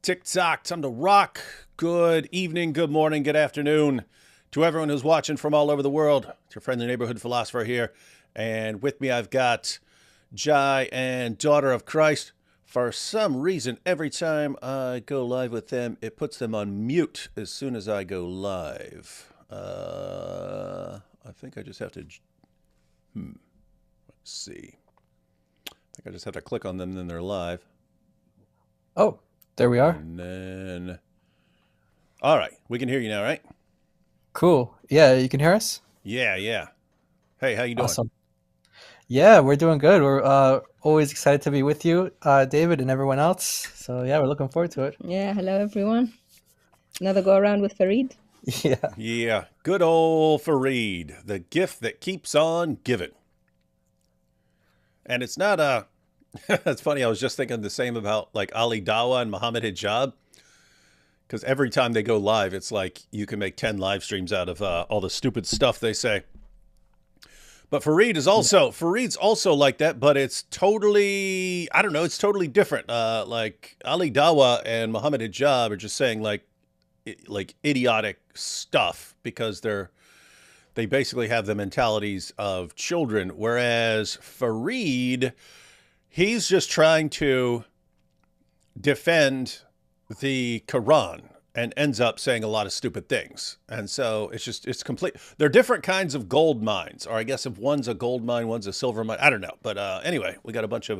Tick-tock, time to rock. Good evening, good morning, good afternoon to everyone who's watching from all over the world. It's your friendly neighborhood philosopher here. And with me, I've got Jai and Daughter of Christ. For some reason, every time I go live with them, it puts them on mute as soon as I go live. I think I just have to... Let's see. I think I just have to click on them, then they're live. Oh, there we are. And then... All right. We can hear you now, right? Cool. Yeah, you can hear us? Yeah. Hey, how you doing? Awesome. Yeah, we're doing good. We're always excited to be with you, David, and everyone else. So, yeah, we're looking forward to it. Yeah, hello, everyone. Another go around with Farid. Yeah. Good old Farid, the gift that keeps on giving. And it's not it's funny, I was just thinking the same about like Ali Dawah and Muhammad Hijab. Because every time they go live, it's like you can make 10 live streams out of all the stupid stuff they say. But Farid's also like that, but it's totally, I don't know, it's totally different. Like Ali Dawah and Muhammad Hijab are just saying like idiotic stuff because they basically have the mentalities of children. Whereas Farid, he's just trying to defend the Quran and ends up saying a lot of stupid things. And so it's complete. They're different kinds of gold mines, or I guess if one's a gold mine, one's a silver mine. I don't know. But anyway, we got a bunch of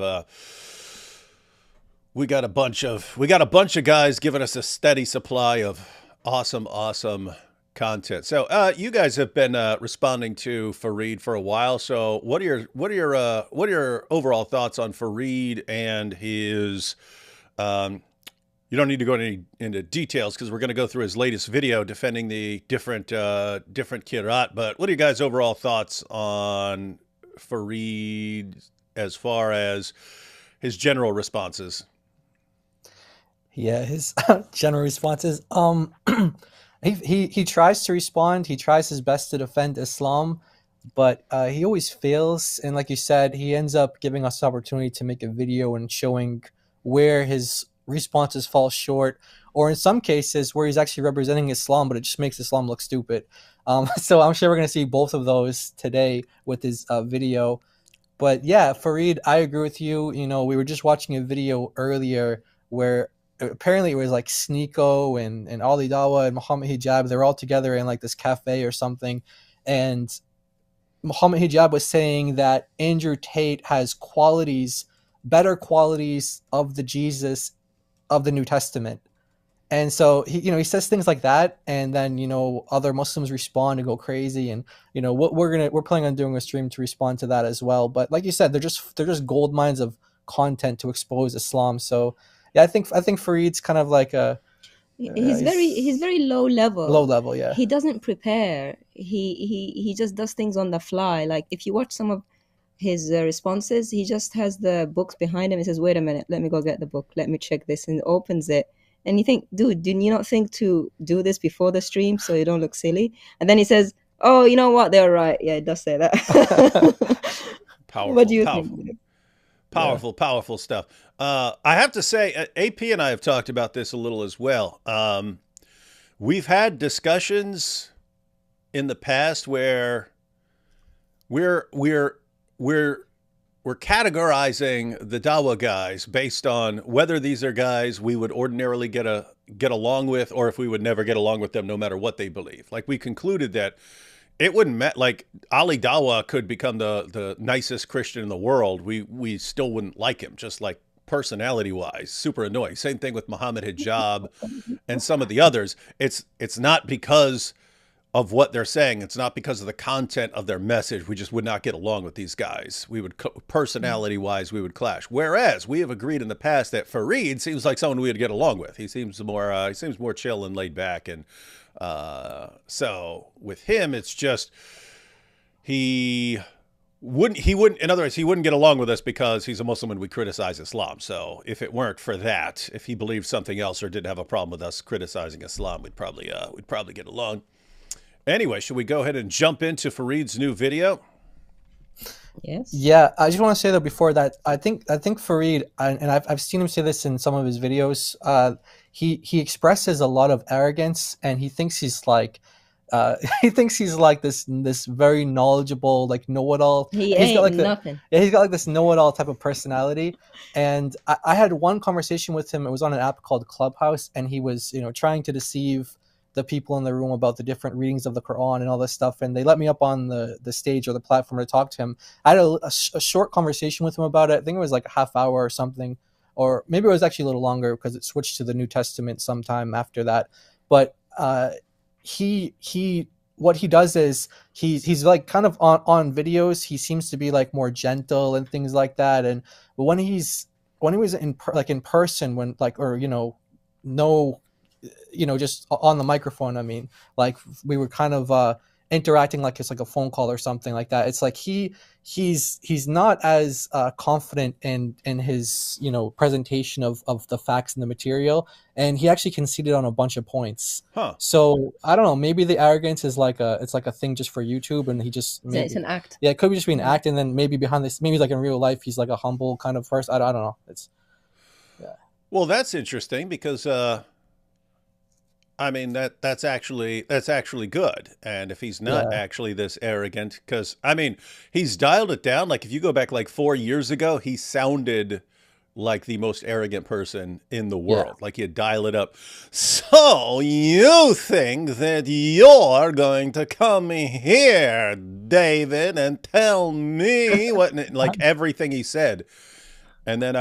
guys giving us a steady supply of awesome content. So you guys have been responding to Farid for a while. So what are your overall thoughts on Farid and his you don't need to go into details because we're going to go through his latest video defending the different kirat. But what are you guys' overall thoughts on Farid as far as his general responses? Yeah, his general responses. He tries to respond. He tries his best to defend Islam, but he always fails. And like you said, he ends up giving us the opportunity to make a video and showing where his responses fall short, or in some cases where he's actually representing Islam, but it just makes Islam look stupid. So I'm sure we're going to see both of those today with his video. But yeah, Farid, I agree with you. You know, we were just watching a video earlier where apparently it was like Sneeko and Ali Dawah and Muhammad Hijab. They were all together in like this cafe or something. And Muhammad Hijab was saying that Andrew Tate has better qualities of the Jesus of the New Testament. And so he says things like that, and then other Muslims respond and go crazy, and what we're planning on doing a stream to respond to that as well. But like you said, they're just gold mines of content to expose Islam. So yeah, I think Farid's kind of like he's very low level. Yeah, he doesn't prepare. He just does things on the fly. Like if you watch some of his responses, he just has the books behind him. He says, wait a minute, let me go get the book, let me check this, and opens it. And you think, dude, didn't you not think to do this before the stream so you don't look silly? And then he says, oh, you know what, they're right. Yeah, it does say that. Powerful. What do you think? Powerful stuff. I have to say, AP and I have talked about this a little as well. We've had discussions in the past where we're categorizing the Dawah guys based on whether these are guys we would ordinarily get along with, or if we would never get along with them no matter what they believe. Like we concluded that it wouldn't matter. Like Ali Dawah could become the nicest Christian in the world. We still wouldn't like him, just like personality wise, super annoying. Same thing with Muhammad Hijab and some of the others. It's not because of what they're saying. It's not because of the content of their message. We just would not get along with these guys. We would, personality-wise, we would clash. Whereas we have agreed in the past that Farid seems like someone we would get along with. He seems more chill and laid back, and so with him, it's just he wouldn't. In other words, he wouldn't get along with us because he's a Muslim and we criticize Islam. So if it weren't for that, if he believed something else or didn't have a problem with us criticizing Islam, we'd probably get along. Anyway, should we go ahead and jump into Farid's new video? Yes. Yeah, I just want to say though before that, I think Farid, and I've seen him say this in some of his videos. He expresses a lot of arrogance, and he thinks he's like, he thinks he's like this very knowledgeable, like know-it-all. He He's got ain't like nothing. he's got like this know-it-all type of personality. And I had one conversation with him. It was on an app called Clubhouse, and he was trying to deceive the people in the room about the different readings of the Quran and all this stuff. And they let me up on the stage or the platform to talk to him. I had a short conversation with him about it. I think it was like a half hour or something, or maybe it was actually a little longer because it switched to the New Testament sometime after that. But he what he does is he's like kind of on videos. He seems to be like more gentle and things like that. And but when he was in person, when like, or no, just on the microphone, I mean, like we were kind of interacting like it's like a phone call or something like that. It's like he's not as confident in his presentation of the facts and the material, and he actually conceded on a bunch of points. Huh. So I don't know, maybe the arrogance is like it's like a thing just for YouTube, and he just So it's an act. yeah, it could just be an act, and then maybe behind this, maybe like in real life he's like a humble kind of person. I don't know. It's Well, that's interesting because I mean that's actually good. And if he's not actually this arrogant, because I mean he's dialed it down. Like if you go back like 4 years ago, he sounded like the most arrogant person in the world. Like he'd dial it up. So you think that you're going to come here, David, and tell me what? Like everything he said. And then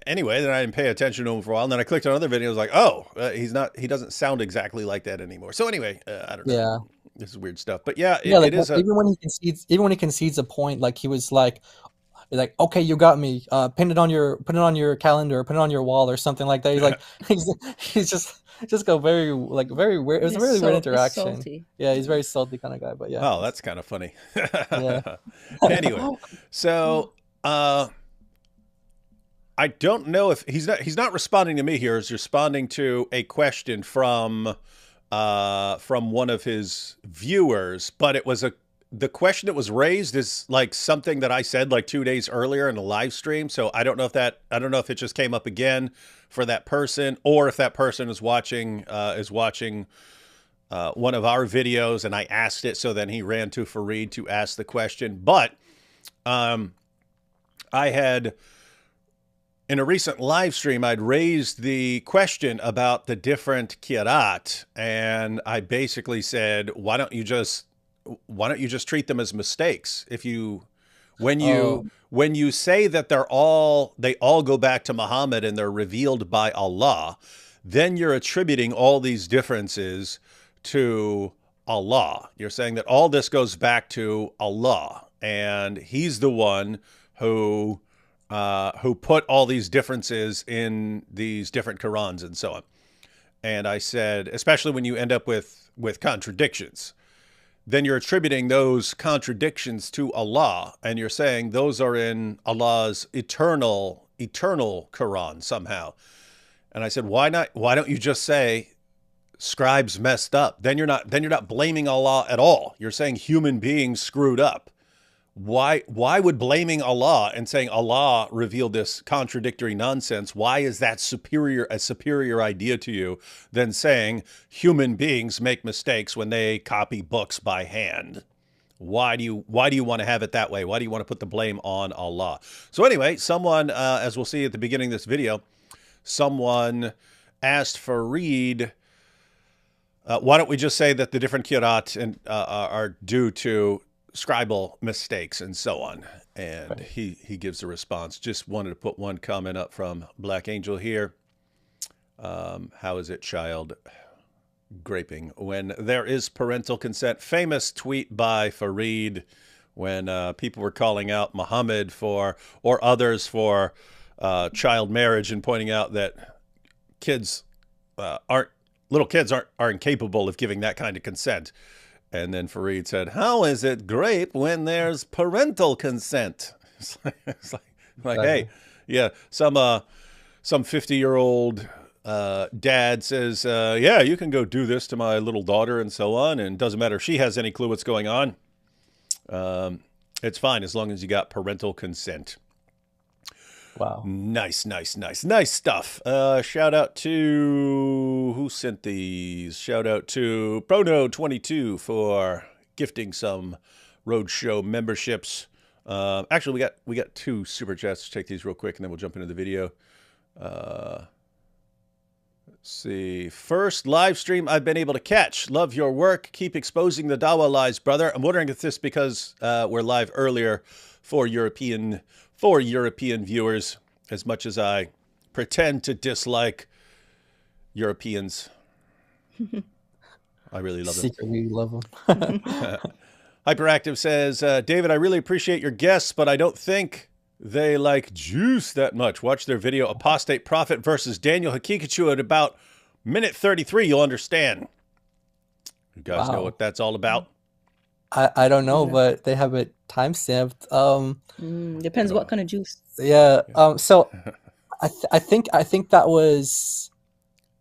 anyway, then I didn't pay attention to him for a while. And then I clicked on another video. I was like, oh, he doesn't sound exactly like that anymore. So anyway, I don't know. yeah. This is weird stuff. But yeah, Like, it is. even when he concedes a point, like he was like, okay, you got me. Put it on your calendar, put it on your wall, or something like that. He's like, he's just go very weird. It was a really weird interaction. Salty. Yeah, he's a very salty kind of guy. But yeah. Oh, that's kind of funny. Yeah. Anyway, so I don't know if he's not responding to me here. He's responding to a question from one of his viewers, but it was the question that was raised is like something that I said like 2 days earlier in a live stream. So I don't know if it just came up again for that person, or if that person is watching one of our videos and I asked it. So then he ran to Farid to ask the question. But I had, in a recent live stream, I'd raised the question about the different kirat, and I basically said, why don't you just treat them as mistakes? When you say that they all go back to Muhammad and they're revealed by Allah, then you're attributing all these differences to Allah. You're saying that all this goes back to Allah, and he's the one who put all these differences in these different Qurans and so on. And I said, especially when you end up with contradictions, then you're attributing those contradictions to Allah, and you're saying those are in Allah's eternal Quran somehow. And I said, why don't you just say scribes messed up? Then you're not blaming Allah at all. You're saying human beings screwed up. Why would blaming Allah and saying Allah revealed this contradictory nonsense, why is that a superior idea to you than saying human beings make mistakes when they copy books by hand? Why do you want to have it that way? Why do you want to put the blame on Allah? So anyway, someone, as we'll see at the beginning of this video, someone asked Farid, why don't we just say that the different kirat are due to scribal mistakes and so on? And he gives a response. Just wanted to put one comment up from Black Angel here. How is it, child graping when there is parental consent? Famous tweet by Farid when people were calling out Muhammad or others for child marriage, and pointing out that little kids are incapable of giving that kind of consent. And then Farid said, how is it grape when there's parental consent? It's like hey, yeah, some 50-year-old dad says, yeah, you can go do this to my little daughter and so on, and it doesn't matter if she has any clue what's going on. It's fine as long as you got parental consent. Wow. Nice, nice, nice, nice stuff. Shout out to who sent these? Shout out to Prono22 for gifting some Roadshow memberships. Actually, we got 2 super chats. Let's take these real quick, and then we'll jump into the video. Let's see. First live stream I've been able to catch. Love your work. Keep exposing the Dawa lies, brother. I'm wondering if this because we're live earlier for European viewers, as much as I pretend to dislike Europeans. I really love them. Secretly love them. Hyperactive says, David, I really appreciate your guests, but I don't think they like juice that much. Watch their video, Apostate Prophet versus Daniel Hakikachu, at about minute 33. You'll understand. You guys know what that's all about? I don't know, but they have it timestamped. Depends what kind of juice. Yeah. So I think that was.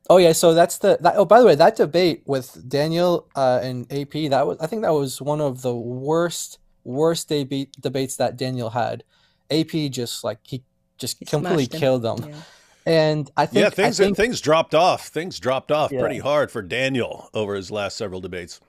Oh yeah. So that's that. Oh, by the way, that debate with Daniel and AP, I think that was one of the worst debates that Daniel had. AP just he completely killed them. Yeah. And I think things dropped off. Things dropped off pretty hard for Daniel over his last several debates.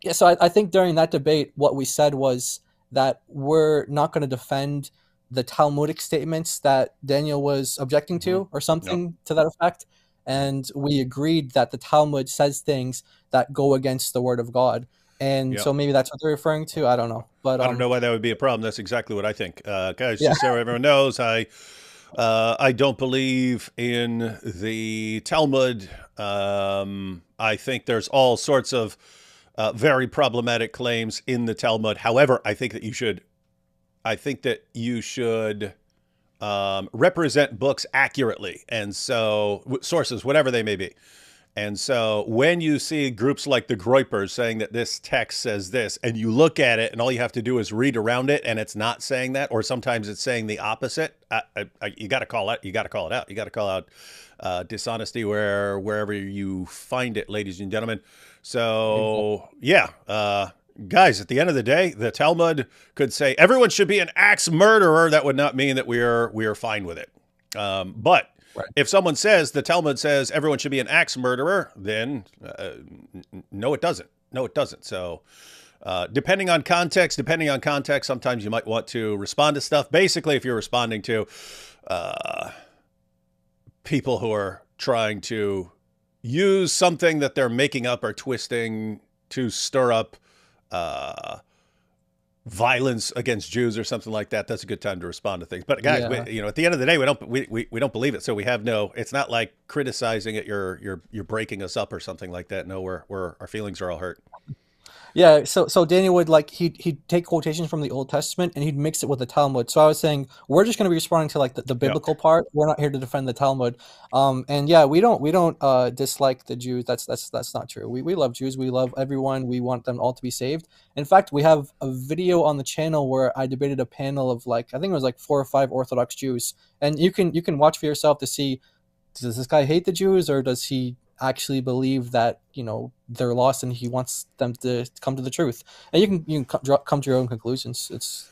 Yeah, so I think during that debate, what we said was that we're not going to defend the Talmudic statements that Daniel was objecting to, or something to that effect. And we agreed that the Talmud says things that go against the word of God. And so maybe that's what they're referring to. I don't know. But I don't know why that would be a problem. That's exactly what I think. Guys, just so everyone knows, I don't believe in the Talmud. I think there's all sorts of very problematic claims in the Talmud. However, I think that you should represent books accurately, and so sources, whatever they may be. And so when you see groups like the Groypers saying that this text says this, and you look at it, and all you have to do is read around it, and it's not saying that, or sometimes it's saying the opposite, you got to call it. You got to call it out. You got to call out dishonesty wherever you find it, ladies and gentlemen. So guys, at the end of the day, the Talmud could say everyone should be an axe murderer. That would not mean that we are fine with it. But if someone says the Talmud says everyone should be an axe murderer, then no, it doesn't. No, it doesn't. So depending on context, sometimes you might want to respond to stuff. Basically, if you're responding to people who are trying to use something that they're making up or twisting to stir up violence against Jews or something like that, that's a good time to respond to things. But guys, at the end of the day, we don't believe it, so we have no. It's not like criticizing it. You're breaking us up or something like that. No, our feelings are all hurt. Yeah, so Daniel would he'd take quotations from the Old Testament and he'd mix it with the Talmud. So I was saying we're just going to be responding to the biblical part. We're not here to defend the Talmud. And yeah, we don't dislike the Jews. That's not true. We love Jews. We love everyone. We want them all to be saved. In fact, we have a video on the channel where I debated a panel of I think it was 4 or 5 Orthodox Jews, and you can watch for yourself to see, does this guy hate the Jews or does he actually believe that they're lost and he wants them to come to the truth? And you can come to your own conclusions. It's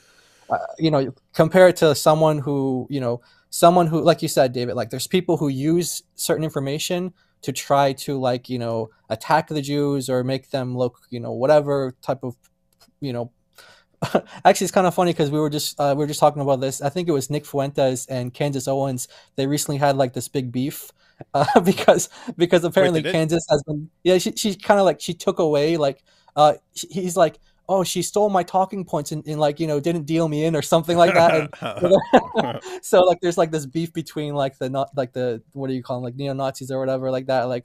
compare it to someone who like you said, David, there's people who use certain information to try to attack the Jews or make them look whatever type of Actually, it's kind of funny because we were just talking about this. I think it was Nick Fuentes and Candace Owens. They recently had this big beef because apparently Candace has been she kind of she took away he's oh, she stole my talking points and didn't deal me in or something like that. And so there's this beef between the what do you call them, neo-Nazis or whatever like that.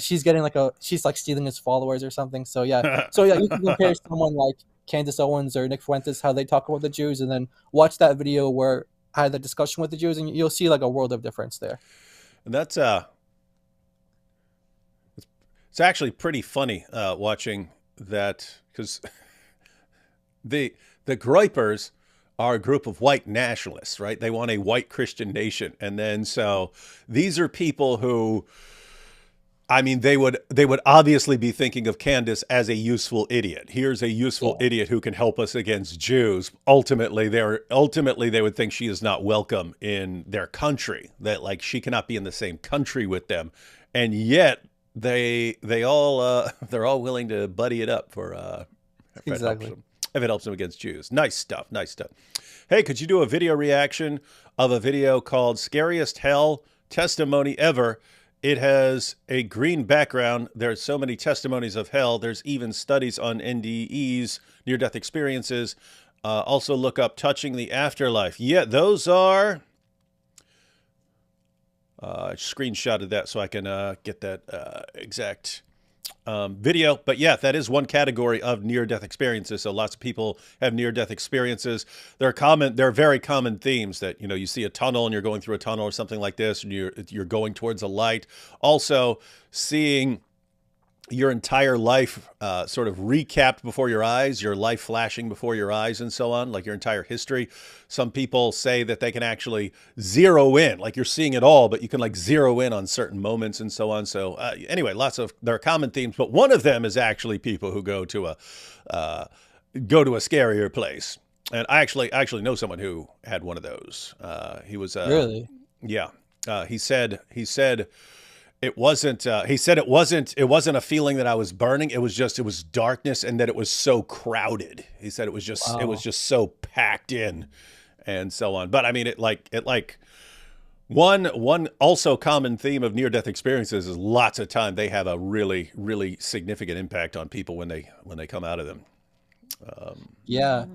She's getting she's stealing his followers or something. So you can compare someone like Candace Owens or Nick Fuentes, how they talk about the Jews, and then watch that video where I had the discussion with the Jews, and you'll see a world of difference there. And that's it's actually pretty funny watching that, because the Groypers are a group of white nationalists, right? They want a white Christian nation, and then so these are people who I mean, they would obviously be thinking of Candace as a useful idiot. Here's a useful idiot who can help us against Jews. Ultimately, they would think she is not welcome in their country. That like she cannot be in the same country with them, and yet they're all willing to buddy it up for Exactly. if it helps them against Jews. Nice stuff. Nice stuff. Hey, could you do a video reaction of a video called "Scariest Hell Testimony Ever"? It has a green background. There's so many testimonies of hell. There's even studies on NDEs, near-death experiences. Also look up Touching the Afterlife. Yeah, those are... I screenshotted that so I can get that exact video. But yeah, that is one category of near-death experiences. So lots of people have near-death experiences. They're very common themes that, you know, you see a tunnel and you're going through a tunnel or something like this, and you're going towards a light. Also seeing your entire life sort of recapped before your eyes, your life flashing before your eyes and so on, like your entire history. Some people say that they can actually zero in, like you're seeing it all, but you can like zero in on certain moments and so on. So anyway, there are common themes, but one of them is actually people who go to a scarier place. And I actually know someone who had one of those. He was Really? yeah. He said it wasn't, he said it wasn't a feeling that I was burning. It was darkness, and that it was so crowded. He said it was just so packed in and so on. But I mean, one also common theme of near-death experiences is lots of time they have a really, really significant impact on people when they come out of them. Yeah.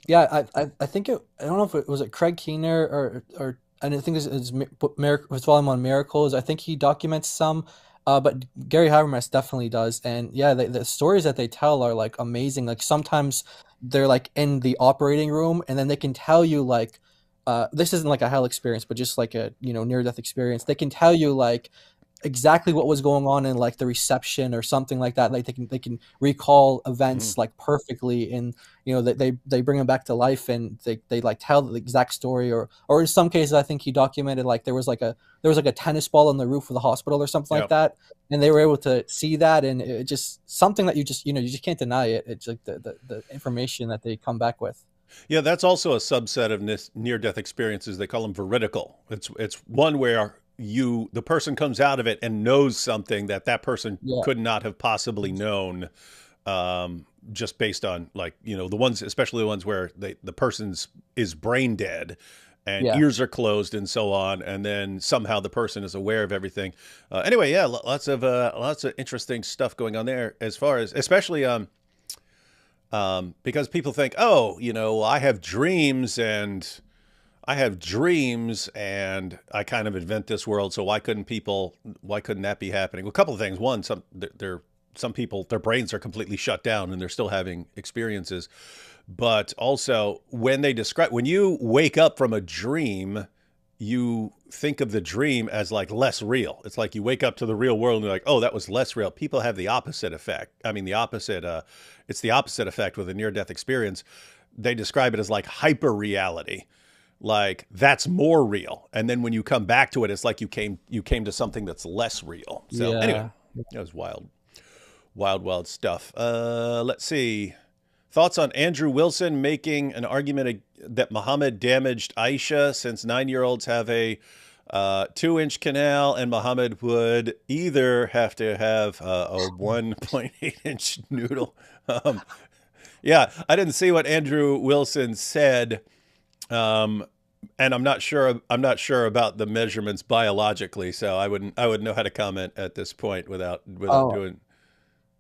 Yeah, I think I don't know if it was Craig Keener or and I think his volume on miracles. I think he documents some, but Gary Habermas definitely does. And yeah, the stories that they tell are like amazing. Like sometimes they're like in the operating room, and then they can tell you like, this isn't like a hell experience, but just like a near death experience. They can tell you like exactly what was going on in like the reception or something like that. Like they can recall events like perfectly, and they bring them back to life, and they like tell the exact story, or in some cases I think he documented like there was like a tennis ball on the roof of the hospital or something like that, and they were able to see that, and it just something that you just can't deny it. It's like the information that they come back with. Yeah, that's also a subset of near-death experiences. They call them veridical. It's one where the person comes out of it and knows something that person could not have possibly known, just based on like, the ones, especially the ones where the person's is brain dead and ears are closed and so on. And then somehow the person is aware of everything. Anyway, yeah, lots of interesting stuff going on there as far as, especially, because people think, oh, I have dreams and I kind of invent this world. So why couldn't that be happening? Well, a couple of things. One, some people, their brains are completely shut down and they're still having experiences. But also when you wake up from a dream, you think of the dream as like less real. It's like you wake up to the real world and you're like, oh, that was less real. People have the opposite effect. I mean, it's the opposite effect with a near-death experience. They describe it as like hyper reality. Like that's more real. And then when you come back to it, it's like you came to something that's less real. So anyway, that was wild stuff. Let's see. Thoughts on Andrew Wilson making an argument that Muhammad damaged Aisha, since 9-year-olds have a 2-inch canal, and Muhammad would either have to have a 1.8-inch noodle. Yeah, I didn't see what Andrew Wilson said. And I'm not sure about the measurements biologically, so I wouldn't know how to comment at this point without doing.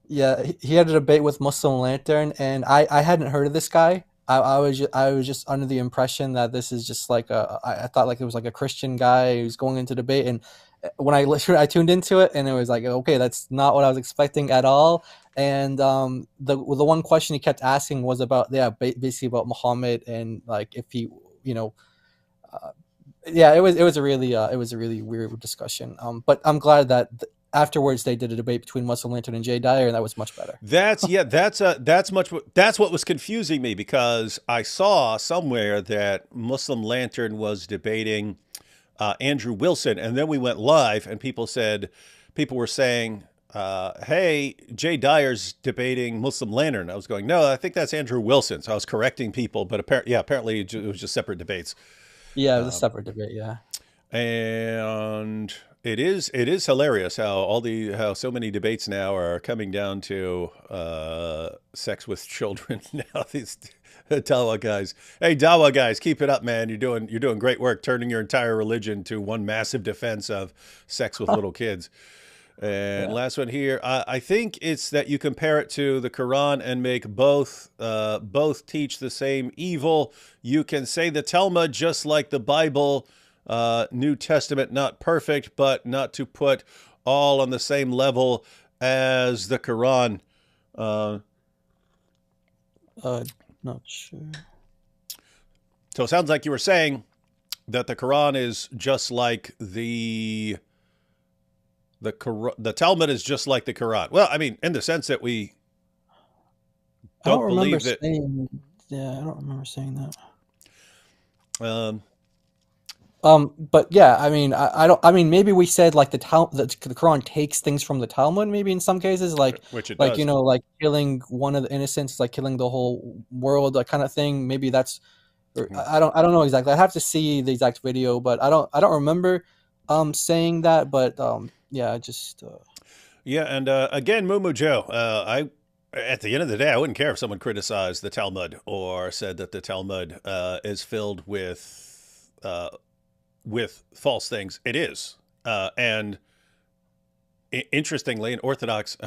Yeah, he had a debate with Muslim Lantern, and I hadn't heard of this guy. I was just under the impression that this is just like I thought like it was like a Christian guy who's going into debate, and when I tuned into it, and it was like, okay, that's not what I was expecting at all. And the one question he kept asking was about basically about Muhammad, and like if he it was a really weird discussion. But I'm glad that afterwards they did a debate between Muslim Lantern and Jay Dyer, and that was much better. That's what was confusing me, because I saw somewhere that Muslim Lantern was debating Andrew Wilson, and then we went live and people said people were saying, hey, Jay Dyer's debating Muslim Lantern. I was going, no, I think that's Andrew Wilson. So I was correcting people, but apparently it was just separate debates. Yeah, it was a separate debate. Yeah. And it is hilarious how so many debates now are coming down to sex with children now. These Dawa guys, hey Dawa guys, keep it up, man. You're doing great work, turning your entire religion to one massive defense of sex with little kids. And last one here, I think it's that you compare it to the Quran and make both teach the same evil. You can say the Talmud just like the Bible. New Testament, not perfect, but not to put all on the same level as the Quran. Not sure. So it sounds like you were saying that the Quran is just like the Talmud is just like the Quran. Well, I mean, in the sense that we don't believe that. Yeah, I don't remember saying that. Um, But yeah, I mean, I don't. I mean, maybe we said like the Quran takes things from the Talmud. Maybe in some cases, like which it like does. like killing one of the innocents, like killing the whole world, that kind of thing. Maybe that's. I don't know exactly. I have to see the exact video, but I don't remember saying that. But yeah, just. Yeah, and again, Moo Joe, at the end of the day, I wouldn't care if someone criticized the Talmud or said that the Talmud is filled with false things. It is. And interestingly, an Orthodox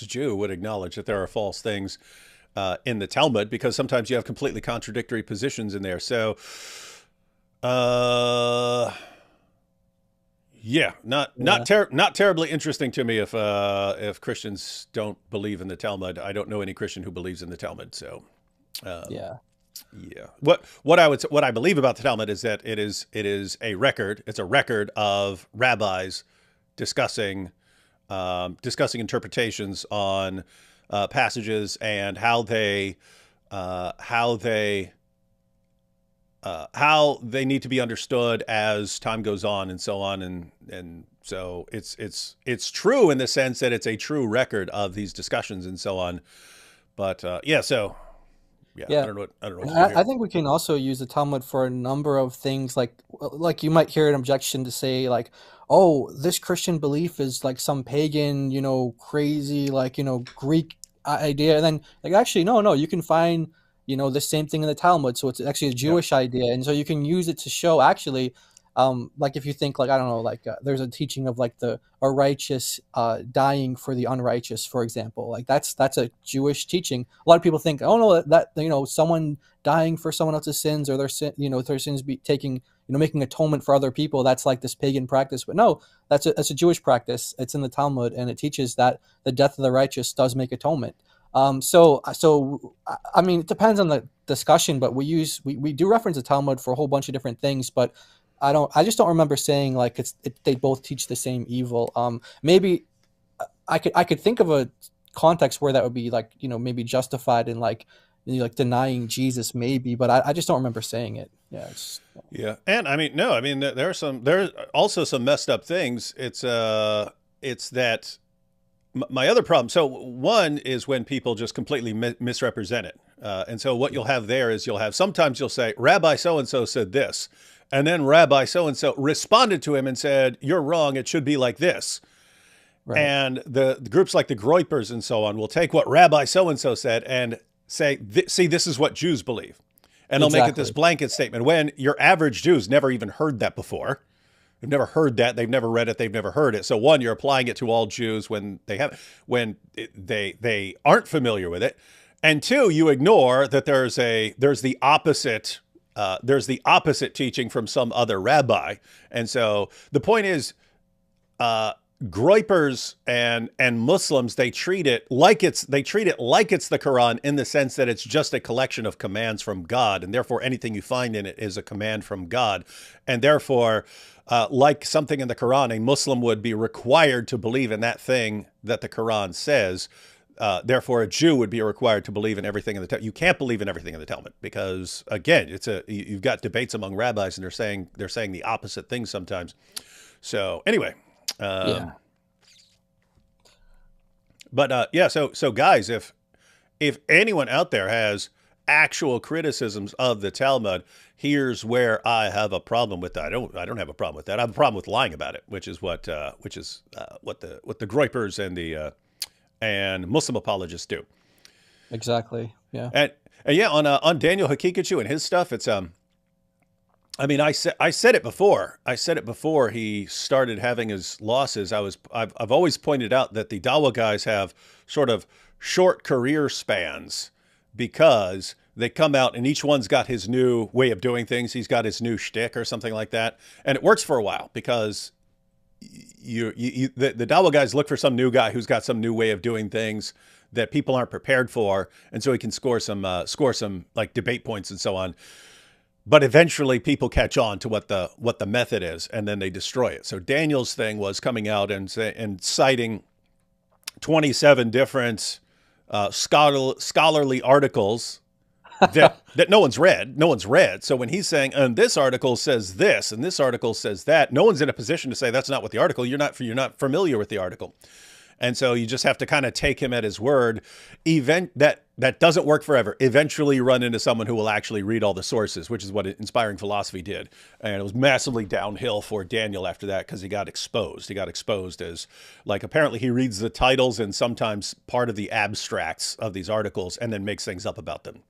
Jew would acknowledge that there are false things in the Talmud, because sometimes you have completely contradictory positions in there. So, yeah, not terribly interesting to me if Christians don't believe in the Talmud. I don't know any Christian who believes in the Talmud. So, Yeah. yeah. What I believe about the Talmud is that it is a record. It's a record of rabbis discussing interpretations on passages and how they need to be understood as time goes on and so on, and so it's true in the sense that it's a true record of these discussions and so on. But yeah, so. Yeah, I don't know. I think we can also use the Talmud for a number of things. Like you might hear an objection to say like, "Oh, this Christian belief is like some pagan, crazy, like Greek idea." And then like, actually, no, you can find the same thing in the Talmud. So it's actually a Jewish idea, and so you can use it to show actually. Like if you think like, I don't know, like there's a teaching of like a righteous dying for the unrighteous, for example. Like that's a Jewish teaching. A lot of people think, oh no, that someone dying for someone else's sins, or their sins be taking making atonement for other people. That's like this pagan practice, but no, that's a Jewish practice. It's in the Talmud, and it teaches that the death of the righteous does make atonement. So I mean, it depends on the discussion, but we do reference the Talmud for a whole bunch of different things, but. I just don't remember saying like they both teach the same evil. Maybe I could think of a context where that would be like, maybe justified in like denying Jesus maybe, but I just don't remember saying it. Yeah. Yeah. And I mean, no, I mean, there's also some messed up things. It's that my other problem. So one is when people just completely misrepresent it. And so what you'll have there is sometimes you'll say, Rabbi so-and-so said this. And then Rabbi so-and-so responded to him and said, you're wrong. It should be like this. Right. And the groups like the Groypers and so on will take what Rabbi so-and-so said and say, see, this is what Jews believe. And they'll make it this blanket statement when your average Jew's never even heard that before. They've never heard that. They've never read it. They've never heard it. So one, you're applying it to all Jews when they aren't familiar with it. And two, you ignore that there's the opposite teaching from some other rabbi. And so the point is, Groypers and Muslims, they treat it like it's the Quran, in the sense that it's just a collection of commands from God, and therefore anything you find in it is a command from God. And therefore, like something in the Quran, a Muslim would be required to believe in that thing that the Quran says. Therefore, a Jew would be required to believe in everything in the Talmud. You can't believe in everything in the Talmud because, again, you've got debates among rabbis, and they're saying the opposite thing sometimes. So anyway, But yeah, so guys, if anyone out there has actual criticisms of the Talmud, here's where I have a problem with that. I don't have a problem with that. I have a problem with lying about it, which is what the Groypers and Muslim apologists do. Exactly. Yeah. And yeah, on Daniel Hakikachu and his stuff, it's I mean, I said it before. I said it before he started having his losses. I've always pointed out that the Dawa guys have sort of short career spans because they come out and each one's got his new way of doing things. He's got his new shtick or something like that, and it works for a while because the Dawa guys look for some new guy who's got some new way of doing things that people aren't prepared for, and so he can score some like debate points and so on. But eventually people catch on to what the method is, and then they destroy it. So Daniel's thing was coming out and citing 27 different scholarly articles that no one's read. No one's read. So when he's saying, and this article says this, and this article says that, no one's in a position to say that's not what the article. You're not familiar with the article. And so you just have to kind of take him at his word. That doesn't work forever. Eventually you run into someone who will actually read all the sources, which is what Inspiring Philosophy did. And it was massively downhill for Daniel after that because he got exposed. He got exposed as, like, apparently he reads the titles and sometimes part of the abstracts of these articles and then makes things up about them.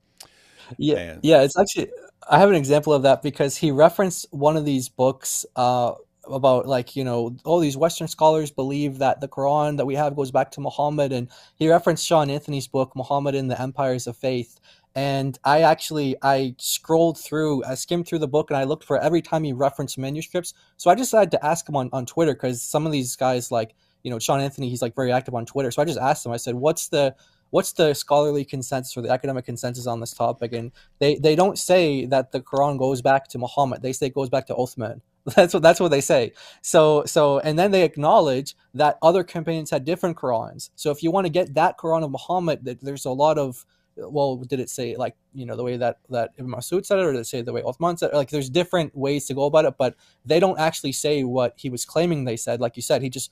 Yeah, yeah, it's actually, I have an example of that because he referenced one of these books about, like, all these Western scholars believe that the Quran that we have goes back to Muhammad, and he referenced Sean Anthony's book, Muhammad and the Empires of Faith. And I scrolled through, I skimmed through the book, and I looked for every time he referenced manuscripts. So I decided to ask him on Twitter, because some of these guys, like, Sean Anthony, he's like very active on Twitter. So I just asked him, I said, what's the scholarly consensus or the academic consensus on this topic? And they don't say that the Quran goes back to Muhammad. They say it goes back to Uthman. That's what they say. So and then they acknowledge that other companions had different Qurans. So if you want to get that Quran of Muhammad, there's a lot of, well, did it say, like, the way that Ibn Masud said it, or did it say the way Uthman said it? Like, there's different ways to go about it, but they don't actually say what he was claiming they said. Like you said, he just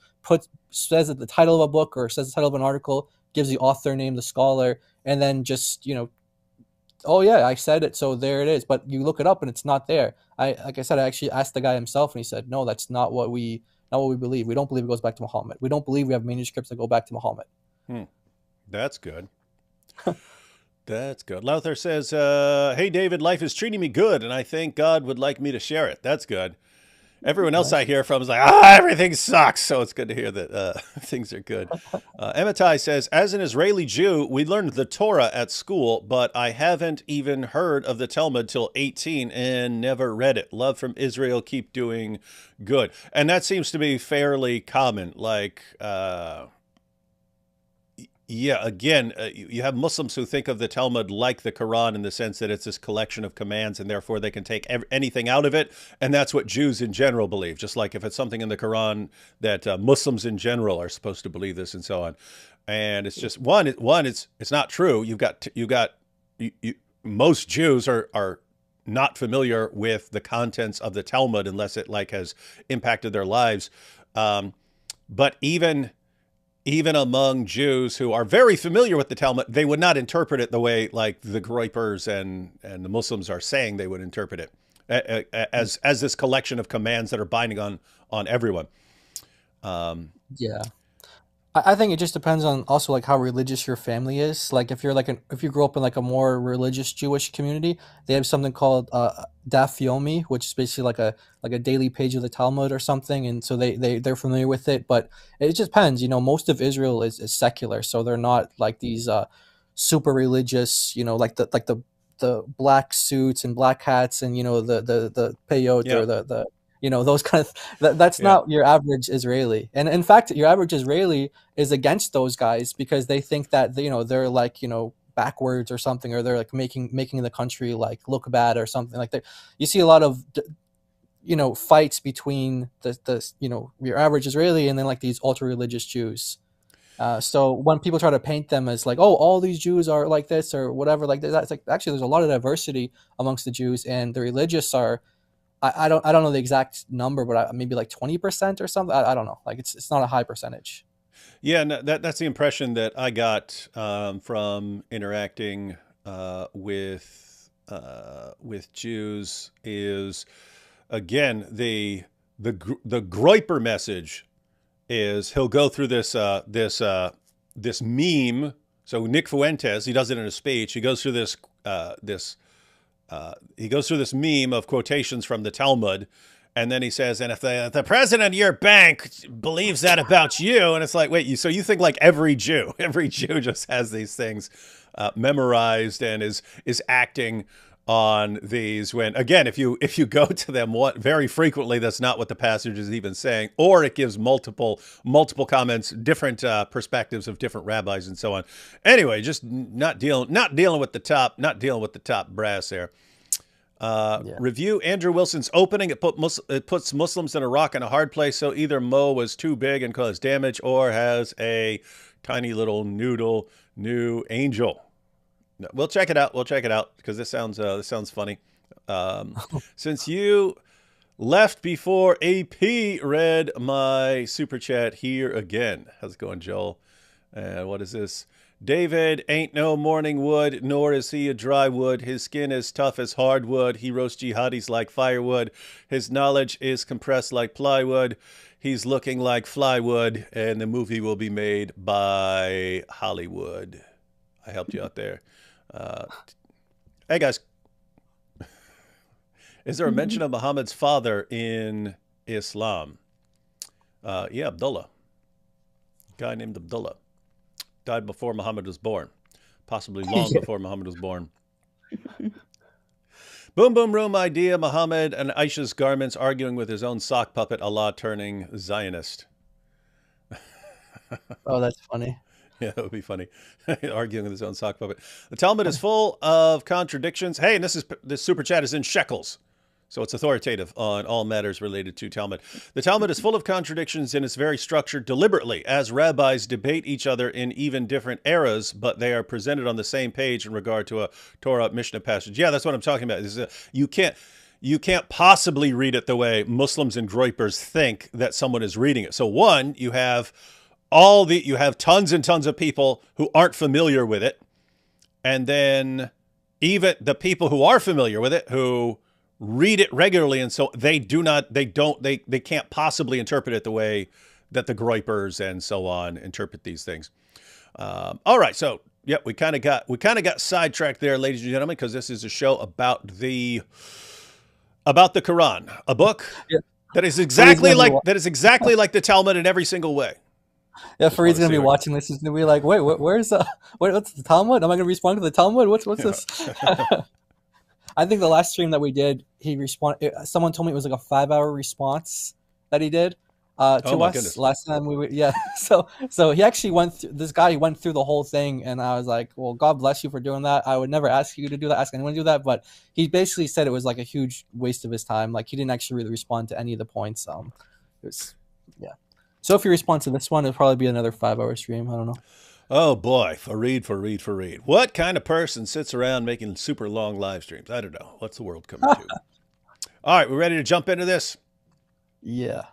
says at the title of a book or says the title of an article, gives the author name, the scholar, and then just, oh yeah, I said it, so there it is. But you look it up and it's not there. Like I said, I actually asked the guy himself, and he said, no, that's not what we believe. We don't believe it goes back to Muhammad. We don't believe we have manuscripts that go back to Muhammad. That's good. That's good. Lowther says, hey, David, life is treating me good, and I think God would like me to share it. That's good. Everyone else I hear from is like, everything sucks. So it's good to hear that things are good. Emitai says, as an Israeli Jew, we learned the Torah at school, but I haven't even heard of the Talmud till 18 and never read it. Love from Israel. Keep doing good. And that seems to be fairly common. Like, yeah, again, you have Muslims who think of the Talmud like the Quran in the sense that it's this collection of commands and therefore they can take anything out of it. And that's what Jews in general believe. Just like if it's something in the Quran that Muslims in general are supposed to believe this and so on. And it's just it's not true. Most Jews are not familiar with the contents of the Talmud unless it has impacted their lives. But even among Jews who are very familiar with the Talmud, they would not interpret it the way like the Groypers and the Muslims are saying they would interpret it as this collection of commands that are binding on everyone. Yeah. I think it just depends on also like how religious your family is. Like if you grew up in like a more religious Jewish community, they have something called Daf Yomi, which is basically like a daily page of the Talmud or something, and so they're familiar with it. But it just depends. Most of Israel is secular, so they're not like these super religious. Like the black suits and black hats and the peyot or the those kind of that's not your average Israeli. And in fact, your average Israeli is against those guys because they think that they're like backwards or something, or they're like making the country like look bad or something like that. You see a lot of fights between the your average Israeli and then like these ultra religious Jews. So when people try to paint them as like, oh, all these Jews are like this or whatever, like that, it's like actually there's a lot of diversity amongst the Jews, and the religious are. I don't know the exact number, but maybe like 20% or something. I don't know. Like it's not a high percentage. Yeah, no, that's the impression that I got from interacting with Jews. Is again the Groiper message is he'll go through this meme. So Nick Fuentes, he does it in a speech. He goes through this meme of quotations from the Talmud, and then he says, "And if the president of your bank believes that about you," and it's like, wait, so you think like every Jew just has these things memorized and is acting on these, when again, if you go to them, very frequently that's not what the passage is even saying, or it gives multiple comments, different perspectives of different rabbis and so on. Anyway, just not dealing with the top brass there. Review Andrew Wilson's opening. It puts Muslims in a rock and a hard place. So either Mo was too big and caused damage, or has a tiny little noodle new angel. We'll check it out. Because this sounds funny. Since you left before AP read my super chat here again. How's it going, Joel? And what is this? David ain't no morning wood, nor is he a dry wood. His skin is tough as hardwood. He roasts jihadis like firewood. His knowledge is compressed like plywood. He's looking like flywood, and the movie will be made by Hollywood. I helped you out there. Hey, guys. Is there a mention of Muhammad's father in Islam? Yeah, Abdullah. A guy named Abdullah. Died before Muhammad was born. Possibly long before Muhammad was born. Boom Boom Room idea. Muhammad and Aisha's garments arguing with his own sock puppet, Allah turning Zionist. Oh, that's funny. Yeah, that would be funny. Arguing with his own sock puppet. The Talmud is full of contradictions. Hey, and this super chat is in shekels, so it's authoritative on all matters related to Talmud. The Talmud is full of contradictions and it's very structured deliberately, as rabbis debate each other in even different eras, but they are presented on the same page in regard to a Torah Mishnah passage. Yeah, that's what I'm talking about. You can't possibly read it the way Muslims and Groypers think that someone is reading it. So one, you have tons and tons of people who aren't familiar with it. And then even the people who are familiar with it, who read it regularly, and so they can't possibly interpret it the way that the Groypers and so on interpret these things. All right, so yeah, we kind of got sidetracked there, ladies and gentlemen, because this is a show about the Quran, a book that is exactly like the Talmud in every single way. Yeah, Farid's gonna be watching this. He's gonna be like, "Wait, what's the Talmud? Am I gonna respond to the Talmud? What's this?" I think the last stream that we did, he responded. Someone told me it was like a 5-hour response that he did to us. Goodness. Last time we were, yeah. So he actually went through the whole thing, and I was like, "Well, God bless you for doing that. I would never ask you to do that, ask anyone to do that." But he basically said it was like a huge waste of his time. Like he didn't actually really respond to any of the points. It was, yeah. So if you respond to this one, it'll probably be another 5-hour stream. I don't know. Oh boy, Farid. What kind of person sits around making super long live streams? I don't know. What's the world coming to? All right, we ready to jump into this? Yeah.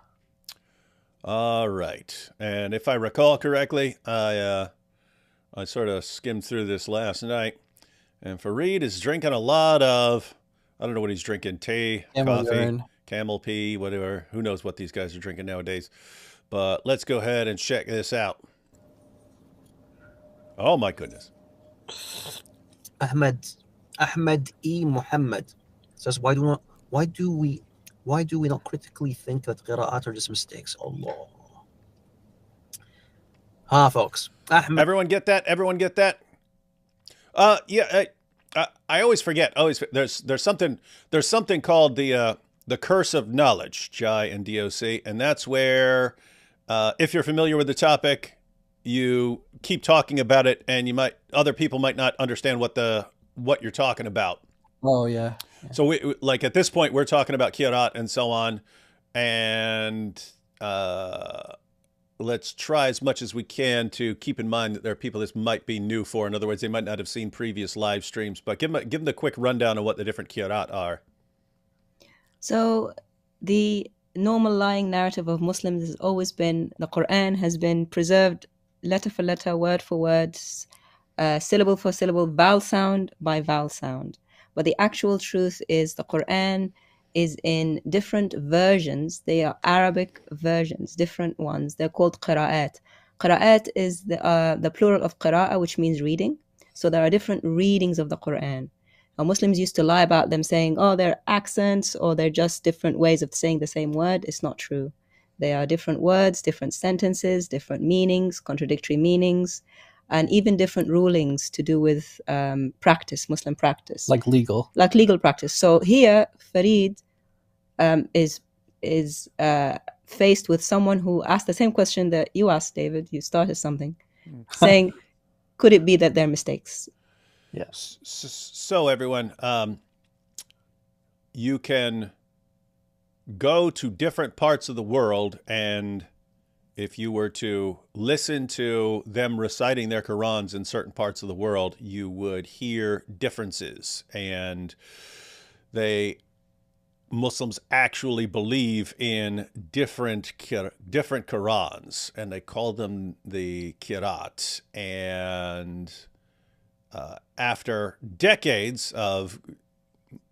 All right. And if I recall correctly, I sort of skimmed through this last night, and Farid is drinking a lot of, I don't know what he's drinking, tea, coffee, camel pee, whatever. Who knows what these guys are drinking nowadays. But let's go ahead and check this out. Oh my goodness. Ahmed E. Muhammad says, why do we not critically think that qira'at are just mistakes? Allah. Folks. Ahmed. Everyone get that? Yeah, I always forget. There's something called the curse of knowledge, Jai and DOC, and that's where if you're familiar with the topic, you keep talking about it, and other people might not understand what you're talking about. Oh yeah. So we like at this point we're talking about kirat and so on, and let's try as much as we can to keep in mind that there are people this might be new for. In other words, they might not have seen previous live streams, but give them the quick rundown of what the different kirat are. So the normal lying narrative of Muslims has always been the Quran has been preserved letter for letter, word for word, syllable for syllable, vowel sound by vowel sound. But the actual truth is the Quran is in different versions. They are Arabic versions, different ones. They're called qira'at. Qira'at is the plural of qira'a, which means reading. So there are different readings of the Quran. Muslims used to lie about them saying, oh, they're accents or they're just different ways of saying the same word. It's not true. They are different words, different sentences, different meanings, contradictory meanings, and even different rulings to do with practice, Muslim practice. Like legal practice. So here, Farid is faced with someone who asked the same question that you asked, David. You started something, saying, could it be that they're mistakes? Yes. So everyone, you can go to different parts of the world, and if you were to listen to them reciting their Qurans in certain parts of the world, you would hear differences. And Muslims actually believe in different Qurans, and they call them the Qirat. And after decades of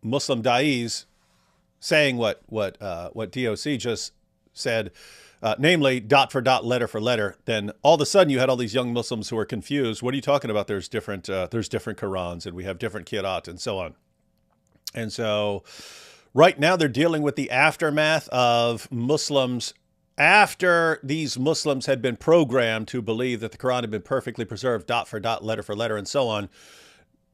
Muslim da'is saying what DOC just said, namely dot for dot, letter for letter, then all of a sudden you had all these young Muslims who were confused. What are you talking about? There's different Qurans, and we have different Qirat, and so on. And so right now they're dealing with the aftermath of Muslims. After these Muslims had been programmed to believe that the Quran had been perfectly preserved, dot for dot, letter for letter, and so on,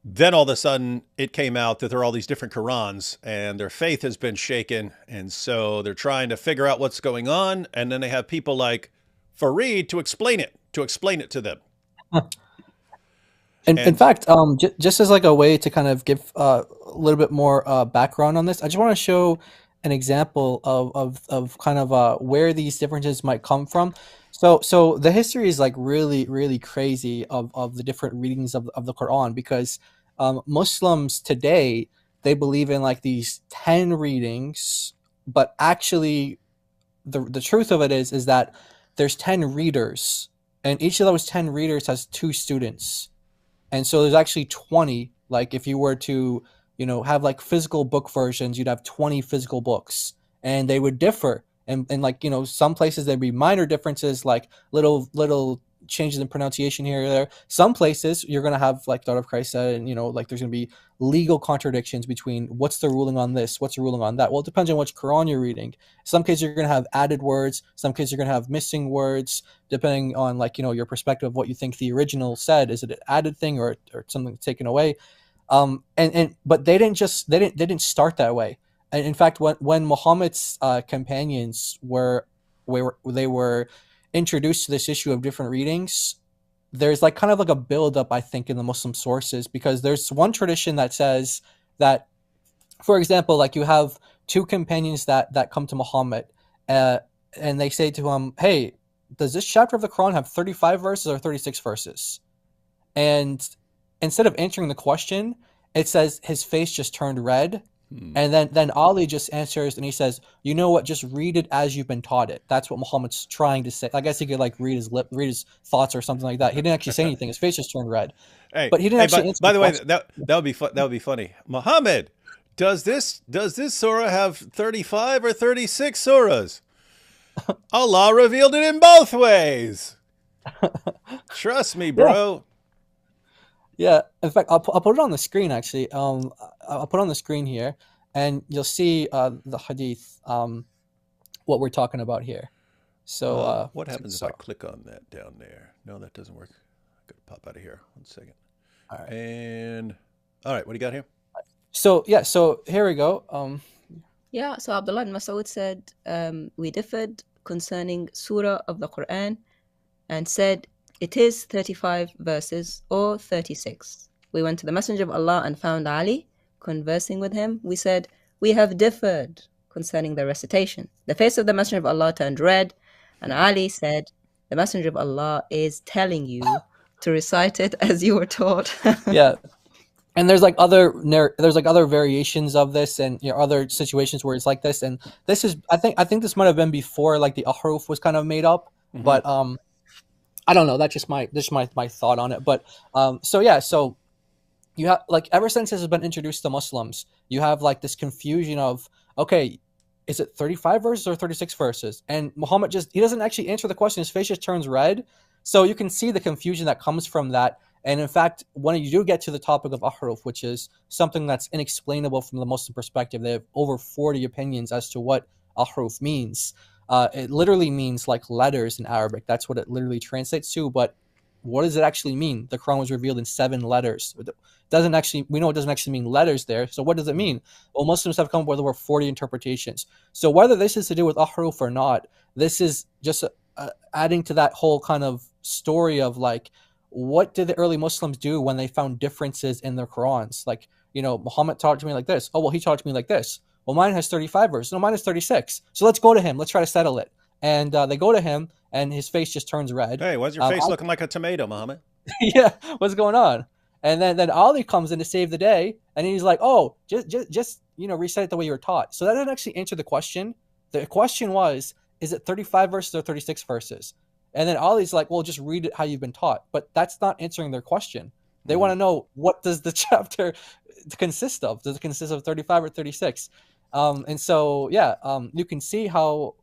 then all of a sudden it came out that there are all these different Qurans, and their faith has been shaken. And so they're trying to figure out what's going on. And then they have people like Farid to explain it to them. In fact, just as like a way to kind of give a little bit more background on this, I just want to show an example of kind of where these differences might come from. So the history is like really, really crazy of the different readings of the Quran, because Muslims today, they believe in like these 10 readings, but actually the truth of it is that there's 10 readers, and each of those 10 readers has 2 students. And so there's actually 20. Like if you were to, have like physical book versions, you'd have 20 physical books, and they would differ. And like, some places there'd be minor differences, like little changes in pronunciation here or there. Some places you're going to have, like Daughter of Christ said, and, like there's going to be legal contradictions between what's the ruling on this, what's the ruling on that. Well, it depends on which Quran you're reading. Some cases you're going to have added words. Some cases you're going to have missing words, depending on like, your perspective of what you think the original said. Is it an added thing or something taken away? But they didn't start that way. And in fact, when Muhammad's companions were introduced to this issue of different readings, there's like kind of like a buildup, I think, in the Muslim sources, because there's one tradition that says that, for example, like you have 2 companions that come to Muhammad, and they say to him, "Hey, does this chapter of the Quran have 35 verses or 36 verses?" And instead of answering the question, it says his face just turned red. And then Ali just answers, and he says, "You know what? Just read it as you've been taught it." That's what Muhammad's trying to say. I guess he could like read his thoughts or something like that. He didn't actually say anything. His face just turned red. But he didn't actually. By the way, that would be fun. That would be funny. Muhammad, does this surah have 35 or 36 surahs? Allah revealed it in both ways. Trust me, bro. Yeah, in fact, I'll put it on the screen, actually. I'll put it on the screen here, and you'll see the hadith, what we're talking about here. So what happens if I click on that down there? No, that doesn't work. I got to pop out of here. 1 second. All right. And all right, what do you got here? So here we go. So Abdullah ibn Mas'ud said, we differed concerning surah of the Quran, and said it is 35 verses or 36. We went to the Messenger of Allah and found Ali conversing with him. We said, we have differed concerning the recitation. The face of the Messenger of Allah turned red, and Ali said, the Messenger of Allah is telling you to recite it as you were taught. Yeah. And there's like other variations of this, and other situations where it's like this. And this is, I think this might have been before like the ahruf was kind of made up, but I don't know. That's just my thought on it. But so you have, like, ever since this has been introduced to Muslims, you have like this confusion of, okay, is it 35 verses or 36 verses? And Muhammad he doesn't actually answer the question. His face just turns red. So you can see the confusion that comes from that. And in fact, when you do get to the topic of ahruf, which is something that's inexplainable from the Muslim perspective, they have over 40 opinions as to what ahruf means. It literally means like letters in Arabic. That's what it literally translates to. But what does it actually mean? The Quran was revealed in 7 letters. We know it doesn't actually mean letters there. So what does it mean? Well, Muslims have come up with over 40 interpretations. So whether this is to do with ahruf or not, this is just adding to that whole kind of story of like, what did the early Muslims do when they found differences in their Qurans? Like, Muhammad taught to me like this. Oh, well, he taught to me like this. Well, mine has 35 verses. No, mine has 36. So let's go to him. Let's try to settle it. And they go to him, and his face just turns red. Hey, why's your face looking like a tomato, Muhammad? Yeah, what's going on? And then Ali comes in to save the day, and he's like, oh, just recite it the way you were taught. So that didn't actually answer the question. The question was, is it 35 verses or 36 verses? And then Ali's like, well, just read it how you've been taught. But that's not answering their question. They want to know, what does the chapter consist of? Does it consist of 35 or 36? And so, you can see how,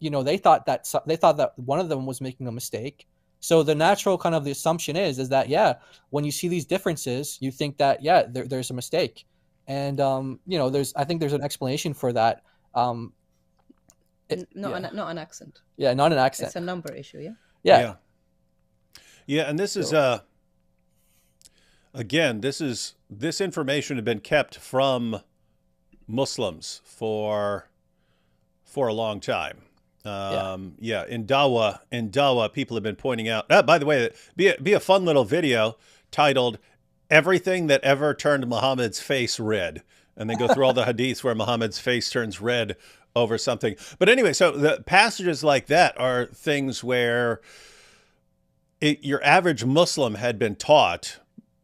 they thought that one of them was making a mistake. So the natural kind of the assumption is that, when you see these differences, you think that, there's a mistake. And, I think there's an explanation for that. Not an accent. Yeah, not an accent. It's a number issue, Yeah. And this is again, this information had been kept from Muslims for a long time. In Dawah, people have been pointing out. By the way, be a fun little video titled "Everything That Ever Turned Muhammad's Face Red," and they go through all the hadiths where Muhammad's face turns red over something. But anyway, so the passages like that are things where your average Muslim had been taught,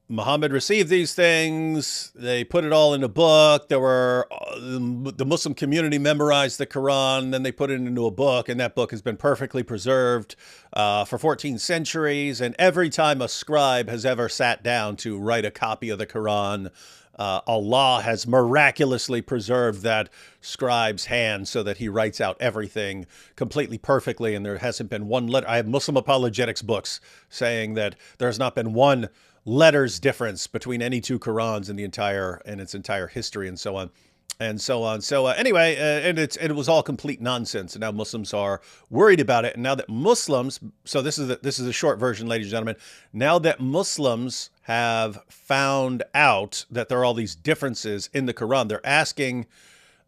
Muhammad received these things, they put it all in a book, the Muslim community memorized the Quran, then they put it into a book, and that book has been perfectly preserved for 14 centuries, and every time a scribe has ever sat down to write a copy of the Quran, Allah has miraculously preserved that scribe's hand so that he writes out everything completely perfectly, and there hasn't been one letter. I have Muslim apologetics books saying that there's not been one letter's difference between any 2 Qurans in its entire history, and so on. And so on. So anyway, and it was all complete nonsense. And now Muslims are worried about it. And now that Muslims, so this is a short version, ladies and gentlemen. Now that Muslims have found out that there are all these differences in the Quran, they're asking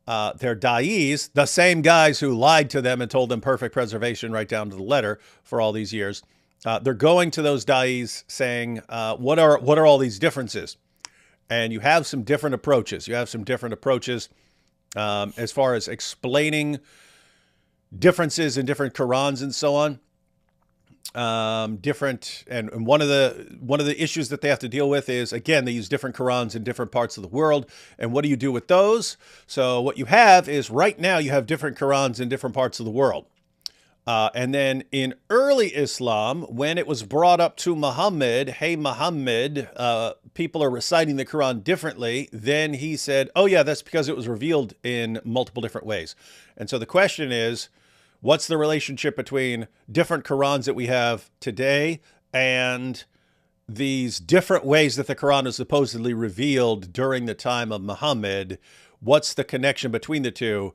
their da'is, the same guys who lied to them and told them perfect preservation right down to the letter for all these years. They're going to those da'is saying, what are all these differences? And you have some different approaches. As far as explaining differences in different Qurans and so on. And one of the issues that they have to deal with is, again, they use different Qurans in different parts of the world. And what do you do with those? So what you have is, right now you have different Qurans in different parts of the world. And then in early Islam, when it was brought up to Muhammad, hey, Muhammad, people are reciting the Quran differently, then he said, oh, yeah, that's because it was revealed in multiple different ways. And so the question is, what's the relationship between different Qurans that we have today and these different ways that the Quran is supposedly revealed during the time of Muhammad? What's the connection between the two?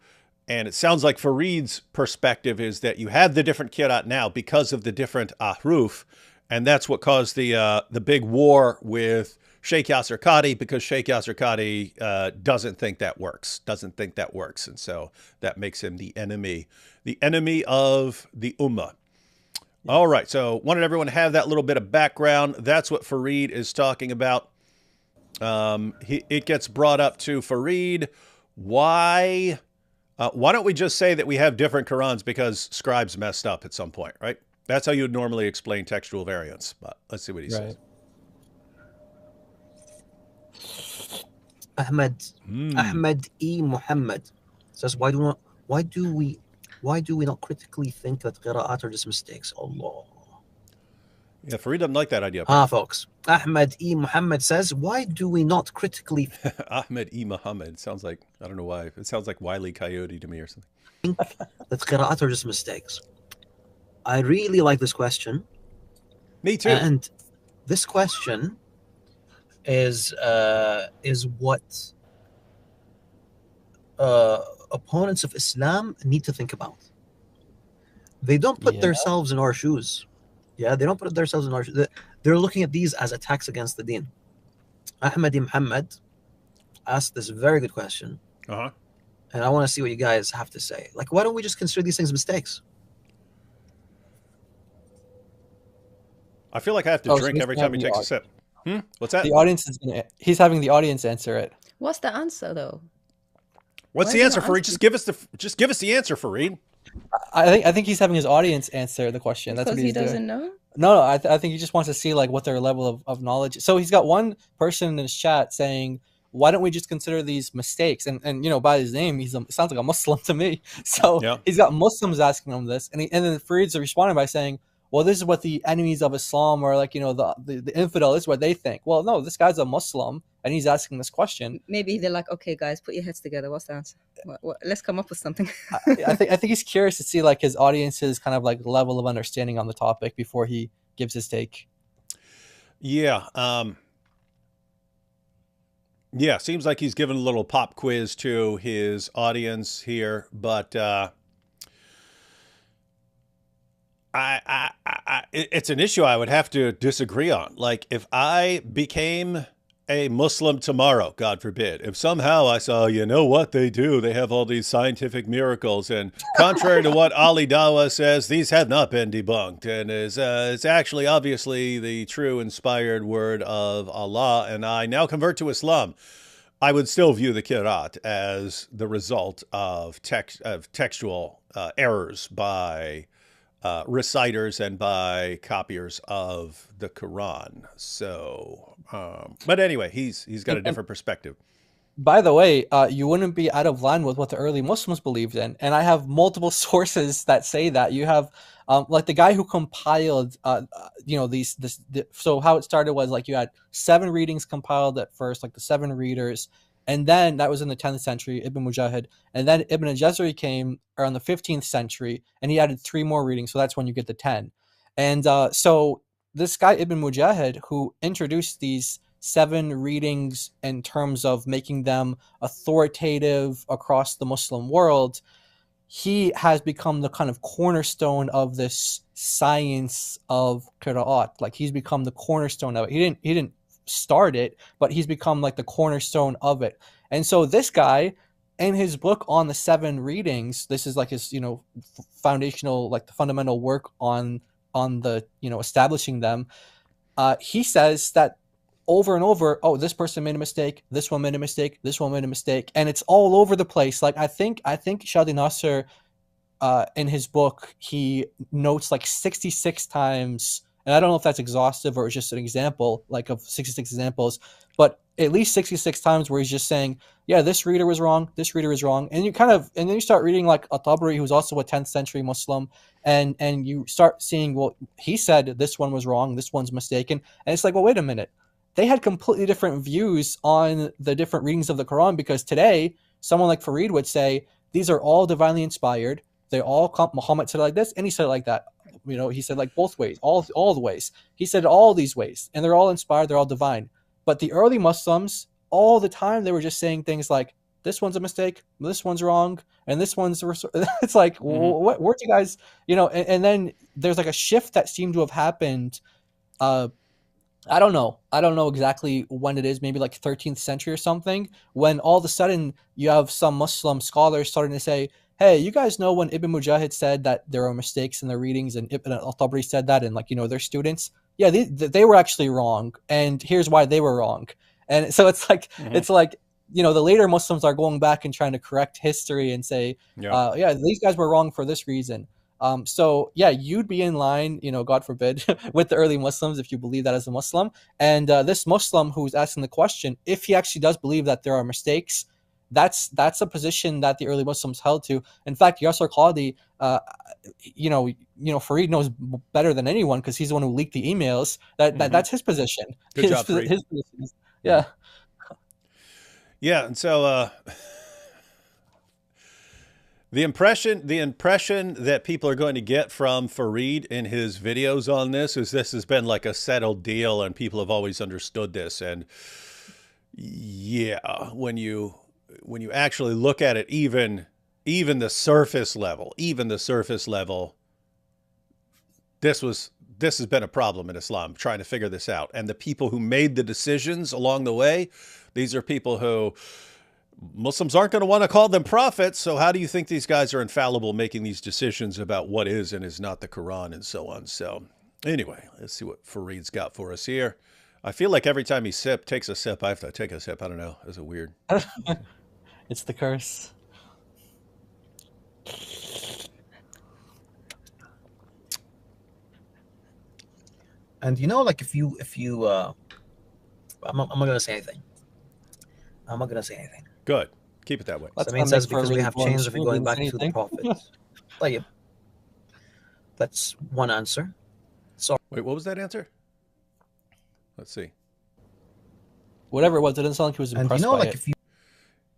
And it sounds like Farid's perspective is that you have the different Qira'at now because of the different ahruf, and that's what caused the big war with Sheikh Yasser Qadhi, because Sheikh Yasser Qadhi doesn't think that works, and so that makes him the enemy of the Ummah. All right, so wanted everyone to have that little bit of background. That's what Farid is talking about. It gets brought up to Farid, why don't we just say that we have different Qurans because scribes messed up at some point, right? That's how you would normally explain textual variants. But let's see what he says. Ahmed E. Muhammad says, why do we not critically think that qira'at are just mistakes? Allah. Yeah, Farid doesn't like that idea. Folks. Ahmed E. Muhammad says, why do we not critically Ahmed E. Muhammad sounds like, I don't know why. It sounds like Wile E. Coyote to me or something. think that qira'at are just mistakes? I really like this question. Me too. And this question is what opponents of Islam need to think about. They don't put themselves in our shoes. Yeah, they don't put themselves in our shoes. They're looking at these as attacks against the deen. Ahmed Muhammad asked this very good question. Uh-huh. And I want to see what you guys have to say. Like, why don't we just consider these things mistakes? I feel like I have to drink every time he takes a sip. What's that? The audience is he's having the audience answer it. What's the answer though? What's the answer, Farid? Just give us the answer, Farid. I think he's having his audience answer the question. That's Because what he's he doesn't doing. know? No, I think he just wants to see like what their level of knowledge. So he's got one person in his chat saying, "Why don't we just consider these mistakes?" And you know, by his name, sounds like a Muslim to me. So Yeah. he's got Muslims asking him this, and then Farid's responding by saying, "Well, this is what the enemies of Islam or like, you know, the infidel is what they think." Well, no, this guy's a Muslim and he's asking this question. Maybe they're like, okay, guys, put your heads together. What's the answer? Let's come up with something. I think he's curious to see like his audience's kind of like level of understanding on the topic before he gives his take. Yeah. Yeah, seems like he's giving a little pop quiz to his audience here, but it's an issue I would have to disagree on. Like, if I became a Muslim tomorrow, God forbid, if somehow I saw, you know what they do, they have all these scientific miracles, and contrary to what Ali Dawah says, these have not been debunked, and it's actually obviously the true inspired word of Allah, and I now convert to Islam, I would still view the Qira'at as the result of textual errors by reciters and by copiers of the Quran. So, but anyway, he's got a different perspective. By the way, you wouldn't be out of line with what the early Muslims believed in, and I have multiple sources that say that. You have, like the guy who compiled, you know, so how it started was like you had 7 readings compiled at first, like the 7 readers, and then that was in the 10th century, Ibn Mujahid, and then Ibn al-Jazari came around the 15th century, and he added 3 more readings, so that's when you get the 10. And so this guy Ibn Mujahid, who introduced these 7 readings in terms of making them authoritative across the Muslim world, he has become the kind of cornerstone of this science of qira'at. Like he's become the cornerstone of it. He didn't start it, but he's become like the cornerstone of it. And so this guy, in his book on the 7 readings, this is like his, you know, foundational, like the fundamental work on the, you know, establishing them. He says that over and over, oh, this person made a mistake, this one made a mistake, this one made a mistake, and it's all over the place. Like I think Shadi Nasser, in his book, he notes like 66 times, and I don't know if that's exhaustive or it's just an example, like of 66 examples, but at least 66 times where he's just saying, yeah, this reader was wrong, this reader is wrong, and then you start reading like At-Tabari, who's also a 10th century Muslim, and you start seeing, well, he said this one was wrong, this one's mistaken, and it's like, well, wait a minute. They had completely different views on the different readings of the Quran, because today, someone like Farid would say, these are all divinely inspired. They all come, Muhammad said it like this, and he said it like that. You know, he said like both ways, all the ways. He said all these ways, and they're all inspired, they're all divine. But the early Muslims, all the time, they were just saying things like, this one's a mistake, this one's wrong, and this one's... It's like, what where'd you guys... You know, and then there's like a shift that seemed to have happened... I don't know exactly when it is, maybe like 13th century or something, when all of a sudden you have some Muslim scholars starting to say, hey, you guys know when Ibn Mujahid said that there are mistakes in their readings, and Ibn al-Tabari said that, and like, you know, their students, yeah, they were actually wrong, and here's why they were wrong. And so it's like, it's like, you know, the later Muslims are going back and trying to correct history and say, yeah, these guys were wrong for this reason. So yeah, you'd be in line, God forbid, with the early Muslims if you believe that as a Muslim. And this Muslim who's asking the question, if he actually does believe that there are mistakes, that's a position that the early Muslims held to. In fact, Yasser Qadi, Farid knows better than anyone because he's the one who leaked the emails. That's his position. Good job, Farid. His position is, yeah. Yeah, and so the impression that people are going to get from Farid in his videos on this is this has been like a settled deal, and people have always understood this. And yeah, when you actually look at it, even the surface level, this has been a problem in Islam, trying to figure this out. And the people who made the decisions along the way, these are people who Muslims aren't going to want to call them prophets. So how do you think these guys are infallible making these decisions about what is and is not the Quran and so on? So anyway, let's see what Farid's got for us here. I feel like every time he takes a sip, I have to take a sip. I don't know. Is it weird? It's the curse. And like if you I'm not gonna say anything. I'm not gonna say anything. Good. Keep it that way. So it says because we have chains of it going back to the Prophet. Like, that's one answer. So wait, what was that answer? Let's see. Whatever it was, it didn't sound like he was impressed by it.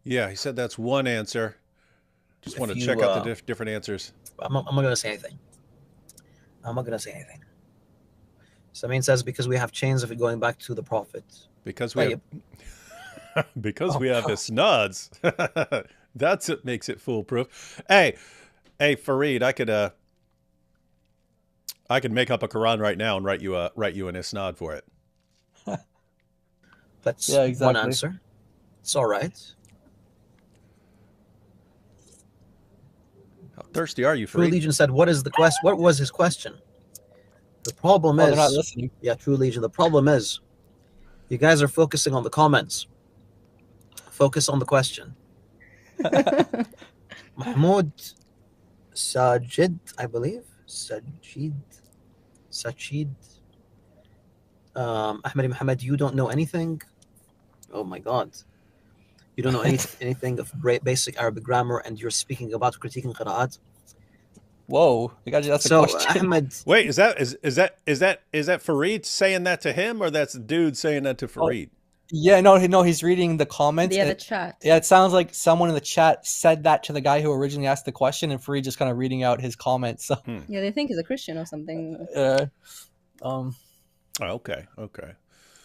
Yeah, he said that's one answer. Just want to check out the different answers. I'm not gonna say anything. I'm not gonna say anything. So it says because we have chains of it going back to the Prophet. Because we have, because we have isnads. That's what makes it foolproof. Hey, Farid, I could make up a Quran right now and write you an isnad for it. That's one answer. It's all right. How thirsty are you, Farid? True Legion said, "What is the quest? What was his question?" The problem is, they're not listening. Yeah, True Legion. The problem is, you guys are focusing on the comments. Focus on the question. Mahmoud Sajid, I believe. Sajid. Ahmed Muhammad, you don't know anything. Oh my God. You don't know anything of basic Arabic grammar, and you're speaking about critiquing qira'at. Whoa, you got to ask a question. Ahmed, wait, is that Farid saying that to him, or that's the dude saying that to Farid? Yeah, no, he's reading the comments. Yeah, the chat. Yeah, it sounds like someone in the chat said that to the guy who originally asked the question, and Farid just kind of reading out his comments. So. Yeah, they think he's a Christian or something. Oh, okay.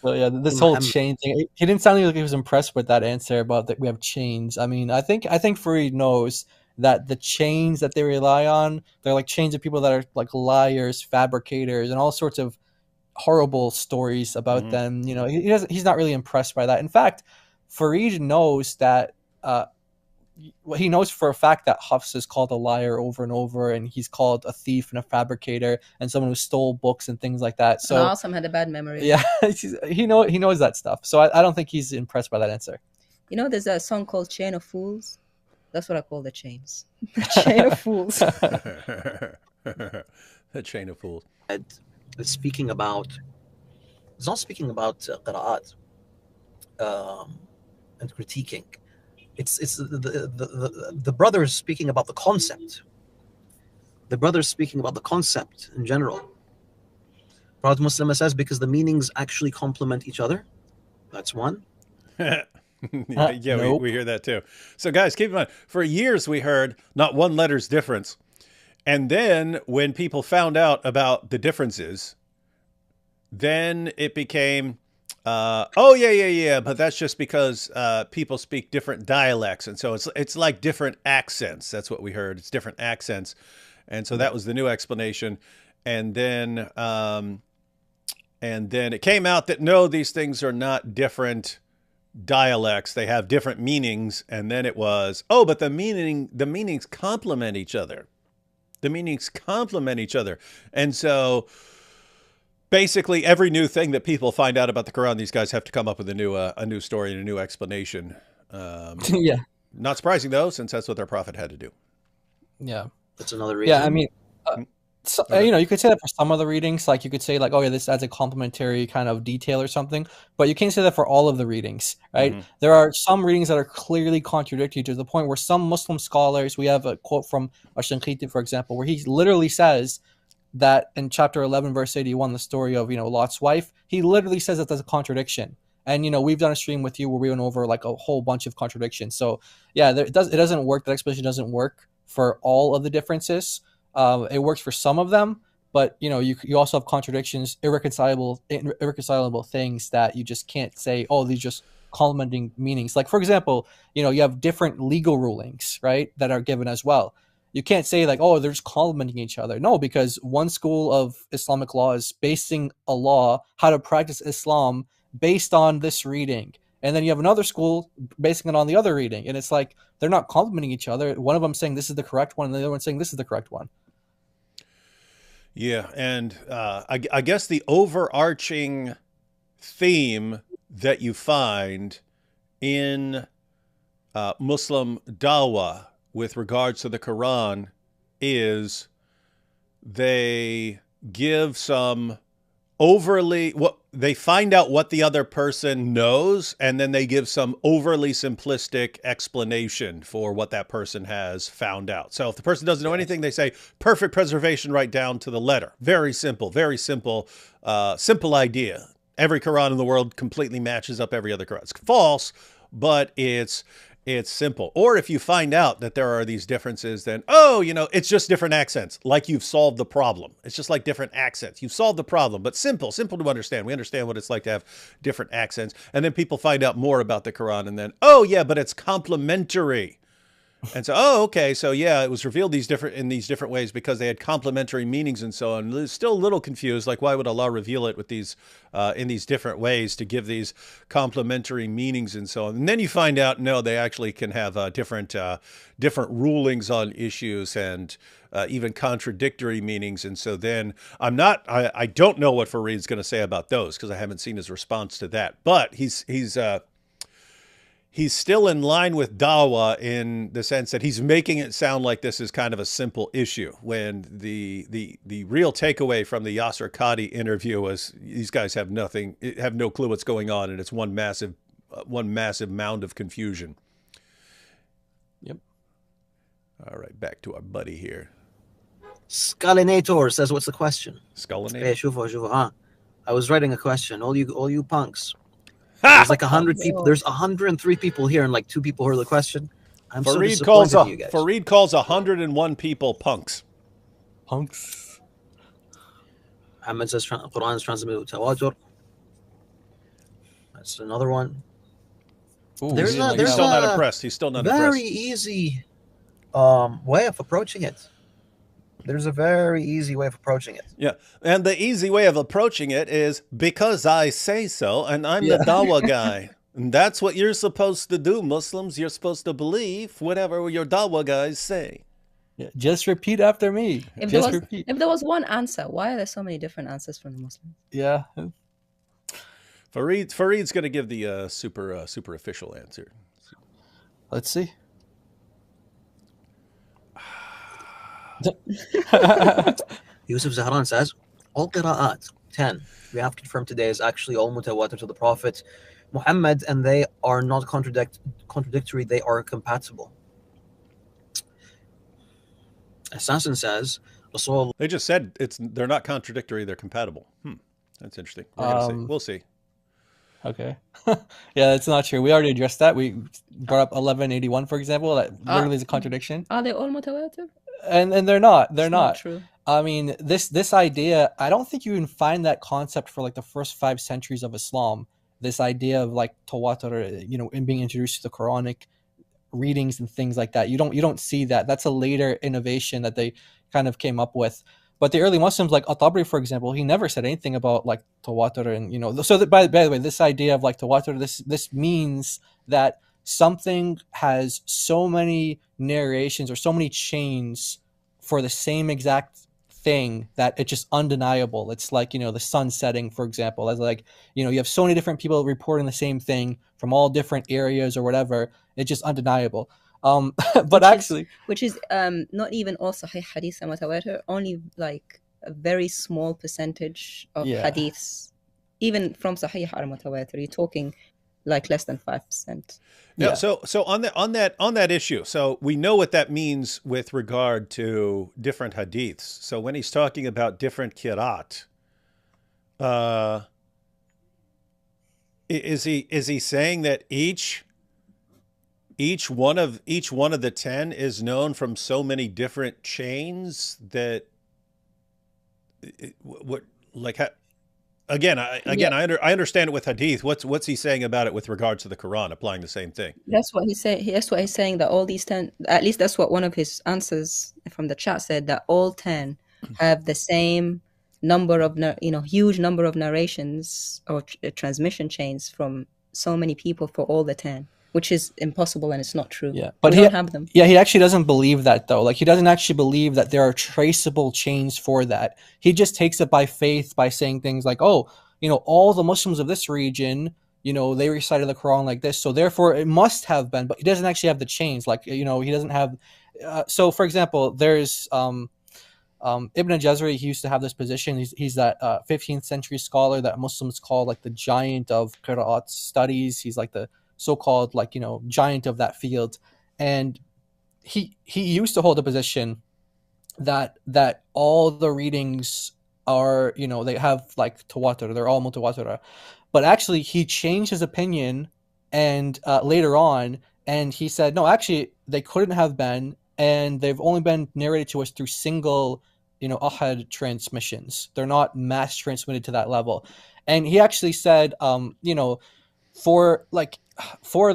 So yeah, this whole chain thing. He didn't sound like he was impressed with that answer about that we have chains. I mean, I think Farid knows that the chains that they rely on, they're like chains of people that are like liars, fabricators, and all sorts of horrible stories about them. He's not really impressed by that. In fact, Farid knows that he knows for a fact that Hafs is called a liar over and over, and he's called a thief and a fabricator and someone who stole books and things like that. So Awesome had a bad memory. Yeah, he knows that stuff. So I don't think he's impressed by that answer. There's a song called Chain of Fools. That's what I call the chains. The chain of fools. The chain of fools. It's not speaking about qira'at and critiquing. It's the brothers speaking about the concept. The brothers speaking about the concept in general. Prophet Muslim says because the meanings actually complement each other. That's one. Nope. we hear that too. So guys, keep in mind, for years we heard not one letter's difference. And then when people found out about the differences, then it became, but that's just because people speak different dialects. And so it's like different accents. That's what we heard. It's different accents. And so that was the new explanation. And then it came out that no, these things are not different dialects. They have different meanings. And then it was, but the meanings complement each other. The meanings complement each other. And so basically every new thing that people find out about the Quran, these guys have to come up with a new story and a new explanation. Yeah. Not surprising though, since that's what their prophet had to do. Yeah. That's another reason. Yeah, I mean, So, Okay. you could say that for some of the readings. Like you could say like, oh yeah, this adds a complementary kind of detail or something. But you can't say that for all of the readings, right? Mhm. There are some readings that are clearly contradictory to the point where some Muslim scholars, we have a quote from Ash-Shanqiti, for example, where he literally says that in chapter 11, verse 81, the story of, Lot's wife, he literally says that there's a contradiction. And, we've done a stream with you where we went over like a whole bunch of contradictions. So yeah, it doesn't work. That explanation doesn't work for all of the differences. It works for some of them, but you also have contradictions, irreconcilable things that you just can't say, oh, these just complementing meanings. Like, for example, you have different legal rulings, right, that are given as well. You can't say like, oh, they're just complementing each other. No, because one school of Islamic law is basing a law, how to practice Islam based on this reading. And then you have another school basing it on the other reading. And it's like, they're not complementing each other. One of them saying this is the correct one, and the other one saying this is the correct one. Yeah, and I guess the overarching theme that you find in Muslim dawah with regards to the Quran is they give some they find out what the other person knows, and then they give some overly simplistic explanation for what that person has found out. So if the person doesn't know anything, they say perfect preservation right down to the letter. Very simple simple idea. Every Quran in the world completely matches up every other Quran. It's false, but it's simple. Or if you find out that there are these differences, then, it's just different accents. Like you've solved the problem. It's just like different accents. You've solved the problem, but simple to understand. We understand what it's like to have different accents. And then people find out more about the Quran and then, oh yeah, but it's complementary. And so, oh, okay. So yeah, it was revealed in these different ways because they had complementary meanings and so on. Still a little confused. Like, why would Allah reveal it with these, in these different ways to give these complementary meanings and so on? And then you find out, no, they actually can have different rulings on issues and even contradictory meanings. And so then I don't know what Farid's going to say about those because I haven't seen his response to that. But he's still in line with dawah in the sense that he's making it sound like this is kind of a simple issue, when the real takeaway from the Yasser Qadi interview was these guys have no clue what's going on, and it's one massive mound of confusion. Yep. All right, back to our buddy here. Skullinator says, what's the question? Skullinator? Hey, shufa, I was writing a question. All you punks. There's like 100 people. There's 103 people here, and like 2 people heard the question. I'm so disappointed in you guys. Farid calls 101 people punks. Punks. Ahmed says Quran is transmitted with tawatur. That's another one. Ooh, He's still not impressed. He's still not very impressed. easy way of approaching it. There's a very easy way of approaching it. Yeah, and the easy way of approaching it is because I say so, and I'm the dawah guy. And that's what you're supposed to do, Muslims. You're supposed to believe whatever your dawah guys say. Yeah, just repeat after me. If Repeat. there was one answer, why are there so many different answers from the Muslims? Yeah. Farid's going to give the super official answer. Let's see. Yusuf Zahran says, all qira'at, 10, we have confirmed today, is actually all mutawatir to the Prophet Muhammad, and they are not contradictory, they are compatible. Assassin says, Rasul... They just said they're not contradictory, they're compatible. That's interesting. We're gonna see. We'll see. Okay. Yeah, that's not true. We already addressed that. We brought up 1181, for example. That literally is a contradiction. Are they all mutawatir? And they're not. They're It's not. true. I mean, this idea, I don't think you can find that concept for like the first 5 centuries of Islam. This idea of like tawatur, in being introduced to the Quranic readings and things like that. You don't see that. That's a later innovation that they kind of came up with. But the early Muslims, like At-Tabri, for example, he never said anything about like tawatur, and So by the way, this idea of like tawatur, this means that something has so many narrations or so many chains for the same exact thing that it's just undeniable. It's like, the sun setting, for example, as like, you have so many different people reporting the same thing from all different areas or whatever. It's just undeniable. But actually, which is not even all Sahih hadith and mutawatir, only like a very small percentage of hadiths, even from Sahih or mutawatir, you're talking like less than 5%. Yeah. So on that issue, so we know what that means with regard to different hadiths. So when he's talking about different qiraat, is he saying that each one of the 10 is known from so many different chains that what like again I understand it with hadith. What's he saying about it with regards to the Quran, applying the same thing? That's what he's saying. That's what he's saying, that all these 10, at least that's what one of his answers from the chat said, that all 10 have the same number of, huge number of narrations or transmission chains from so many people for all the 10, which is impossible and it's not true. Yeah, but we don't have them. Yeah, he actually doesn't believe that though. Like, he doesn't actually believe that there are traceable chains for that. He just takes it by faith by saying things like, oh, all the Muslims of this region, they recited the Quran like this, so therefore it must have been. But he doesn't actually have the chains. Like, he doesn't have. So, for example, there's Ibn Jazari. He used to have this position. He's that 15th century scholar that Muslims call like the giant of Qira'at studies. He's like the so-called giant of that field, and he used to hold a position that all the readings are they have like tawatur, they're all mutawatir. But actually he changed his opinion and later on, and he said no, actually they couldn't have been, and they've only been narrated to us through single ahad transmissions. They're not mass transmitted to that level. And he actually said for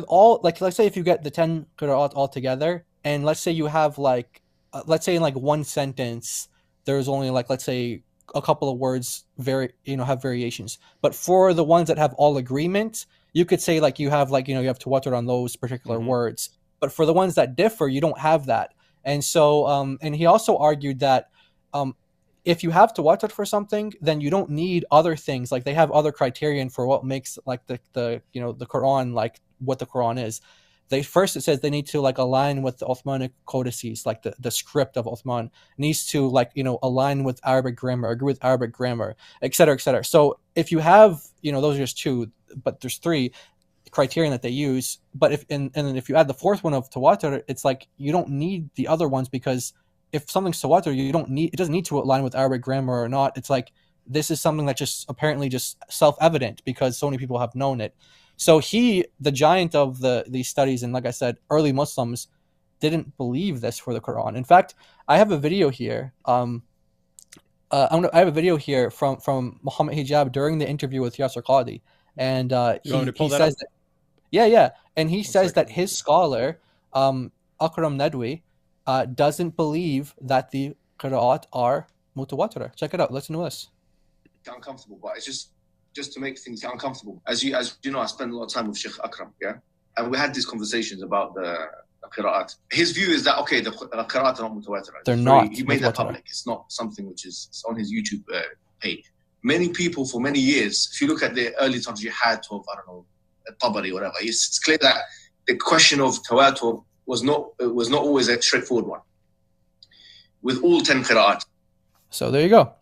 all, like, let's say if you get the 10 qira'at all together, and let's say you have like let's say in like one sentence there's only like, let's say, a couple of words have variations, but for the ones that have all agreement, you could say like you have you have tawatur on those particular words. But for the ones that differ, you don't have that. And so and he also argued that if you have tawatur for something, then you don't need other things. Like, they have other criterion for what makes like the the Quran, like what the Quran is. It says they need to like align with the Uthmanic codices, like the script of Uthman needs to align with Arabic grammar, agree with Arabic grammar, etc., etc. So if you have those are just two, but there's three criterion that they use. But and then if you add the fourth one of tawatur, it's like you don't need the other ones, because if something's tawatur, it doesn't need to align with Arabic grammar or not. It's like this is something that just apparently just self-evident because so many people have known it. So the giant of these studies, and like I said, early Muslims didn't believe this for the Quran. In fact, I have a video here. I have a video here from Muhammad Hijab during the interview with Yasser Qadi, and he says that, yeah, and he says that his scholar Akram Nadwi doesn't believe that the qira'at are mutawatir. Check it out. Listen to this. Uncomfortable, but it's just to make things uncomfortable. As you know, I spend a lot of time with Sheikh Akram, yeah, and we had these conversations about the qira'at. His view is that okay, the qira'at are not mutawatir. They're not. He made that public. It's not something which is on his YouTube page. Many people for many years, if you look at the early times you had of, I don't know, Tabari or whatever, it's clear that the question of tawatur was not always a straightforward one with all 10 qira'at. So there you go.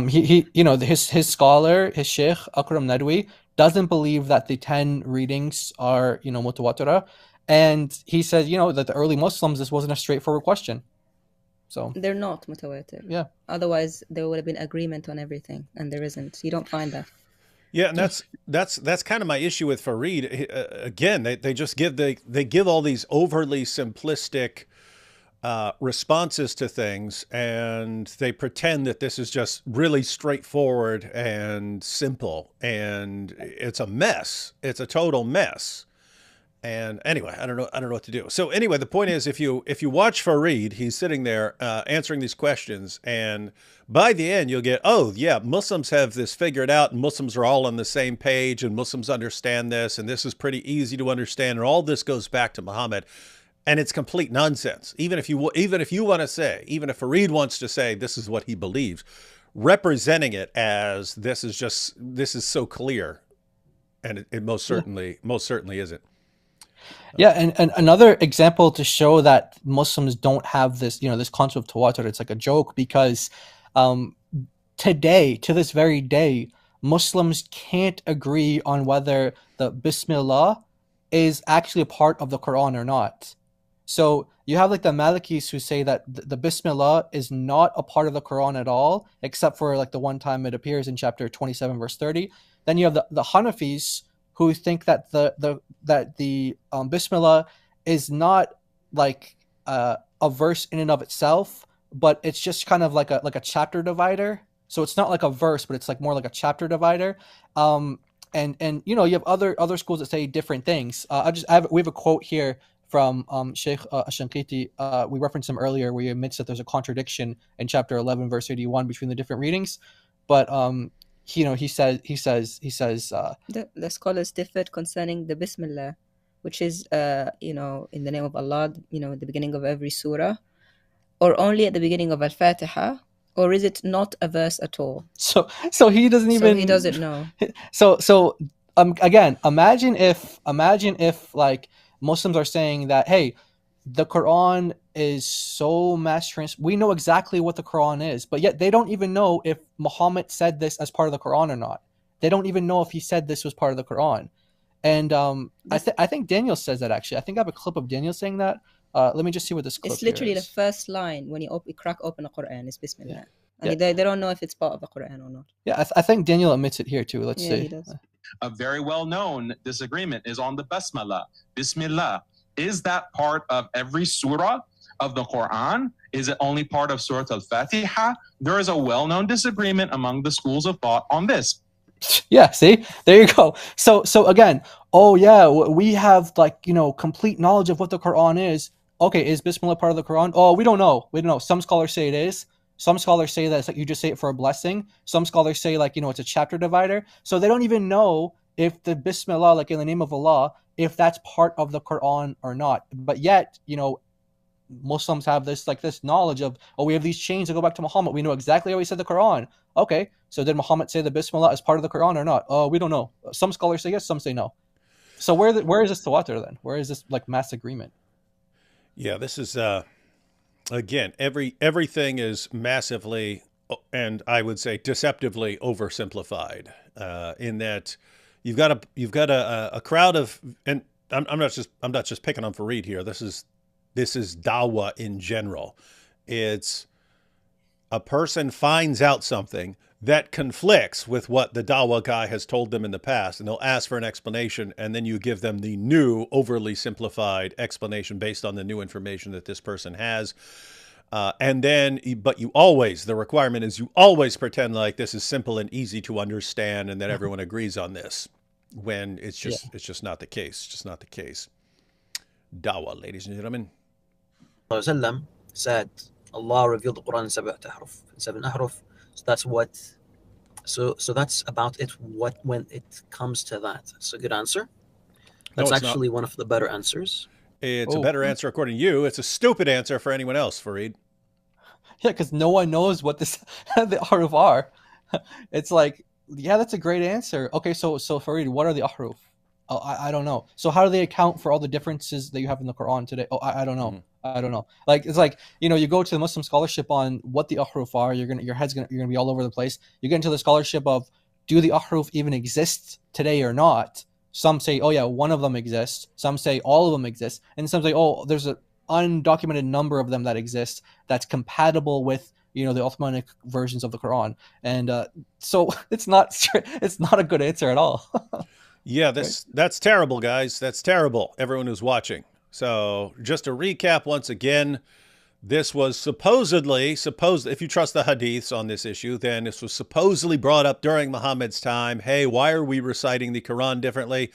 His scholar, his Sheikh Akram Nadwi, doesn't believe that the 10 readings are mutawatira, and he says that the early Muslims, this wasn't a straightforward question. So they're not mutawatir. Yeah. Otherwise, there would have been agreement on everything, and there isn't. You don't find that. Yeah, and that's kind of my issue with Farid. Again, they just give all these overly simplistic responses to things, and they pretend that this is just really straightforward and simple, and it's a mess. It's a total mess. And anyway, I don't know what to do. So anyway, the point is, if you watch Farid, he's sitting there answering these questions, and by the end you'll get, oh yeah, Muslims have this figured out, and Muslims are all on the same page, and Muslims understand this, and this is pretty easy to understand, and all this goes back to Muhammad, and it's complete nonsense. Even if Farid wants to say this is what he believes, representing it as this is so clear, and it most certainly isn't. Yeah, and another example to show that Muslims don't have this, this concept of tawatur, it's like a joke, because today, to this very day, Muslims can't agree on whether the Bismillah is actually a part of the Quran or not. So you have like the Malikis who say that the Bismillah is not a part of the Quran at all, except for like the one time it appears in chapter 27, verse 30. Then you have the Hanafis who think that the Bismillah is not like a verse in and of itself, but it's just kind of like a chapter divider. So it's not like a verse, but it's like more like a chapter divider. And you have other schools that say different things. We have a quote here from Sheikh Ashankiti. We referenced him earlier, where he admits that there's a contradiction in chapter 11, verse 81 between the different readings. But he says the scholars differed concerning the Bismillah, which is in the name of Allah, at the beginning of every surah, or only at the beginning of Al-Fatiha, or is it not a verse at all? So he doesn't even. So he doesn't know. So again, imagine if like Muslims are saying that, hey, the Quran is so we know exactly what the Quran is, but yet they don't even know if Muhammad said this as part of the Quran or not. They don't even know if he said this was part of the Quran. And I think Daniel says that, actually. I think I have a clip of Daniel saying that. Let me just see what this clip is. It's literally the first line when you crack open the Quran is Bismillah. Yeah. And they don't know if it's part of the Quran or not. Yeah, I think Daniel admits it here too. Let's see. He does. A very well-known disagreement is on the Basmala. Bismillah. Is that part of every surah of the Quran? Is it only part of Surah Al-Fatiha? There is a well-known disagreement among the schools of thought on this. Yeah, see? There you go. So again, oh yeah, we have complete knowledge of what the Quran is. Okay, is Bismillah part of the Quran? Oh, we don't know. Some scholars say it is. Some scholars say that it's like you just say it for a blessing. Some scholars say it's a chapter divider. So they don't even know if the Bismillah, like in the name of Allah, if that's part of the Quran or not. But yet, Muslims have this knowledge of, we have these chains that go back to Muhammad. We know exactly how he said the Quran. Okay, so did Muhammad say the Bismillah as part of the Quran or not? Oh, we don't know. Some scholars say yes, some say no. So where is this tawatur then? Where is this mass agreement? Yeah, this is again, everything is massively, and I would say deceptively oversimplified, in that you've got a crowd of, and I'm not just picking on Farid here. This is dawah in general. It's a person finds out something that conflicts with what the dawah guy has told them in the past, and they'll ask for an explanation, and then you give them the new, overly simplified explanation based on the new information that this person has. But the requirement is you always pretend like this is simple and easy to understand, and that everyone agrees on this, when it's just not the case. It's just not the case. Dawah, ladies and gentlemen. Sallam said Allah revealed the Quran in 7 ahruf. So that's what. So that's about it. When it comes to that, it's a good answer. That's actually one of the better answers. It's a better answer according to you. It's a stupid answer for anyone else, Farid. Yeah, because no one knows what the ahruf are. It's like, yeah, that's a great answer. Okay, so Farid, what are the ahruf? Oh, I don't know. So how do they account for all the differences that you have in the Quran today? Oh, I don't know. I don't know. It's like, you go to the Muslim scholarship on what the ahruf are. You're gonna be all over the place. You get into the scholarship of, do the ahruf even exist today or not? Some say, oh yeah, one of them exists. Some say all of them exist, and some say, oh, there's an undocumented number of them that exist that's compatible with the Uthmanic versions of the Quran. And so it's not a good answer at all. Yeah, that's terrible, guys. That's terrible, everyone who's watching. So just to recap once again, this was supposedly, if you trust the hadiths on this issue, then this was supposedly brought up during Muhammad's time. Hey, why are we reciting the Quran differently?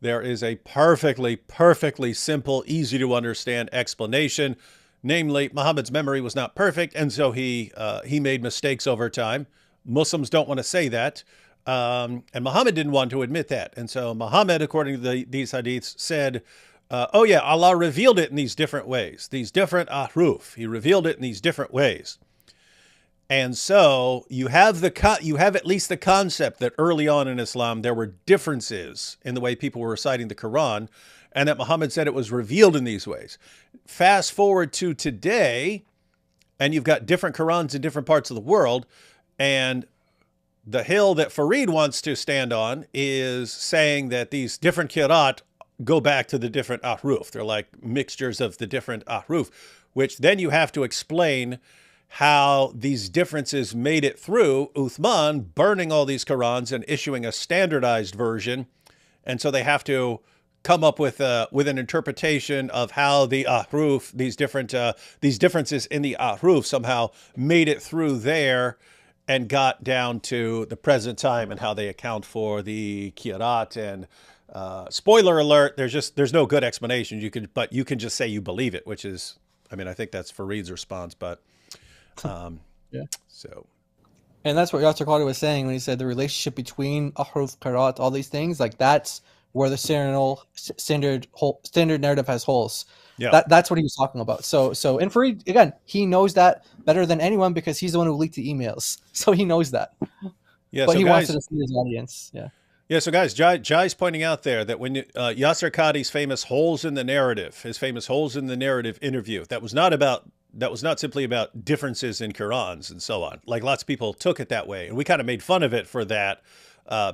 There is a perfectly simple, easy to understand explanation. Namely, Muhammad's memory was not perfect, and so he made mistakes over time. Muslims don't want to say that. And Muhammad didn't want to admit that. And so Muhammad, according to these hadiths, said, oh yeah, Allah revealed it in these different ways, these different ahruf. He revealed it in these different ways. And so you have at least the concept that early on in Islam there were differences in the way people were reciting the Quran, and that Muhammad said it was revealed in these ways. Fast forward to today, and you've got different Qurans in different parts of the world, and the hill that Farid wants to stand on is saying that these different Qira'at go back to the different ahruf. They're like mixtures of the different ahruf, which then you have to explain how these differences made it through Uthman burning all these Qurans and issuing a standardized version. And so they have to come up with an interpretation of how the ahruf, these differences in the ahruf somehow made it through there and got down to the present time and how they account for the Qira'at. And spoiler alert, there's no good explanation. But you can just say you believe it, which is, I mean, I think that's Farid's response, but yeah. So, and that's what Yasser Qadhi was saying when he said the relationship between ahruf, qira'at, all these things, like that's where the standard narrative has holes. Yeah, that's what he was talking about. So and Farid, again, he knows that better than anyone because he's the one who leaked the emails, so he knows that. Yeah, but so he guys, wants to see his audience. Yeah. Yeah, so guys, Jai's pointing out there that when Yasser Qadhi's famous holes in the narrative, his famous holes in the narrative interview, that was not simply about differences in Qurans and so on. Like lots of people took it that way, and we kind of made fun of it for that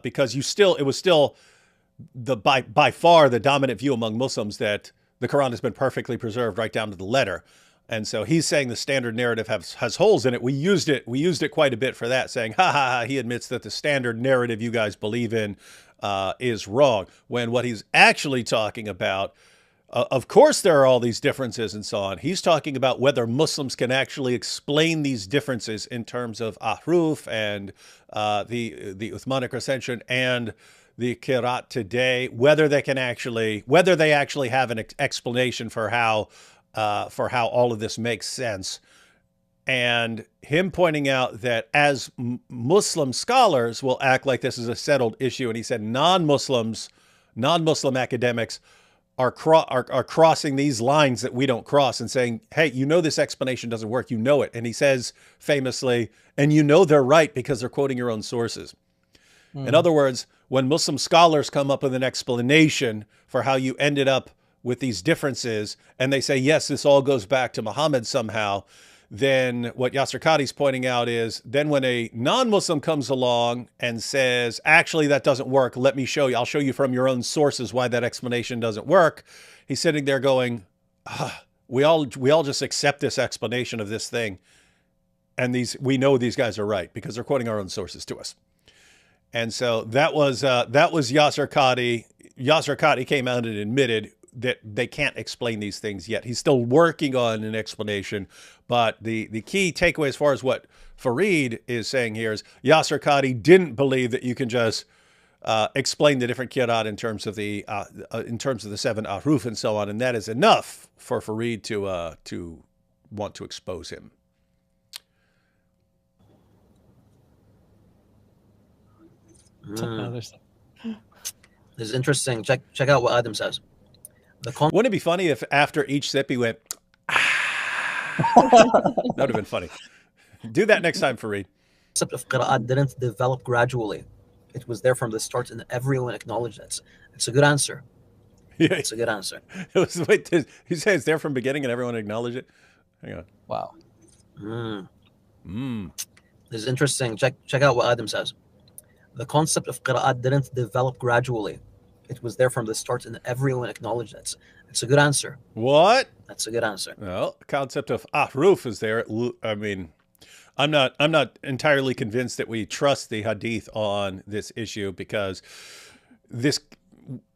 because it was still the by far the dominant view among Muslims that the Quran has been perfectly preserved right down to the letter. And so he's saying the standard narrative has holes in it. We used it quite a bit for that, saying, ha ha ha, he admits that the standard narrative you guys believe in is wrong. When what he's actually talking about, of course there are all these differences and so on. He's talking about whether Muslims can actually explain these differences in terms of ahruf and the Uthmanic recension and the Qira'at today, whether they actually have an explanation for how all of this makes sense. And him pointing out that as Muslim scholars will act like this is a settled issue. And he said non-Muslim academics are crossing these lines that we don't cross and saying, hey, you know, this explanation doesn't work. You know it. And he says famously, and you know they're right because they're quoting your own sources. In other words, when Muslim scholars come up with an explanation for how you ended up with these differences, and they say, yes, this all goes back to Muhammad somehow, then what Yasser Qadhi's pointing out is, then when a non-Muslim comes along and says, actually, that doesn't work, let me show you, I'll show you from your own sources why that explanation doesn't work, he's sitting there going, we all just accept this explanation of this thing, and we know these guys are right because they're quoting our own sources to us. And so that was Yasser Qadhi. Yasser Qadhi came out and admitted that they can't explain these things yet. He's still working on an explanation, but the key takeaway as far as what Farid is saying here is Yasser Qadhi didn't believe that you can just explain the different Qira'at in terms of the 7 ahruf and so on, and that is enough for Farid to want to expose him. This is interesting. Check out what Adam says. Wouldn't it be funny if after each sip he went, that would have been funny. Do that next time, Farid. The concept of qira'at didn't develop gradually. It was there from the start, and everyone acknowledged it. It's a good answer. Yeah, it's a good answer. Wait, you say it's there from the beginning and everyone acknowledged it? Hang on. Wow. This is interesting. Check out what Adam says. The concept of qira'at didn't develop gradually. It was there from the start, and everyone acknowledged it. It's a good answer. What? That's a good answer. Well, the concept of ahruf is there. I mean, I'm not entirely convinced that we trust the hadith on this issue because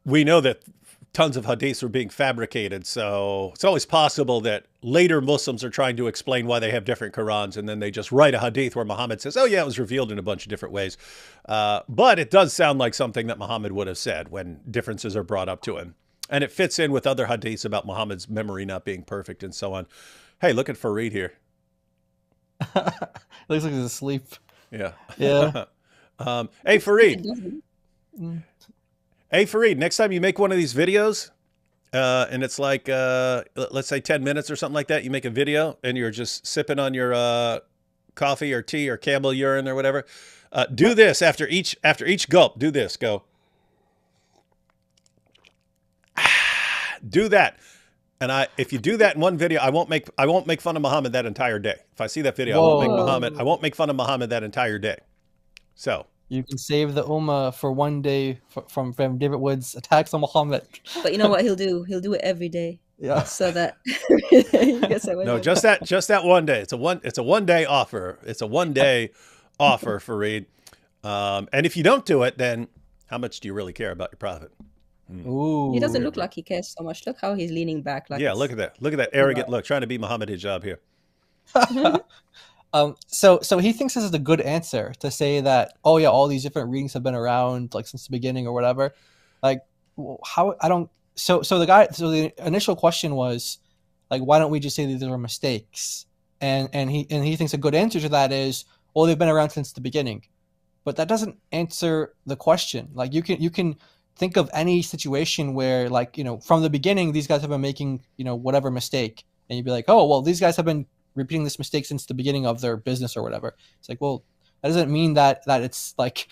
we know that tons of hadiths are being fabricated. So it's always possible that later Muslims are trying to explain why they have different Qurans, and then they just write a hadith where Muhammad says, oh yeah, it was revealed in a bunch of different ways. But it does sound like something that Muhammad would have said when differences are brought up to him. And it fits in with other hadiths about Muhammad's memory not being perfect and so on. Hey, look at Farid here. Looks like he's asleep. Yeah. Yeah. Hey, Farid. Hey, Farid, next time you make one of these videos, and it's like, let's say 10 minutes or something like that, you make a video and you're just sipping on your coffee or tea or camel urine or whatever, do this after each gulp. Do this. Go. Do that. And if you do that in one video, I won't make fun of Muhammad that entire day. If I see that video, I won't make fun of Muhammad that entire day. So you can save the Ummah for one day from David Wood's attacks on Muhammad. But you know what he'll do? He'll do it every day. Yeah. So that no, just that one day. It's a one day offer. It's a one day offer, Farid. And if you don't do it, then how much do you really care about your prophet? Ooh. He doesn't look like he cares so much. Look how he's leaning back. Like, yeah, look at that. Look at that arrogant look, trying to be Muhammad Hijab here. So he thinks this is a good answer to say that, oh yeah, all these different readings have been around like since the beginning or whatever. Like, how I don't. So the initial question was like, why don't we just say that these are mistakes? And he thinks a good answer to that is, well, they've been around since the beginning, but that doesn't answer the question. Like you can think of any situation where, like, from the beginning, these guys have been making, whatever mistake. And you'd be like, oh, well, these guys have been repeating this mistake since the beginning of their business or whatever. It's like, well, that doesn't mean that it's like,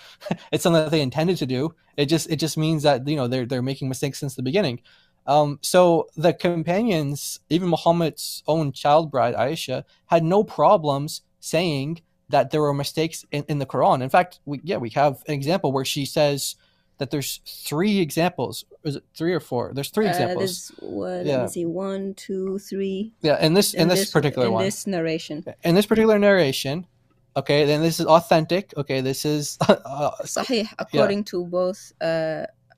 it's something that they intended to do. It just means that, they're making mistakes since the beginning. So the companions, even Muhammad's own child bride, Aisha, had no problems saying that there were mistakes in the Quran. In fact, we have an example where she says that there's 3 examples. Is it 3 or 4? There's 3 examples. Let me see, 1, 2, 3. Yeah, in this particular one. In this narration. In this particular narration, okay, then this is authentic. Okay, this is Sahih, according to both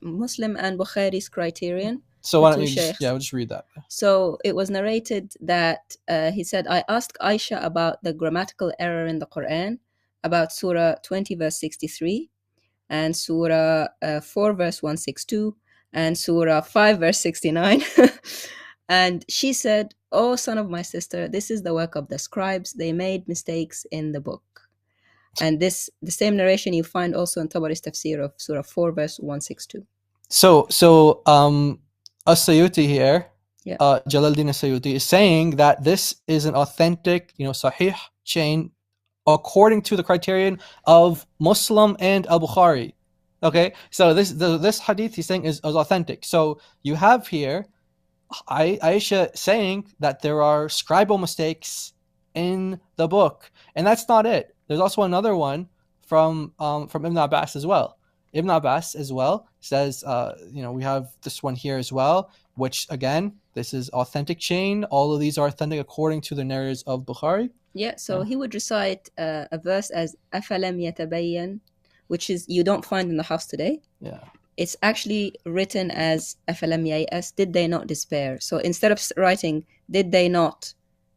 Muslim and Bukhari's criterion. So why don't you we'll just read that. So it was narrated that he said, I asked Aisha about the grammatical error in the Quran, about Surah 20 verse 63, and Surah 4 verse 162, and Surah 5 verse 69. And she said, oh, son of my sister, this is the work of the scribes. They made mistakes in the book. And the same narration you find also in Tabari's tafsir of Surah 4 verse 162. So As-Sayuti here, Jalaluddin As-Sayuti, is saying that this is an authentic, sahih chain according to the criterion of Muslim and Al-Bukhari. Okay, so this hadith he's saying is authentic. So you have here Aisha saying that there are scribal mistakes in the book, and that's not it. There's also another one from Ibn Abbas as well. Ibn Abbas as well says, we have this one here as well, which again, this is authentic chain. All of these are authentic according to the narrators of Bukhari. Yeah, so he would recite a verse as أَفَلَمْ يَتَبَيَّن, which is you don't find in the house today. Yeah. It's actually written as أَفَلَمْ يَيْأَسْ, did they not despair? So instead of writing, did they not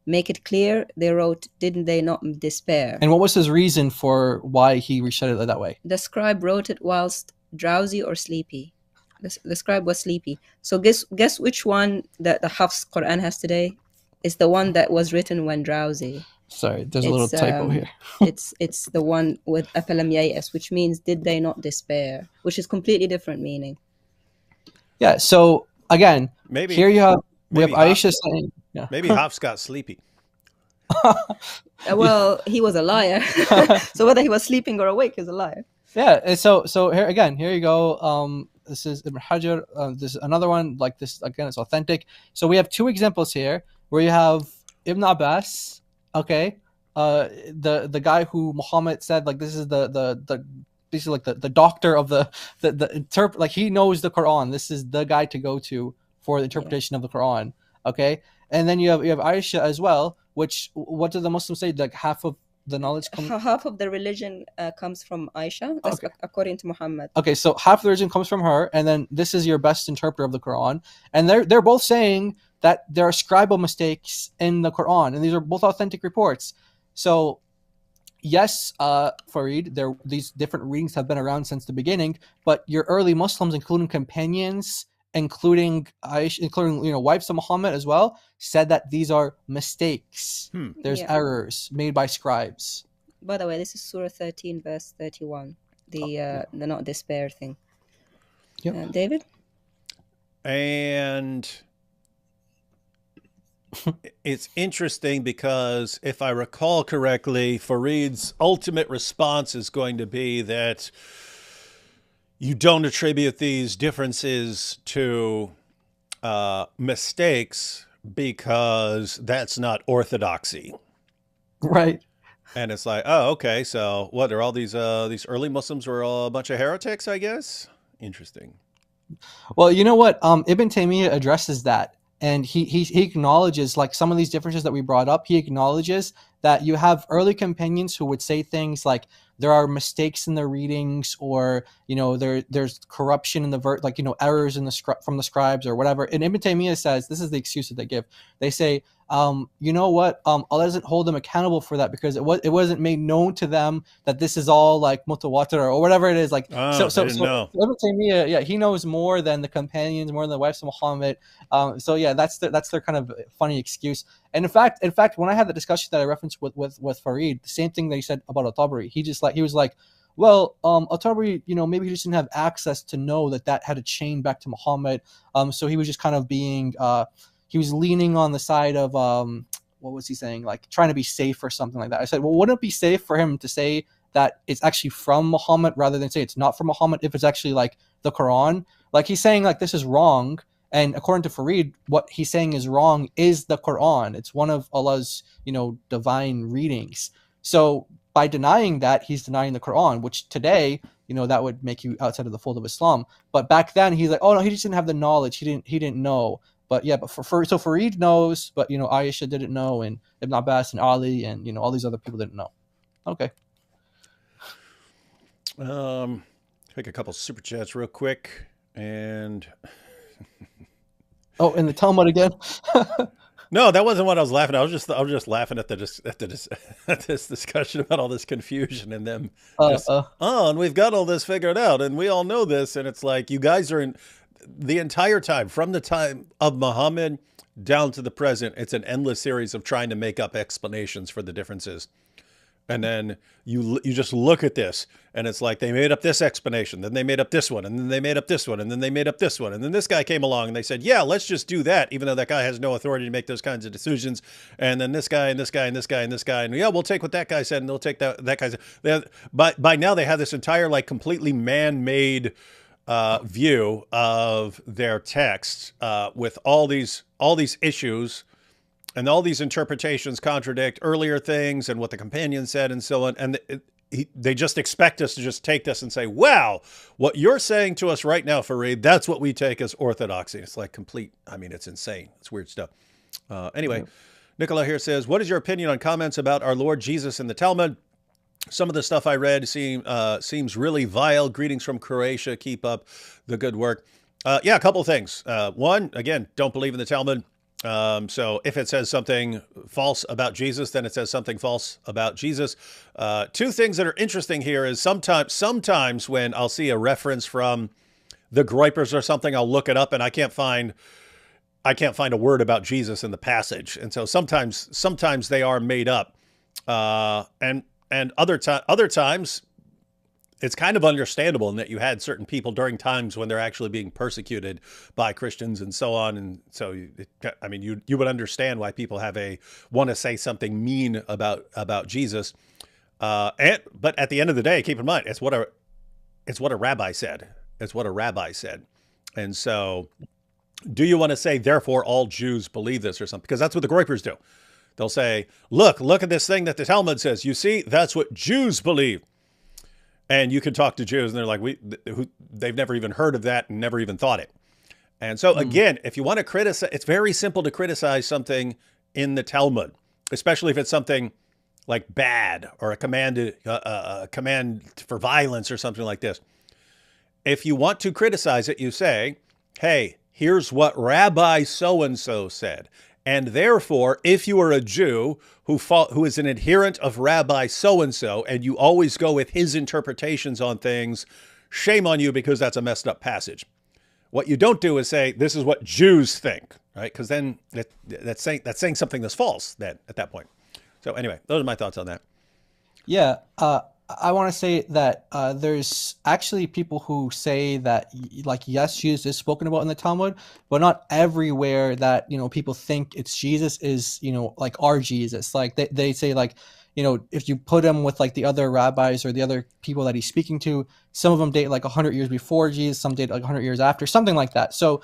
make it clear, they wrote, didn't they not despair? And what was his reason for why he recited it that way? The scribe wrote it whilst drowsy or sleepy. The scribe was sleepy. So guess which one that the Hafs Quran has today is the one that was written when drowsy. Sorry, there's a little typo here. it's the one with Afalam Yayas, which means did they not despair, which is completely different meaning. Yeah, so again, maybe here we have Aisha saying, maybe Hafs got sleepy. Well, he was a liar. So whether he was sleeping or awake, he's a liar. Yeah, and so here you go. This is Ibn Hajar. This is another one like this. Again, it's authentic. So we have 2 examples here where you have Ibn Abbas. Okay, the guy who Muhammad said like this is the basically like the doctor of the like he knows the Quran. This is the guy to go to for the interpretation of the Quran. Okay, and then you have Aisha as well. Which what do the Muslims say? Like half of the knowledge half of the religion comes from Aisha. That's according to Muhammad. Okay, so half the religion comes from her, and then this is your best interpreter of the Quran, and they're both saying that there are scribal mistakes in the Quran, and these are both authentic reports. So, yes, Farid, these different readings have been around since the beginning, but your early Muslims, including companions, including Aisha, including wives of Muhammad as well, said that these are mistakes. There's errors made by scribes. By the way, this is Surah 13, verse 31. The not despair thing. Yep. David? And it's interesting because if I recall correctly, Farid's ultimate response is going to be that you don't attribute these differences to mistakes because that's not orthodoxy. Right. And it's like, oh, okay, so what are all these early Muslims were all a bunch of heretics, I guess? Interesting. Well, you know what? Ibn Taymiyyah addresses that, and he acknowledges, like, some of these differences that we brought up. He acknowledges that you have early companions who would say things like there are mistakes in their readings, or there's corruption in the like errors in from the scribes or whatever. And Ibn Taymiyyah says this is the excuse that they give. They say, you know what? Allah doesn't hold them accountable for that because it wasn't made known to them that this is all like mutawatir or whatever it is. Like, so Ibn Taymiyyah, yeah, he knows more than the companions, more than the wives of Muhammad. So yeah, that's their kind of funny excuse. And in fact, when I had the discussion that I referenced with Farid, the same thing that he said about Al-Tabari, he was like, well, Al-Tabari, maybe he just didn't have access to know that had a chain back to Muhammad. So he was just kind of being, he was leaning on the side of, what was he saying? Like trying to be safe or something like that. I said, well, wouldn't it be safe for him to say that it's actually from Muhammad rather than say it's not from Muhammad if it's actually like the Quran? Like he's saying like this is wrong. And according to Farid, what he's saying is wrong is the Quran. It's one of Allah's, divine readings. So by denying that, he's denying the Quran, which today, that would make you outside of the fold of Islam. But back then, he's like, oh no, he just didn't have the knowledge. He didn't know. But yeah, but so Farid knows, but Aisha didn't know, and Ibn Abbas and Ali, and all these other people didn't know. Okay. Take a couple super chats real quick, and oh, and the Talmud again. No, that wasn't what I was laughing at. I was just laughing at this discussion about all this confusion and them. And we've got all this figured out, and we all know this, and it's like you guys are in the entire time from the time of Muhammad down to the present. It's an endless series of trying to make up explanations for the differences. And then you just look at this, and it's like they made up this explanation, then they made up this one, and then they made up this one, and then they made up this one, and then this guy came along and they said, yeah, let's just do that, even though that guy has no authority to make those kinds of decisions. And then this guy and this guy and this guy and this guy, and yeah, we'll take what that guy said, and they'll take that guy's. But by now they have this entire like completely man-made view of their text with all these issues. And all these interpretations contradict earlier things and what the companion said and so on. And they just expect us to just take this and say, wow, what you're saying to us right now, Farid, that's what we take as orthodoxy. It's like it's insane. It's weird stuff. Anyway, Nicola here says, what is your opinion on comments about our Lord Jesus in the Talmud? Some of the stuff I read seems really vile. Greetings from Croatia. Keep up the good work. Yeah, a couple of things. One, again, don't believe in the Talmud. So if it says something false about Jesus, then it says something false about Jesus. Two things that are interesting here is sometimes when I'll see a reference from the Groypers or something, I'll look it up and I can't find a word about Jesus in the passage. And so sometimes they are made up. And other times it's kind of understandable in that you had certain people during times when they're actually being persecuted by Christians and so on. And so, you would understand why people want to say something mean about Jesus. But at the end of the day, keep in mind, it's what a rabbi said. It's what a rabbi said. And so do you want to say, therefore, all Jews believe this or something? Because that's what the Groypers do. They'll say, look at this thing that the Talmud says. You see, that's what Jews believe. And you can talk to Jews, and they're like, they've never even heard of that and never even thought it. And so, again, if you want to criticize, it's very simple to criticize something in the Talmud, especially if it's something like bad or a command for violence or something like this. If you want to criticize it, you say, hey, here's what Rabbi so-and-so said. And therefore, if you are a Jew who is an adherent of Rabbi so-and-so, and you always go with his interpretations on things, shame on you, because that's a messed up passage. What you don't do is say, this is what Jews think, right? Because then that's saying something that's false then at that point. So anyway, those are my thoughts on that. Yeah. I want to say that there's actually people who say that, like, yes, Jesus is spoken about in the Talmud, but not everywhere that, people think it's Jesus is, like our Jesus. Like they say, like, if you put him with like the other rabbis or the other people that he's speaking to, some of them date like 100 years before Jesus, some date like 100 years after, something like that. So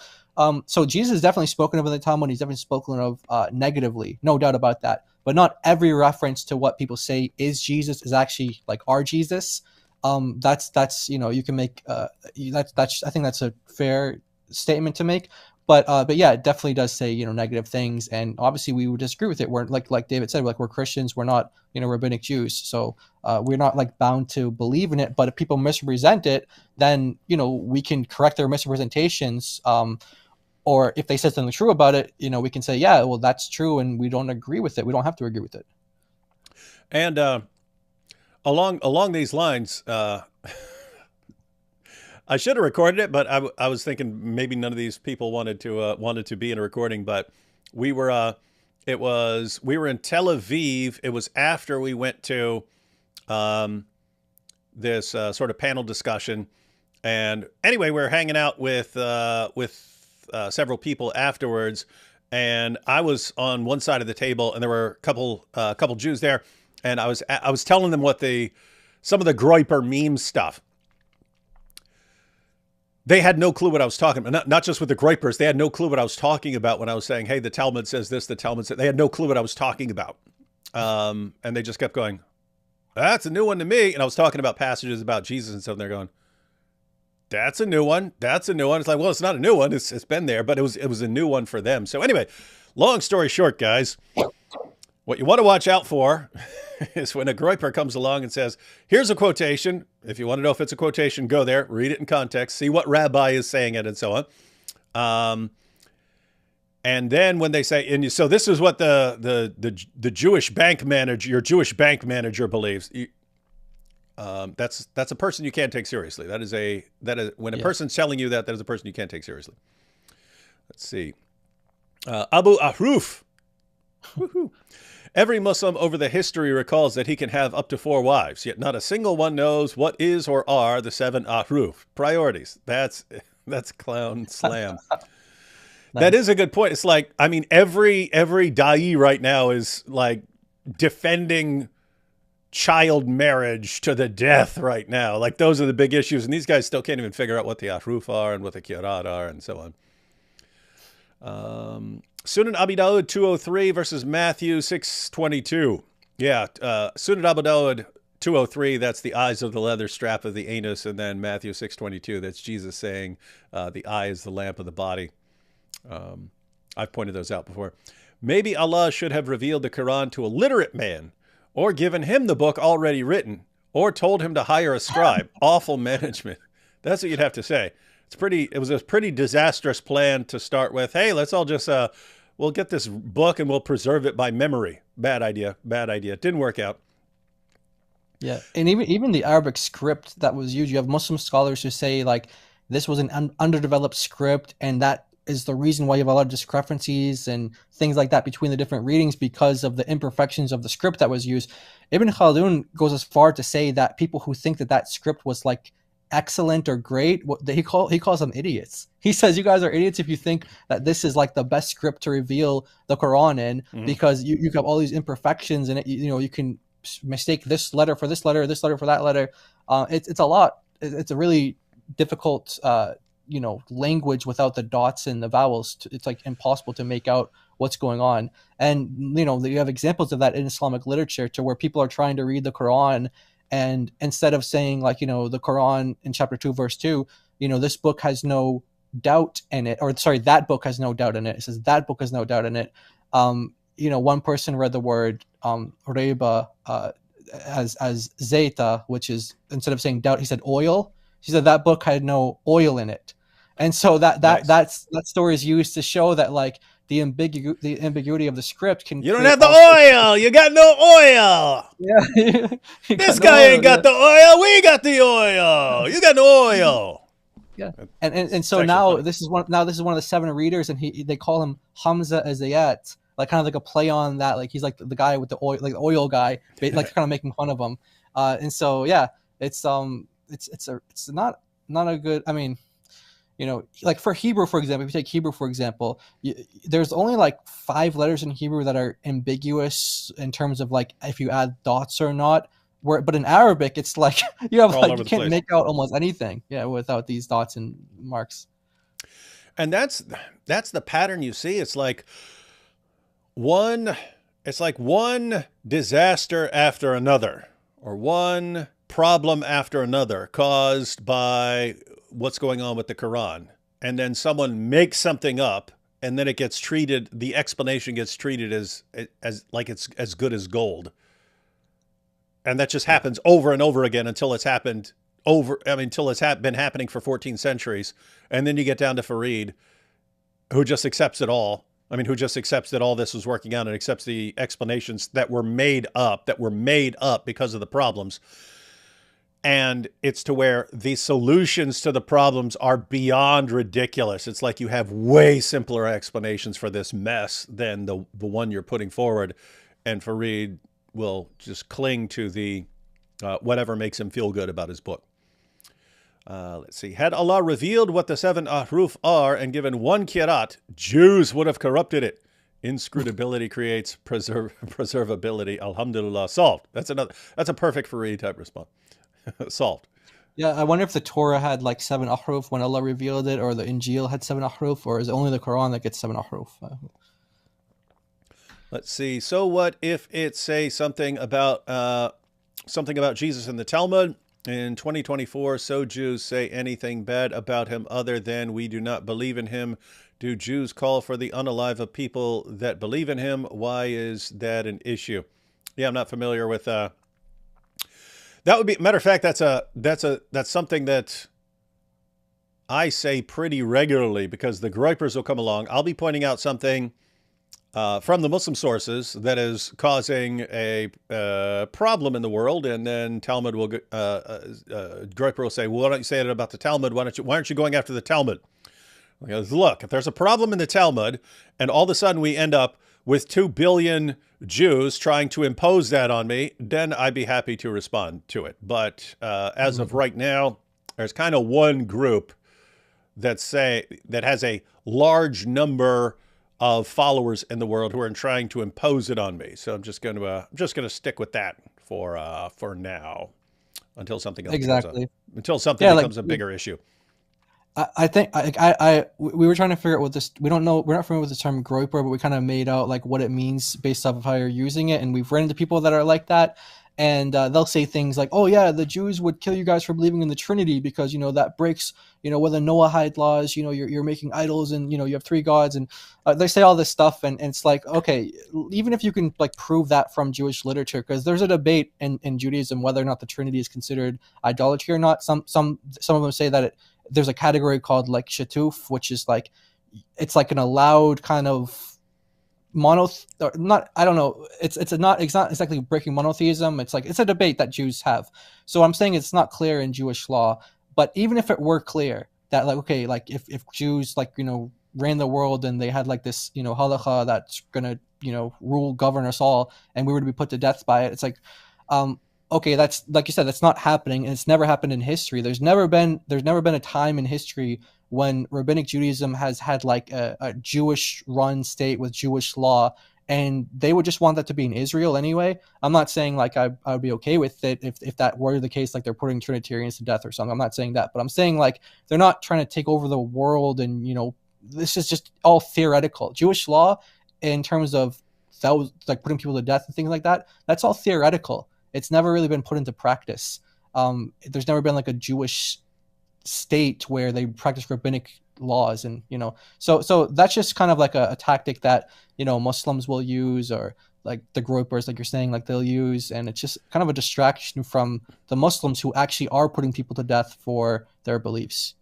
Jesus is definitely spoken of in the Talmud. He's definitely spoken of negatively, no doubt about that. But not every reference to what people say is Jesus is actually like our Jesus. That's you can make that's I think that's a fair statement to make. But yeah, it definitely does say negative things, and obviously we would disagree with it. We're like David said, we're Christians. We're not rabbinic Jews, so we're not like bound to believe in it. But if people misrepresent it, then we can correct their misrepresentations. Or if they said something true about it, we can say, yeah, well, that's true, and we don't agree with it. We don't have to agree with it. And along these lines, I should have recorded it, but I was thinking maybe none of these people wanted to be in a recording. But we were in Tel Aviv. It was after we went to this sort of panel discussion, and anyway, we were hanging out with several people afterwards, and I was on one side of the table, and there were a couple Jews there, and I was telling them some of the Groiper meme stuff. They had no clue what I was talking about. Not just with the Groipers, they had no clue what I was talking about when I was saying, hey, the Talmud says this, the Talmud says. They had no clue what I was talking about, and they just kept going, that's a new one to me. And I was talking about passages about Jesus and stuff, and they're going, that's a new one. That's a new one. It's like, well, it's not a new one. It's been there, but it was a new one for them. So anyway, long story short, guys, what you want to watch out for is when a Groiper comes along and says, here's a quotation. If you want to know if it's a quotation, go there, read it in context, see what rabbi is saying it, and so on. And then when they say, so this is what the Jewish bank manager, your Jewish bank manager believes. That's a person you can't take seriously. That is when a person's telling you that is a person you can't take seriously. Let's see. Abu Ahruf. Every Muslim over the history recalls that he can have up to 4 wives, yet not a single one knows what is or are the 7 Ahruf. Priorities. That's clown slam. Nice. That is a good point. It's like, I mean, every da'i right now is like defending child marriage to the death right now. Like, those are the big issues, and these guys still can't even figure out what the Ahruf are and what the Kirat are and so on. Sunan Abi Dawud 203 versus Matthew 622. Yeah, Sunan Abi Dawud 203, that's the eyes of the leather strap of the anus, and then Matthew 622, that's Jesus saying the eye is the lamp of the body. I've pointed those out before. Maybe Allah should have revealed the Quran to a literate man, or given him the book already written, or told him to hire a scribe. Awful management. That's what you'd have to say. It was a pretty disastrous plan to start with. Hey, let's all just, we'll get this book and we'll preserve it by memory. Bad idea. It didn't work out. Yeah, and even the Arabic script that was used, you have Muslim scholars who say, like, this was an underdeveloped script, and that is the reason why you have a lot of discrepancies and things like that between the different readings, because of the imperfections of the script that was used. Ibn Khaldun goes as far to say that people who think that script was like excellent or great, he calls them idiots. He says, you guys are idiots if you think that this is like the best script to reveal the Quran in, because you have all these imperfections in it. You can mistake this letter for this letter, this letter for that letter. It's a lot. It's a really difficult language without the dots and the vowels. It's like impossible to make out what's going on. And you have examples of that in Islamic literature, to where people are trying to read the Quran, and instead of saying, like, the Quran in chapter 2 verse 2, this book has no doubt in it, or sorry, that book has no doubt in it. It says that book has no doubt in it. One person read the word reba as zeta, which is, instead of saying doubt, he said oil. He said that book had no oil in it. And so that story is used to show that, like, the ambiguity of the script can. You don't have the oil. You got no oil. Yeah. This guy ain't got the oil. We got the oil. You got no oil. Yeah. And so now this is one of the 7 readers, and they call him Hamza Azayat, like kind of like a play on that. Like, he's like the guy with the oil, like the oil guy, like kind of making fun of him. And so yeah, it's not a good. I mean, you know, like for Hebrew, for example, if you take Hebrew, for example, there's only like 5 letters in Hebrew that are ambiguous in terms of like if you add dots or not. But in Arabic, it's like you have like you can't make out almost anything, without these dots and marks. And that's the pattern you see. It's like one disaster after another, or one problem after another caused by what's going on with the Quran. And then someone makes something up, and then it gets treated, the explanation gets treated as like it's as good as gold. And that just happens over and over again until it's happened until it's been happening for 14 centuries. And then you get down to Farid, who just accepts it all. I mean, who just accepts that all this was working out and accepts the explanations that were made up because of the problems. And it's to where the solutions to the problems are beyond ridiculous. It's like you have way simpler explanations for this mess than the one you're putting forward. And Farid will just cling to the whatever makes him feel good about his book. Let's see. Had Allah revealed what the 7 ahruf are and given one kirat, Jews would have corrupted it. Inscrutability creates preservability. Alhamdulillah. Solved. That's a perfect Farid type response. Solved. Yeah, I wonder if the Torah had like 7 ahruf when Allah revealed it, or the Injil had 7 ahruf, or is it only the Quran that gets 7 ahruf? Let's see. So what if it say something about Jesus in the Talmud? In 2024, so Jews say anything bad about him other than we do not believe in him. Do Jews call for the unalive of people that believe in him? Why is that an issue? Yeah, I'm not familiar with that. Would be, matter of fact, that's something that I say pretty regularly, because the groypers will come along. I'll be pointing out something from the Muslim sources that is causing a problem in the world, and then Talmud will groyper will say, well, why don't you say it about the Talmud? Why aren't you going after the Talmud? Because, look, if there's a problem in the Talmud, and all of a sudden we end up with 2 billion Jews trying to impose that on me, then I'd be happy to respond to it. But as of right now, there's kind of one group that has a large number of followers in the world who are trying to impose it on me. So I'm just going to stick with that for now, until something else comes up. Until something becomes a bigger issue. I think we were trying to figure out what this. We're not familiar with the term groyper, but we kind of made out like what it means based off of how you're using it. And we've run into people that are like that, and they'll say things like, "Oh yeah, the Jews would kill you guys for believing in the Trinity because that breaks whether Noahide laws. You're making idols, and you have 3 gods." And they say all this stuff, and it's like, okay, even if you can like prove that from Jewish literature, because there's a debate in Judaism whether or not the Trinity is considered idolatry or not. Some of them say that there's a category called like shatuf, which is like, it's like an allowed kind of not, I don't know. It's not exactly breaking monotheism. It's like, it's a debate that Jews have. So I'm saying it's not clear in Jewish law, but even if it were clear that like, okay, like if Jews like, ran the world and they had like this, halakha that's going to, govern us all, and we were to be put to death by it. It's like, okay, that's like you said, that's not happening, and it's never happened in history. There's never been a time in history when Rabbinic Judaism has had like a Jewish-run state with Jewish law, and they would just want that to be in Israel anyway. I'm not saying like I would be okay with it if that were the case, like they're putting Trinitarians to death or something. I'm not saying that, but I'm saying like they're not trying to take over the world, and this is just all theoretical. Jewish law, in terms of like putting people to death and things like that, that's all theoretical. It's never really been put into practice. There's never been like a Jewish state where they practice rabbinic laws, and so that's just kind of like a tactic that Muslims will use, or like the groypers, like you're saying, like they'll use, and it's just kind of a distraction from the Muslims who actually are putting people to death for their beliefs.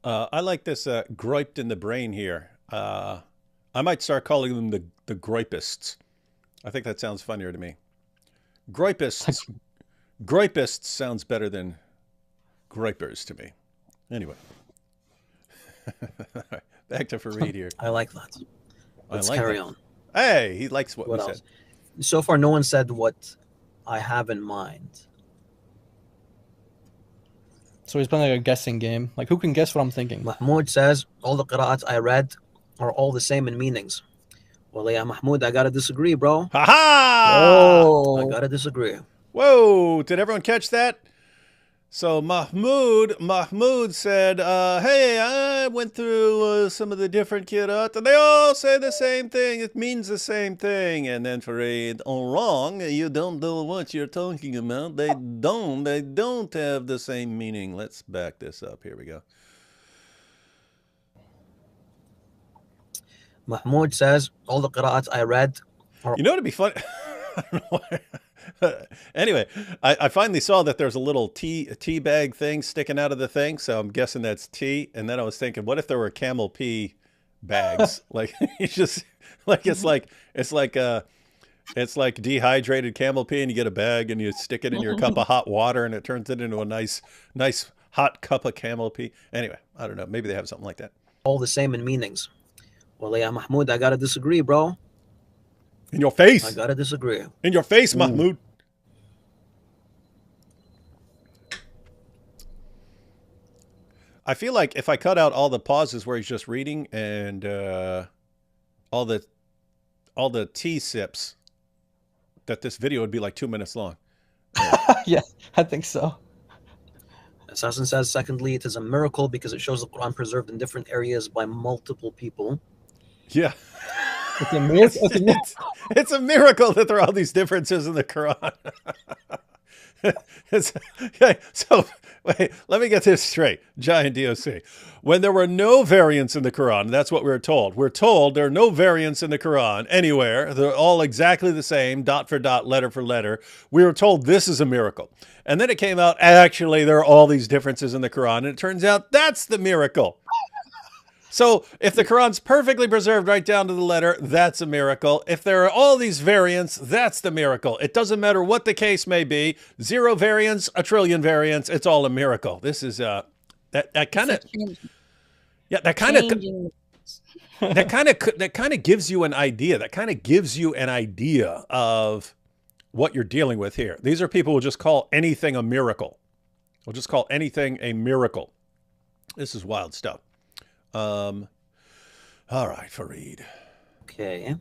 I like this groyped in the brain here. I might start calling them the groypists. I think that sounds funnier to me. Groypists sounds better than groypers to me. Anyway, back to Farid here. I like that. Let's carry on. Hey, he likes what we else? said. So far, no one said what I have in mind. So he's playing like a guessing game. Like, who can guess what I'm thinking? Mahmoud says, all the qira'ats I read are all the same in meanings. Well, yeah, Mahmoud, I gotta disagree, bro. Ha ha! I Oh, gotta disagree. Whoa! Did everyone catch that? So Mahmoud said, hey, I went through some of the different qira'at, and they all say the same thing. It means the same thing. And then Farid, oh, wrong. You don't know what you're talking about. They don't have the same meaning. Let's back this up. Here we go. Mahmoud says, all the qira'ats I read are... You know what'd be fun? I don't know why. Anyway, I finally saw that there's a little tea bag thing sticking out of the thing, so I'm guessing that's tea. And then I was thinking, what if there were camel pee bags? Like it's just like it's like dehydrated camel pee, and you get a bag and you stick it in your cup of hot water, and it turns it into a nice hot cup of camel pee. Anyway, I don't know. Maybe they have something like that. all the same in meanings. Well, yeah, Mahmoud, I gotta disagree, bro. In your face. I gotta disagree. In your face, Mahmoud. I feel like if I cut out all the pauses where he's just reading and all the tea sips, that this video would be like 2 minutes long. yeah, I think so. Assassin says, secondly, it is a miracle because it shows the Quran preserved in different areas by multiple people. Yeah. It's a miracle. It's a miracle that there are all these differences in the Quran. Okay, so wait, let me get this straight. Giant DOC. When there were no variants in the Quran, that's what we're told. We're told there are no variants in the Quran anywhere. They're all exactly the same, dot for dot, letter for letter. We were told this is a miracle. And then it came out, actually, there are all these differences in the Quran. And it turns out that's the miracle. So if the Quran's perfectly preserved right down to the letter, that's a miracle. If there are all these variants, that's the miracle. It doesn't matter what the case may be. 0 variants, 1 trillion variants. It's all a miracle. This is that kind of that kind of gives you an idea. That kind of gives you an idea of what you're dealing with here. These are people who just call anything a miracle. We'll just call anything a miracle. This is wild stuff. All right, Farid. Okay.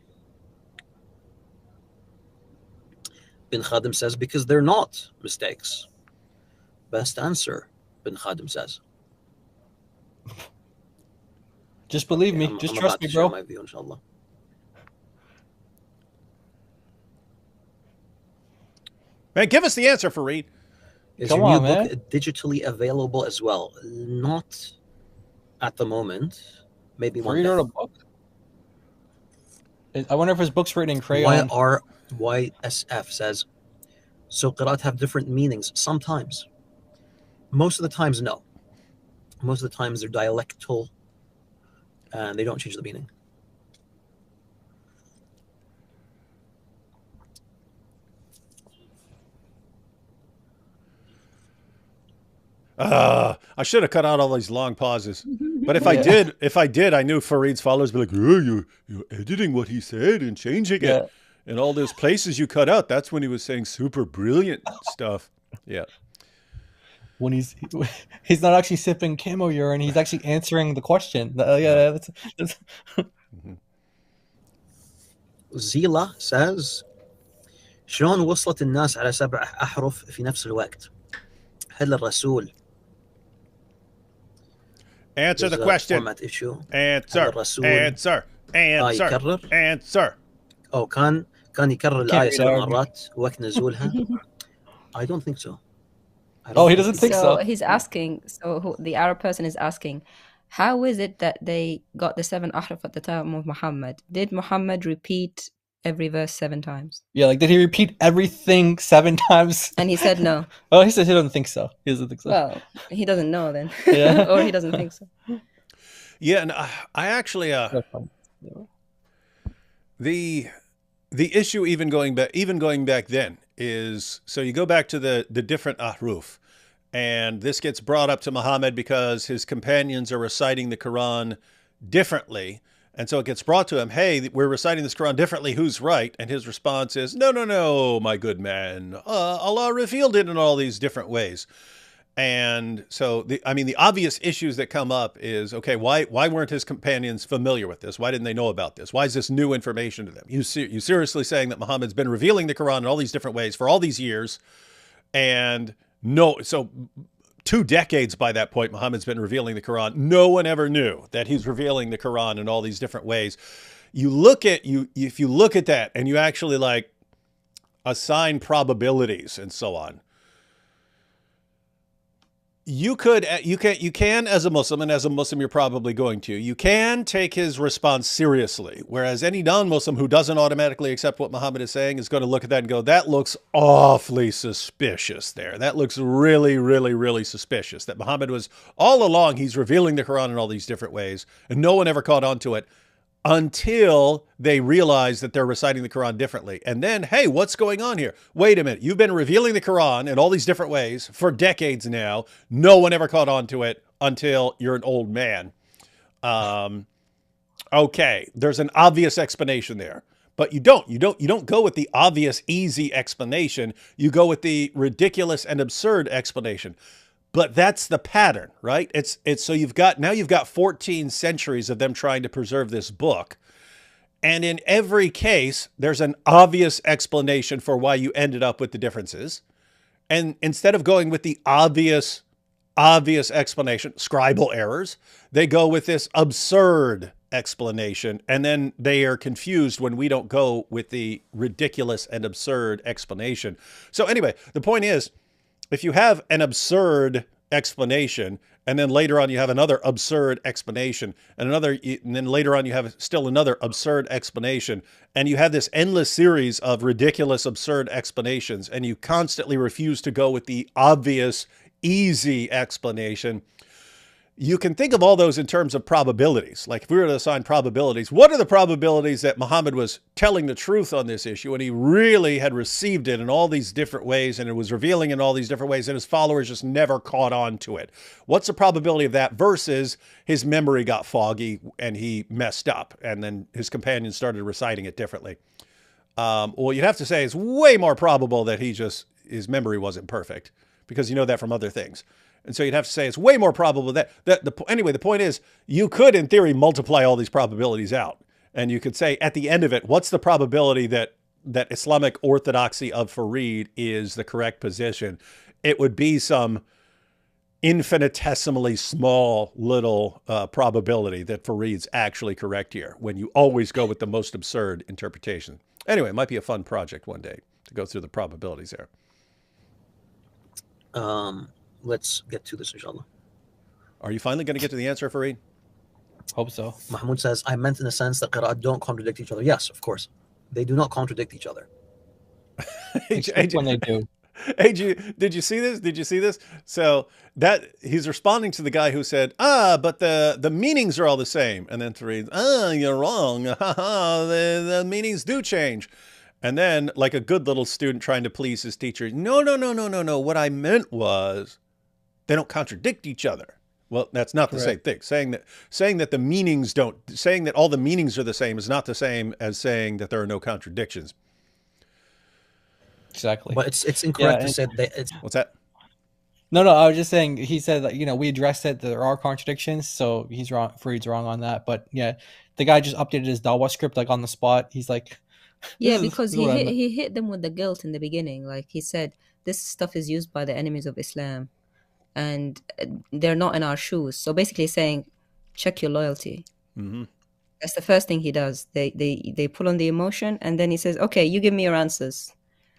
Bin Khadim says, because they're not mistakes. Best answer, Bin Khadim says. Just believe me. I'm Just about trust to me, share bro. my view, inshallah. Man, give us the answer, Farid. Is Come your new on, man. book digitally available as well? Not at the moment. Maybe one Farid day. wrote a book. I wonder if his book's written in crayon. YSF says, so qira'at have different meanings sometimes. Most of the times, no. Most of the times they're dialectal and they don't change the meaning. I should have cut out all these long pauses. But if I did, I knew Farid's followers would be like, oh, you're editing what he said and changing it. And all those places you cut out, that's when he was saying super brilliant stuff. Yeah. When he's not actually sipping camo urine, he's actually answering the question. That's Zila says, شلون وصلت الناس على 7 أحرف في نفس الوقت؟ هل الرسول Answer the question. format issue. Answer. Answer. Answer. Answer. أو كان يكرر الآية 7 مرات وقت نزولها. I don't think so. Oh, he doesn't think so. He's asking, the Arab person is asking, how is it that they got the 7 ahraf at the time of Muhammad? Did Muhammad repeat every verse 7 times? Yeah, like did he repeat everything 7 times? And he said no. Oh, he said he doesn't think so. He doesn't think so. Well, he doesn't know then. Yeah. Or he doesn't think so. Yeah, and I actually the issue even going back then is, so you go back to the different ahruf, and this gets brought up to Muhammad because his companions are reciting the Quran differently, And so it gets brought to him, hey, we're reciting this Quran differently. Who's right? And his response is, no, no, no, my good man. Allah revealed it in all these different ways. And so, the obvious issues that come up is, okay, why weren't his companions familiar with this? Why didn't they know about this? Why is this new information to them? You seriously saying that Muhammad's been revealing the Quran in all these different ways for all these years, and so 2 decades by that point, Muhammad's been revealing the Quran. No one ever knew that he's revealing the Quran in all these different ways. If you look at that and you actually like assign probabilities and so on, you can as a Muslim, and as a Muslim you're probably going to, you can take his response seriously, whereas any non-Muslim who doesn't automatically accept what Muhammad is saying is going to look at that and go, that looks awfully suspicious there. That looks really, really, really suspicious. That Muhammad was, all along, he's revealing the Quran in all these different ways, and no one ever caught on to it until they realize that they're reciting the Quran differently. And then, hey, what's going on here? Wait a minute. You've been revealing the Quran in all these different ways for decades now. No one ever caught on to it until you're an old man. Okay, there's an obvious explanation there. But you don't go with the obvious, easy explanation. You go with the ridiculous and absurd explanation. But that's the pattern, right? It's so you've got 14 centuries of them trying to preserve this book. And in every case, there's an obvious explanation for why you ended up with the differences. And instead of going with the obvious explanation, scribal errors, they go with this absurd explanation. And then they are confused when we don't go with the ridiculous and absurd explanation. So anyway, the point is, if you have an absurd explanation, and then later on you have another absurd explanation, and then later on you have still another absurd explanation, and you have this endless series of ridiculous, absurd explanations, and you constantly refuse to go with the obvious, easy explanation, you can think of all those in terms of probabilities. Like if we were to assign probabilities, what are the probabilities that Muhammad was telling the truth on this issue and he really had received it in all these different ways and it was revealing in all these different ways and his followers just never caught on to it? What's the probability of that versus his memory got foggy and he messed up and then his companions started reciting it differently? Well, you'd have to say it's way more probable that his memory wasn't perfect, because you know that from other things. And so you'd have to say it's way more probable anyway, the point is you could, in theory, multiply all these probabilities out. And you could say at the end of it, what's the probability that Islamic orthodoxy of Farid is the correct position? It would be some infinitesimally small little probability that Farid's actually correct here, when you always go with the most absurd interpretation. Anyway, it might be a fun project one day to go through the probabilities there. Let's get to this, inshallah. Are you finally going to get to the answer, Farid? Hope so. Mahmoud says, I meant in the sense that qira'at don't contradict each other. Yes, of course. They do not contradict each other. Except when they do. Hey, did you see this? Did you see this? So that he's responding to the guy who said, but the meanings are all the same. And then Farid, you're wrong. The meanings do change. And then, like a good little student trying to please his teacher, no. What I meant was, they don't contradict each other. Well, that's not the same thing. Saying that the meanings saying that all the meanings are the same is not the same as saying that there are no contradictions. Exactly. But it's incorrect to say that What's that? No, I was just saying, he said that, we addressed it, there are contradictions, so he's wrong, Farid's wrong on that. But yeah, the guy just updated his dawah script like on the spot. He's like, yeah, because he hit them with the guilt in the beginning. Like he said, this stuff is used by the enemies of Islam and they're not in our shoes. So basically saying, check your loyalty. Mm-hmm. That's the first thing he does. They pull on the emotion, and then he says, okay, you give me your answers.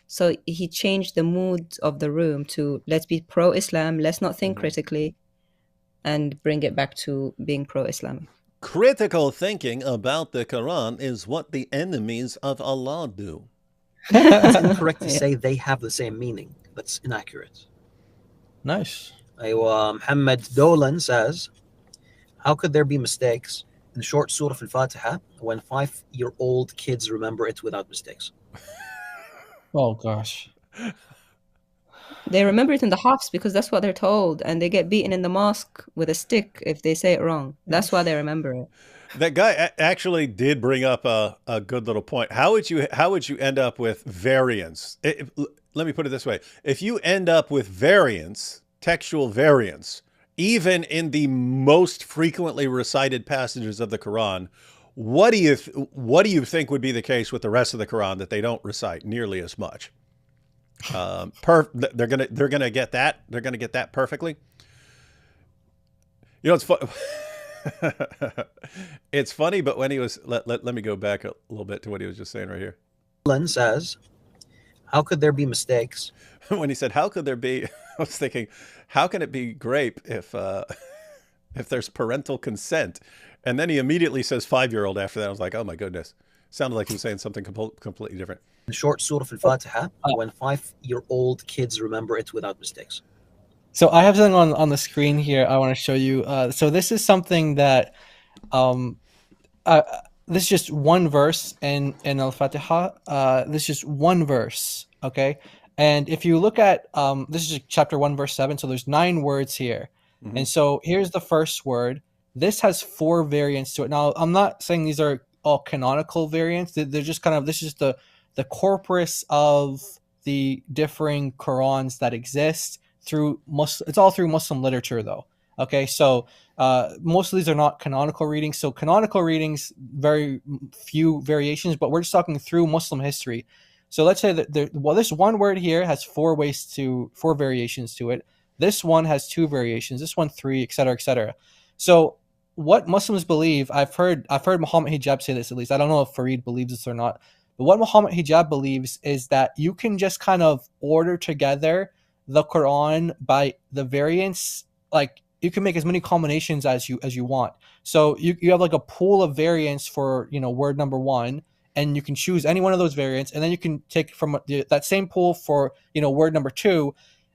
So he changed the mood of the room to, let's be pro-Islam, let's not think critically, and bring it back to being pro-Islam. Critical thinking about the Quran is what the enemies of Allah do. It's incorrect to say they have the same meaning. That's inaccurate. Nice. Muhammad Dolan says, how could there be mistakes in short Surah Al-Fatiha when 5-year-old kids remember it without mistakes? Oh, gosh. They remember it in the Hafs because that's what they're told, and they get beaten in the mosque with a stick if they say it wrong. That's why they remember it. That guy actually did bring up a good little point. How would you end up with variance? Let me put it this way: if you end up with variance, textual variance, even in the most frequently recited passages of the Quran, what do you think would be the case with the rest of the Quran that they don't recite nearly as much? They're gonna get that. They're gonna get that perfectly. You know, it's fun. It's funny, but when he was let me go back a little bit to what he was just saying right here. Len says, how could there be mistakes? When he said, "How could there be?" I was thinking, how can it be grape if there's parental consent? And then he immediately says 5-year-old after that. I was like, oh my goodness, sounded like he was saying something completely different. The short Surah Al-Fatiha, when 5-year-old kids remember it without mistakes. So I have something on the screen here I want to show you. So this is something that, this is just one verse in Al-Fatiha. This is just one verse, okay? And if you look at, this is chapter 1, verse 7, so there's 9 words here. Mm-hmm. And so here's the first word. This has 4 variants to it. Now, I'm not saying these are all canonical variants. They're just kind of, this is the corpus of the differing Qurans that exist through it's all through Muslim literature though. Okay, so most of these are not canonical readings. So canonical readings, very few variations, but we're just talking through Muslim history. So let's say that this one word here has 4 variations to it. This one has 2 variations. This one 3, etc., etc. So what Muslims believe, I've heard Muhammad Hijab say this at least. I don't know if Farid believes this or not. But what Muhammad Hijab believes is that you can just kind of order together the Quran by the variants. Like you can make as many combinations as you want. So you have like a pool of variants for, word number 1, and you can choose any one of those variants, and then you can take from that same pool for, word number 2.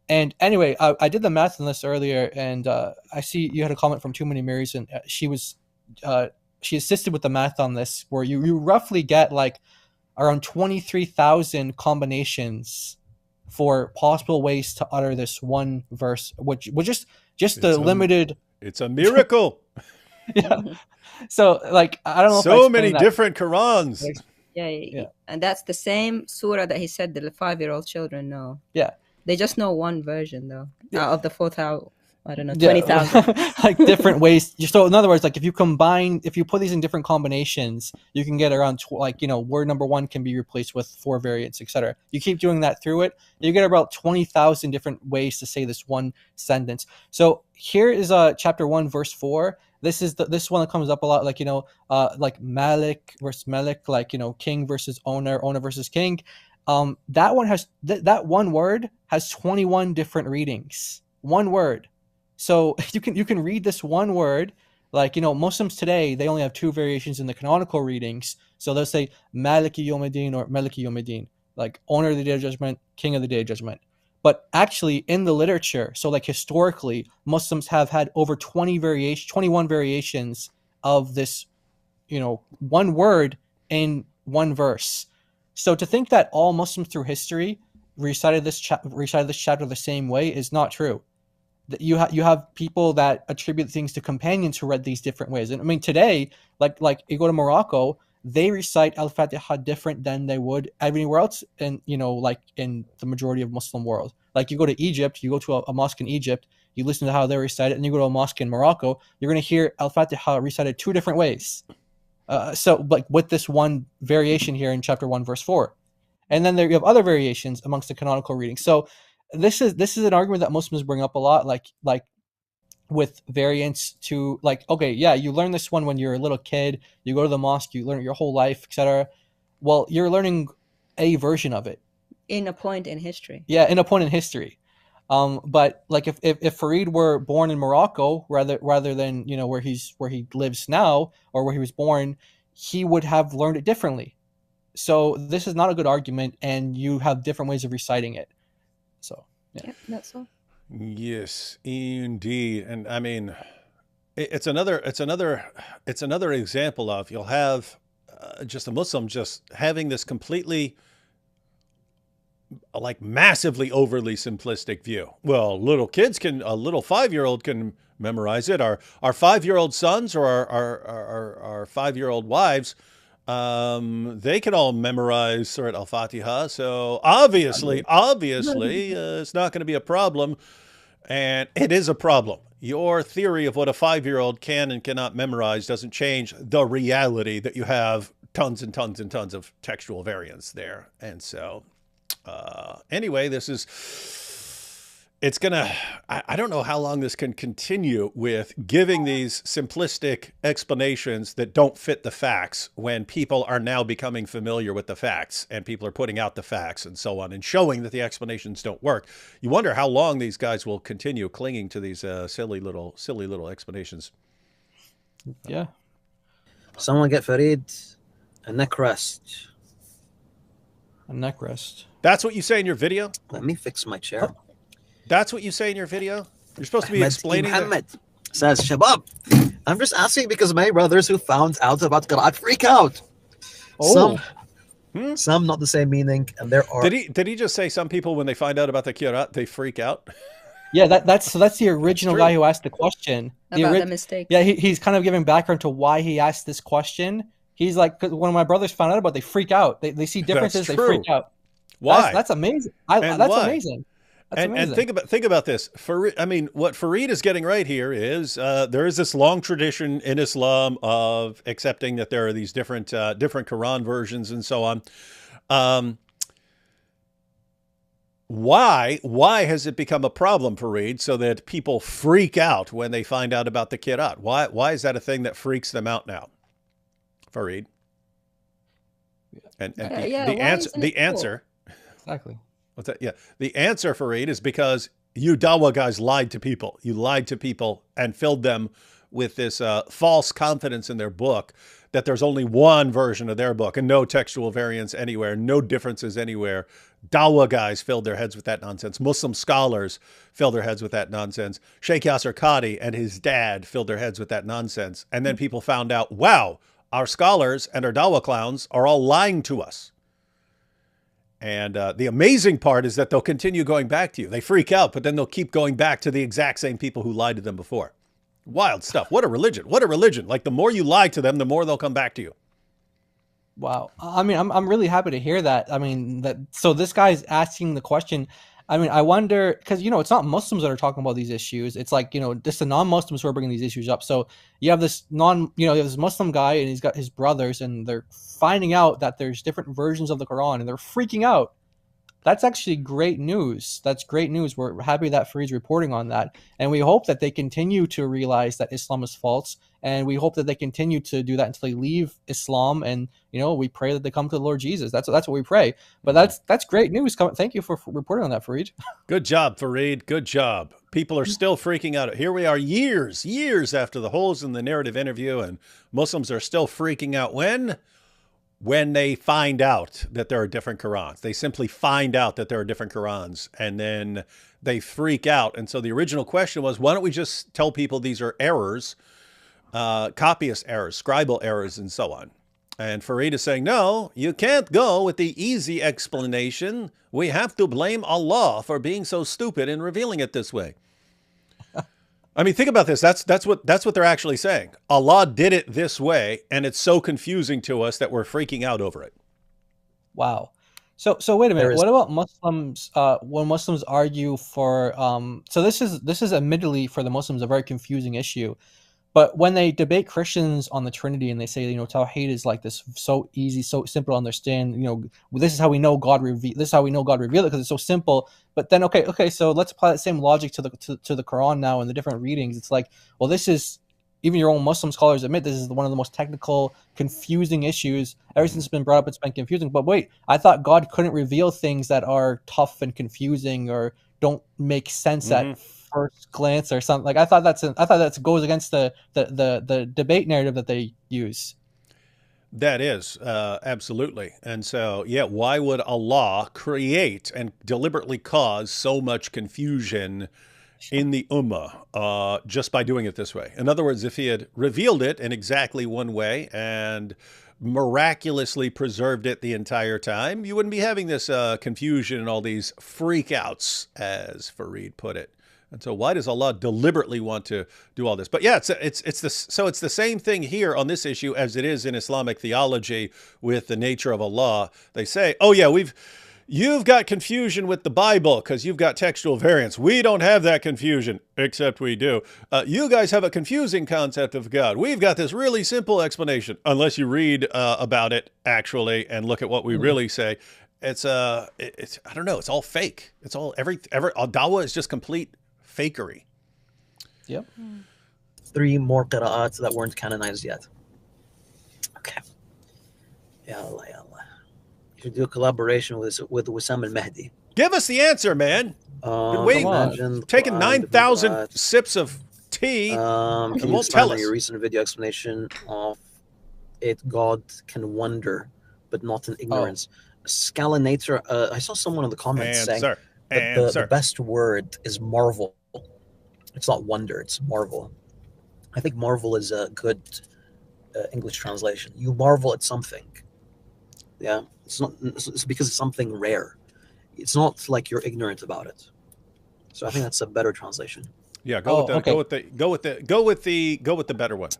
And anyway, I did the math on this earlier, and I see you had a comment from Too Many Marys, and she assisted with the math on this, where you roughly get like around 23,000 combinations for possible ways to utter this one verse, which was just the limited. It's a miracle. Yeah. So like, I don't know. So many different Qurans. Yeah. And that's the same surah that he said the 5-year-old children know. Yeah. They just know one version though. Yeah. Out of the 4,000. I don't know, 20,000. Like different ways. So in other words, like if you put these in different combinations, you can get around word number 1 can be replaced with 4 variants, etc. You keep doing that through it, you get about 20,000 different ways to say this one sentence. So here is chapter 1, verse 4. This is this one that comes up a lot, like Malik versus Malik, king versus owner versus king. That one has that one word has 21 different readings. One word. So you can read this one word, Muslims today, they only have 2 variations in the canonical readings. So they'll say Maliki Yawmiddin or Maliki Yawmiddin, like owner of the day of judgment, king of the day of judgment. But actually in the literature, so like historically, Muslims have had over 21 variations of this, one word in one verse. So to think that all Muslims through history recited this chapter the same way is not true. You have people that attribute things to companions who read these different ways. And I mean, today, like you go to Morocco, they recite Al-Fatiha different than they would everywhere else in, like in the majority of Muslim world. Like you go to Egypt, you go to a mosque in Egypt, you listen to how they recite it, and you go to a mosque in Morocco, you're going to hear Al-Fatiha recited 2 different ways. So like with this one variation here in chapter 1, verse 4. And then you have other variations amongst the canonical readings. So this is an argument that Muslims bring up a lot, like with variants to okay, yeah, you learn this one when you're a little kid, you go to the mosque, you learn it your whole life, etc. Well, you're learning a version of it in a point in history. Yeah, in a point in history. But like if Farid were born in Morocco rather than where he lives now or where he was born, he would have learned it differently. So this is not a good argument, and you have different ways of reciting it. So yeah, that's all. Yes, indeed. And I mean, it's another example of, you'll have just a Muslim just having this completely like massively overly simplistic view. Well, little kids can, a little 5-year-old can memorize it. Our 5-year-old sons or our 5-year-old wives, they can all memorize Surat Al-Fatiha. So obviously, it's not going to be a problem. And it is a problem. Your theory of what a 5-year-old can and cannot memorize doesn't change the reality that you have tons and tons and tons of textual variance there. And so, anyway, it's gonna, I don't know how long this can continue with giving these simplistic explanations that don't fit the facts when people are now becoming familiar with the facts and people are putting out the facts and so on and showing that the explanations don't work. You wonder how long these guys will continue clinging to these silly little explanations. Yeah. Someone get Farid a neck rest. A neck rest. That's what you say in your video? Let me fix my chair. That's what you say in your video? You're supposed to be explaining Muhammad says, Shabab, I'm just asking because my brothers who found out about Qur'an freak out. Oh. Some not the same meaning, and there are. Did he just say some people when they find out about the Qur'an, they freak out? Yeah, that's the original guy who asked the question. About the mistake. Yeah, he's kind of giving background to why he asked this question. He's like, because when my brothers found out about it, they freak out. They see differences, they freak out. Why? That's amazing. That's amazing. And think about this. What Farid is getting right here is there is this long tradition in Islam of accepting that there are these different Quran versions and so on. Why has it become a problem, Farid, so that people freak out when they find out about the Qur'an? Why is that a thing that freaks them out now, Farid? And the answer. Exactly. What's that? Yeah. The answer, Farid, is because you Dawa guys lied to people. You lied to people and filled them with this false confidence in their book that there's only one version of their book and no textual variance anywhere, no differences anywhere. Dawa guys filled their heads with that nonsense. Muslim scholars filled their heads with that nonsense. Sheikh Yasser Qadi and his dad filled their heads with that nonsense. And then people found out, wow, our scholars and our Dawa clowns are all lying to us. And the amazing part is that they'll continue going back to you. They freak out, but then they'll keep going back to the exact same people who lied to them before. Wild stuff. What a religion. What a religion. Like the more you lie to them, the more they'll come back to you. Wow. I mean, I'm really happy to hear that. I mean, so this guy's asking the question. I mean, I wonder, because, it's not Muslims that are talking about these issues. It's like, just the non-Muslims who are bringing these issues up. So you have this this Muslim guy and he's got his brothers and they're finding out that there's different versions of the Quran and they're freaking out. That's actually great news. That's great news. We're happy that Farid's reporting on that. And we hope that they continue to realize that Islam is false. And we hope that they continue to do that until they leave Islam. And, we pray that they come to the Lord Jesus. That's what we pray. But that's great news. Thank you for reporting on that, Farid. Good job, Farid. Good job. People are still freaking out. Here we are years after the holes in the narrative interview, and Muslims are still freaking out. When they find out that there are different Qurans. They simply find out that there are different Qurans, and then they freak out. And so the original question was, why don't we just tell people these are errors, copyist errors, scribal errors, and so on? And Farid is saying, no, you can't go with the easy explanation. We have to blame Allah for being so stupid and revealing it this way. I mean, think about this. That's what they're actually saying. Allah did it this way, and it's so confusing to us that we're freaking out over it. Wow. So wait a minute. What about Muslims? When Muslims argue for, so this is admittedly for the Muslims a very confusing issue, but when they debate Christians on the Trinity and they say, Tawheed is like this, so easy, so simple to understand. This is how we know God revealed. This is how we know God revealed it because it's so simple. But then, okay, so let's apply that same logic to the Quran now and the different readings. It's like, well, this is, even your own Muslim scholars admit this is one of the most technical, confusing issues. Ever since it's been brought up, it's been confusing. But wait, I thought God couldn't reveal things that are tough and confusing or don't make sense at first glance or something. Like I thought that goes against the debate narrative that they use. That is absolutely. And so, yeah, why would Allah create and deliberately cause so much confusion in the ummah just by doing it this way? In other words, if he had revealed it in exactly one way and miraculously preserved it the entire time, you wouldn't be having this confusion and all these freakouts, as Farid put it. And so why does Allah deliberately want to do all this? But yeah, it's the same thing here on this issue as it is in Islamic theology with the nature of Allah. They say, oh yeah, you've got confusion with the Bible because you've got textual variants. We don't have that confusion, except we do. You guys have a confusing concept of God. We've got this really simple explanation, unless you read about it actually and look at what we really say. It's I don't know. It's all fake. It's all dawah is just complete fakery. Yep. 3 more qira'ats that weren't canonized yet. Okay. Ya Allah, ya Allah. You should do a collaboration with Wissam al-Mahdi. Give us the answer, man. Been waiting, taking 9,000 sips of tea, can and you won't expand tell on us. your recent video explanation of it? God can wonder, but not in ignorance. Scalinator. I saw someone in the comments saying that the best word is marvel. It's not wonder, it's marvel. I think marvel is a good English translation. You marvel at something. Yeah, it's because it's something rare. It's not like you're ignorant about it. So I think that's a better translation. Yeah, go with the better one.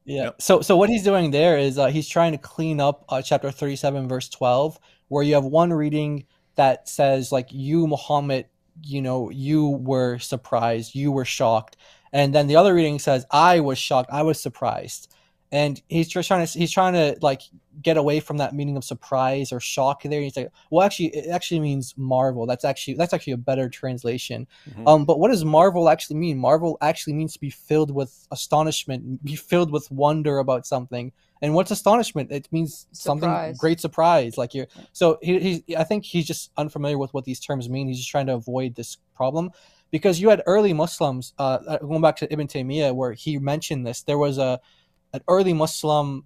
Yeah. Yep. So what he's doing there is he's trying to clean up chapter 37 verse 12, where you have one reading that says like, you Muhammad, you were surprised, you were shocked, and then the other reading says, I was shocked, I was surprised. And he's trying to like get away from that meaning of surprise or shock there. And he's like, well, actually, it actually means marvel. That's actually a better translation. Mm-hmm. But what does marvel actually mean? Marvel actually means to be filled with astonishment, be filled with wonder about something. And what's astonishment? It means something great surprise. Like you're. So I think he's just unfamiliar with what these terms mean. He's just trying to avoid this problem, because you had early Muslims going back to Ibn Taymiyyah, where he mentioned this. There was an early Muslim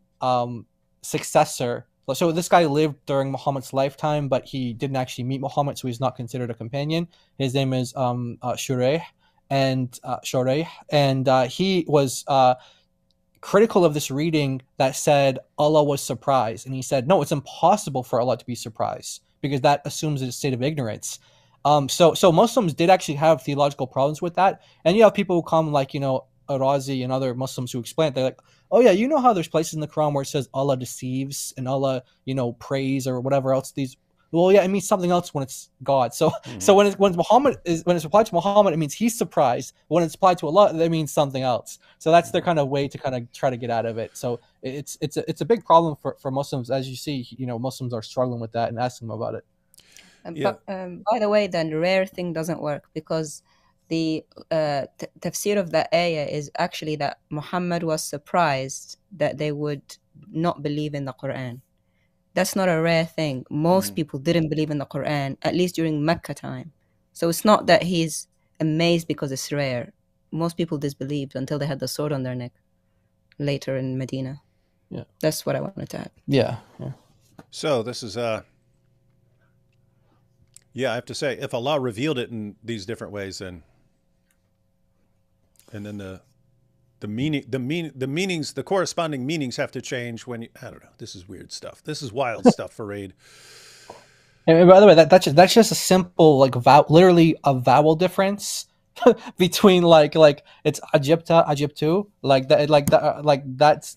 successor. So this guy lived during Muhammad's lifetime, but he didn't actually meet Muhammad, so he's not considered a companion. His name is Shuraih, and he was critical of this reading that said Allah was surprised, and he said, no, it's impossible for Allah to be surprised, because that assumes a state of ignorance. So Muslims did actually have theological problems with that, and you have people who come like Arazi and other Muslims who explain it. They're like, oh yeah, you know how there's places in the Quran where it says Allah deceives and Allah, prays or whatever else. Well, yeah, it means something else when it's God. So so when it's applied to Muhammad, it means he's surprised. When it's applied to Allah, that means something else. So that's their kind of way to kind of try to get out of it. So it's a big problem for Muslims, as you see. Muslims are struggling with that and asking them about it. But by the way, then rare thing doesn't work, because the tafsir of that ayah is actually that Muhammad was surprised that they would not believe in the Quran. That's not a rare thing. Most people didn't believe in the Quran, at least during Mecca time. So it's not that he's amazed because it's rare. Most people disbelieved until they had the sword on their neck later in Medina. Yeah. That's what I wanted to add. Yeah. So this is I have to say, if Allah revealed it in these different ways, and then the meanings, the corresponding meanings have to change when I don't know. This is weird stuff. This is wild stuff, Farid. And by the way, that's just a simple literally a vowel difference between like it's Ajibta, Ajibtu, that's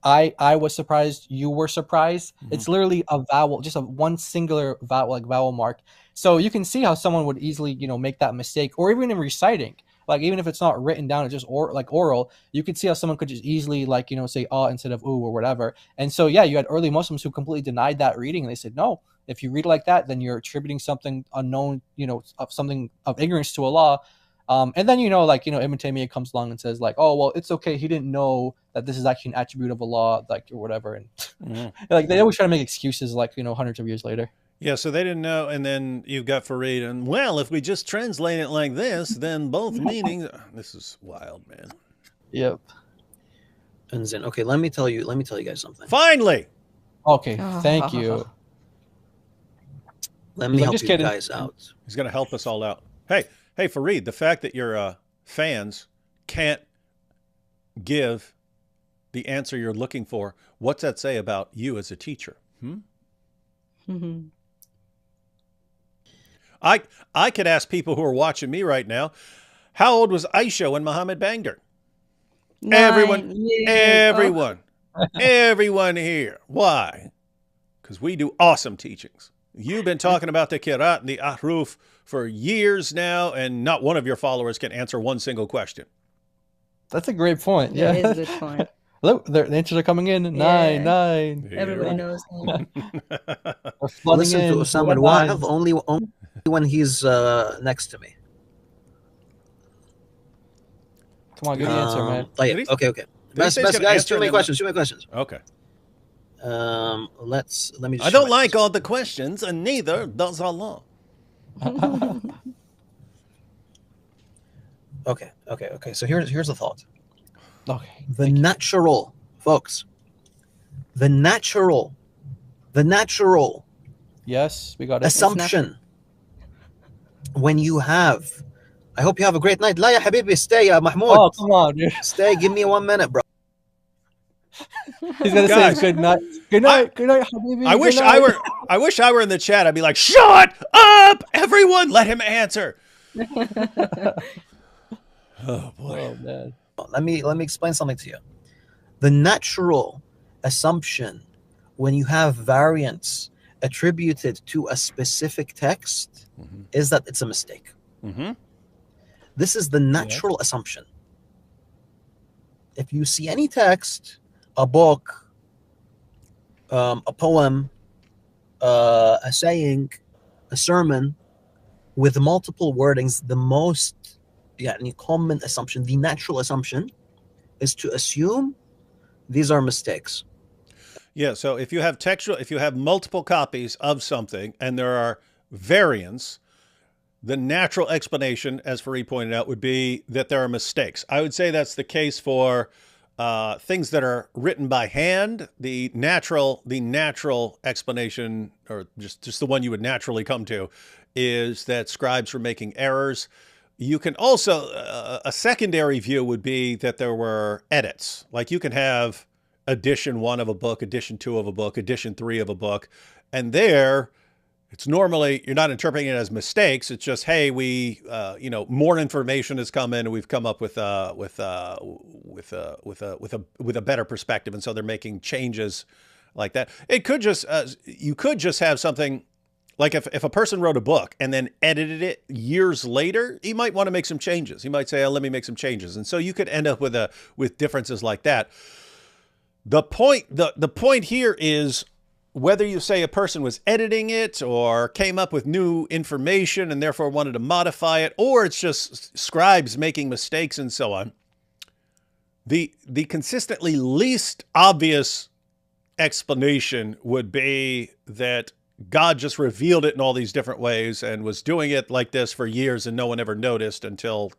I was surprised, you were surprised. It's literally a vowel, just a one singular vowel, like vowel mark. So you can see how someone would easily, make that mistake, or even in reciting. Like, even if it's not written down, it's just oral, you could see how someone could just easily, say instead of ooh or whatever. And so, yeah, you had early Muslims who completely denied that reading. And they said, no, if you read it like that, then you're attributing something unknown, of something of ignorance to Allah. And then, Ibn Taymiyyah comes along and says, oh, well, it's okay. He didn't know that this is actually an attribute of Allah, or whatever. And they always try to make excuses, hundreds of years later. Yeah, so they didn't know, and then you've got Farid, and well, if we just translate it like this, then both meanings. This is wild, man. Yep. And then, okay, let me tell you guys something. Finally. Okay, thank you. Let me help you guys out. He's gonna help us all out. Hey, Farid, the fact that your fans can't give the answer you're looking for, what's that say about you as a teacher? I could ask people who are watching me right now, how old was Aisha when Muhammad banged her? 9 years. Everyone here. Why? Because we do awesome teachings. You've been talking about the Kirat and the Ahruf for years now, and not one of your followers can answer one single question. That's a great point. Yeah, That is a good point. Look, the answers are coming in. Yeah. 9. Everybody knows that. They're flooding Listen in. to Osama bin Laden only when he's next to me. Come on, good answer, man. Okay. Say he's gonna Guys, answer too many them? questions. Too many questions. Okay. Let me. Just I don't like all the questions, and neither does Allah. Okay. So here's the thought. Okay. The natural, folks. The natural. Yes, we got it. Assumption. When you have, I hope you have a great night. La ya habibi, stay, ya Mahmoud. Oh, come on, dude. Stay. Give me 1 minute, bro. He's gonna Guys, say good night. Good night, Habibi. I wish good I night. were in the chat. I'd be like, shut up, everyone, let him answer. Oh boy. Oh man. Let me explain something to you. The natural assumption when you have variants attributed to a specific text is that it's a mistake. This is the natural assumption. If you see any text, a book, a poem, a saying, a sermon with multiple wordings, the most common assumption, the natural assumption, is to assume these are mistakes. Yeah, so if you have multiple copies of something and there are variants, the natural explanation, as Farid pointed out, would be that there are mistakes. I would say that's the case for things that are written by hand. The natural explanation, or just the one you would naturally come to, is that scribes were making errors. You can also, a secondary view would be that there were edits. Like you can have edition 1 of a book, edition 2 of a book, edition 3 of a book, and there, it's normally, you're not interpreting it as mistakes. It's just, hey, we, more information has come in, and we've come up with a better perspective, and so they're making changes like that. It could just, you could just have something like if a person wrote a book and then edited it years later, he might want to make some changes. He might say, oh, let me make some changes, and so you could end up with differences like that. The point here is, whether you say a person was editing it or came up with new information and therefore wanted to modify it, or it's just scribes making mistakes and so on, the consistently least obvious explanation would be that God just revealed it in all these different ways and was doing it like this for years and no one ever noticed until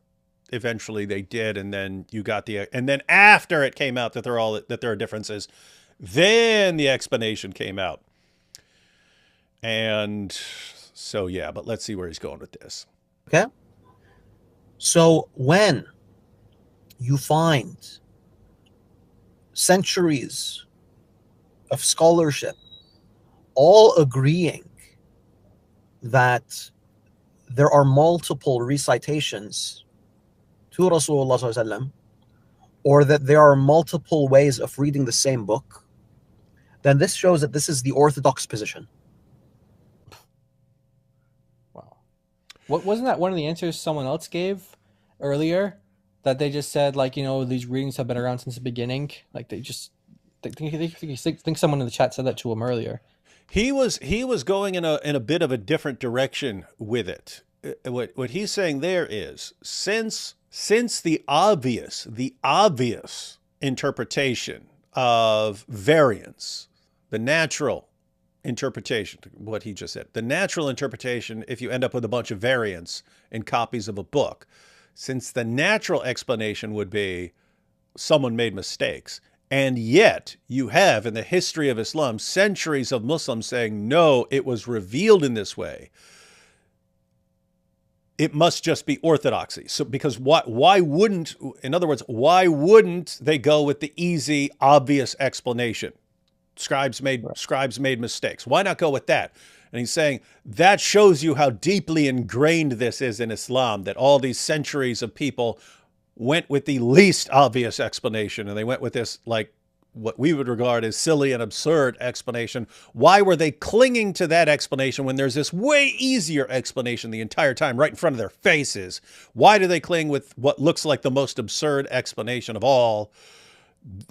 eventually they did, and then you got and then after it came out that there are differences, then the explanation came out. And so, yeah, but let's see where he's going with this. Okay. So when you find centuries of scholarship all agreeing that there are multiple recitations to Rasulullah Sallallahu Alaihi Wasallam, or that there are multiple ways of reading the same book, then this shows that this is the orthodox position. Wow. Wasn't that one of the answers someone else gave earlier? That they just said, like, these readings have been around since the beginning. Like they think someone in the chat said that to him earlier. He was going in a bit of a different direction with it. What he's saying there is, since the obvious interpretation of variance, the natural interpretation, what he just said, the natural interpretation, if you end up with a bunch of variants in copies of a book, since the natural explanation would be someone made mistakes, and yet you have in the history of Islam centuries of Muslims saying, no, it was revealed in this way. it must just be orthodoxy. So because why wouldn't, in other words, why wouldn't they go with the easy, obvious explanation? Scribes made mistakes. Why not go with that? And he's saying that shows you how deeply ingrained this is in Islam, that all these centuries of people went with the least obvious explanation, and they went with this, like, what we would regard as silly and absurd explanation. Why were they clinging to that explanation when there's this way easier explanation the entire time right in front of their faces? Why do they cling with what looks like the most absurd explanation of all?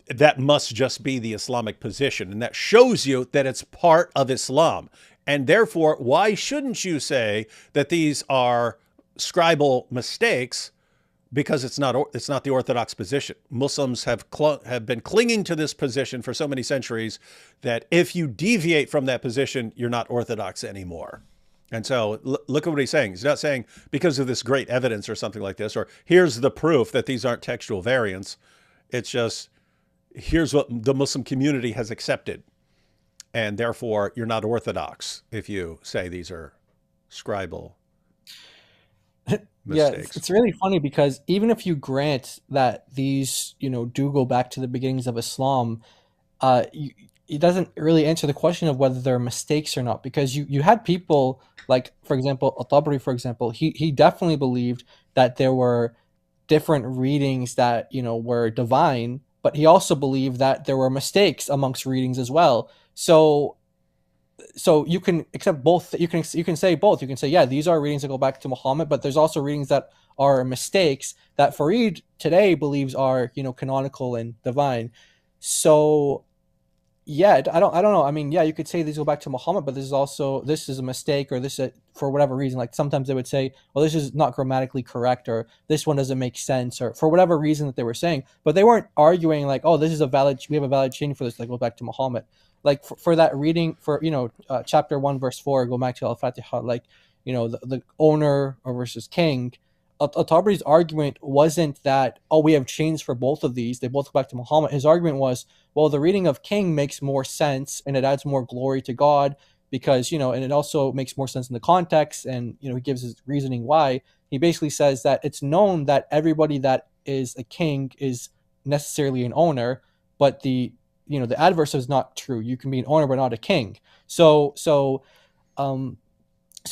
That must just be the Islamic position. And that shows you that it's part of Islam. And therefore, why shouldn't you say that these are scribal mistakes? Because it's not the orthodox position. Muslims have been clinging to this position for so many centuries that if you deviate from that position, you're not orthodox anymore. And so look at what he's saying. He's not saying because of this great evidence or something like this, or here's the proof that these aren't textual variants. It's just, here's what the Muslim community has accepted. And therefore, you're not orthodox if you say these are scribal mistakes. Yeah, it's really funny because even if you grant that these, do go back to the beginnings of Islam, it doesn't really answer the question of whether they're mistakes or not. Because you had people like, for example, Al-Tabari, for example, he definitely believed that there were different readings that were divine, but he also believed that there were mistakes amongst readings as well. So you can accept both. You can say both. You can say, yeah, these are readings that go back to Muhammad, but there's also readings that are mistakes that Farid today believes are canonical and divine. So yeah, I don't know. I mean, yeah, you could say these go back to Muhammad, but this is a mistake, or this for whatever reason. Like sometimes they would say, well, this is not grammatically correct, or this one doesn't make sense, or for whatever reason that they were saying. But they weren't arguing like, oh, we have a valid chain for this that goes back to Muhammad. Like for that reading, for chapter 1 verse 4, go back to Al-Fatiha, like the owner versus king. Al-Tabari's argument wasn't that, oh, we have chains for both of these, they both go back to Muhammad. His argument was, well, the reading of king makes more sense and it adds more glory to God because and it also makes more sense in the context, and he gives his reasoning why. He basically says that it's known that everybody that is a king is necessarily an owner, but the adverse is not true. You can be an owner but not a king. So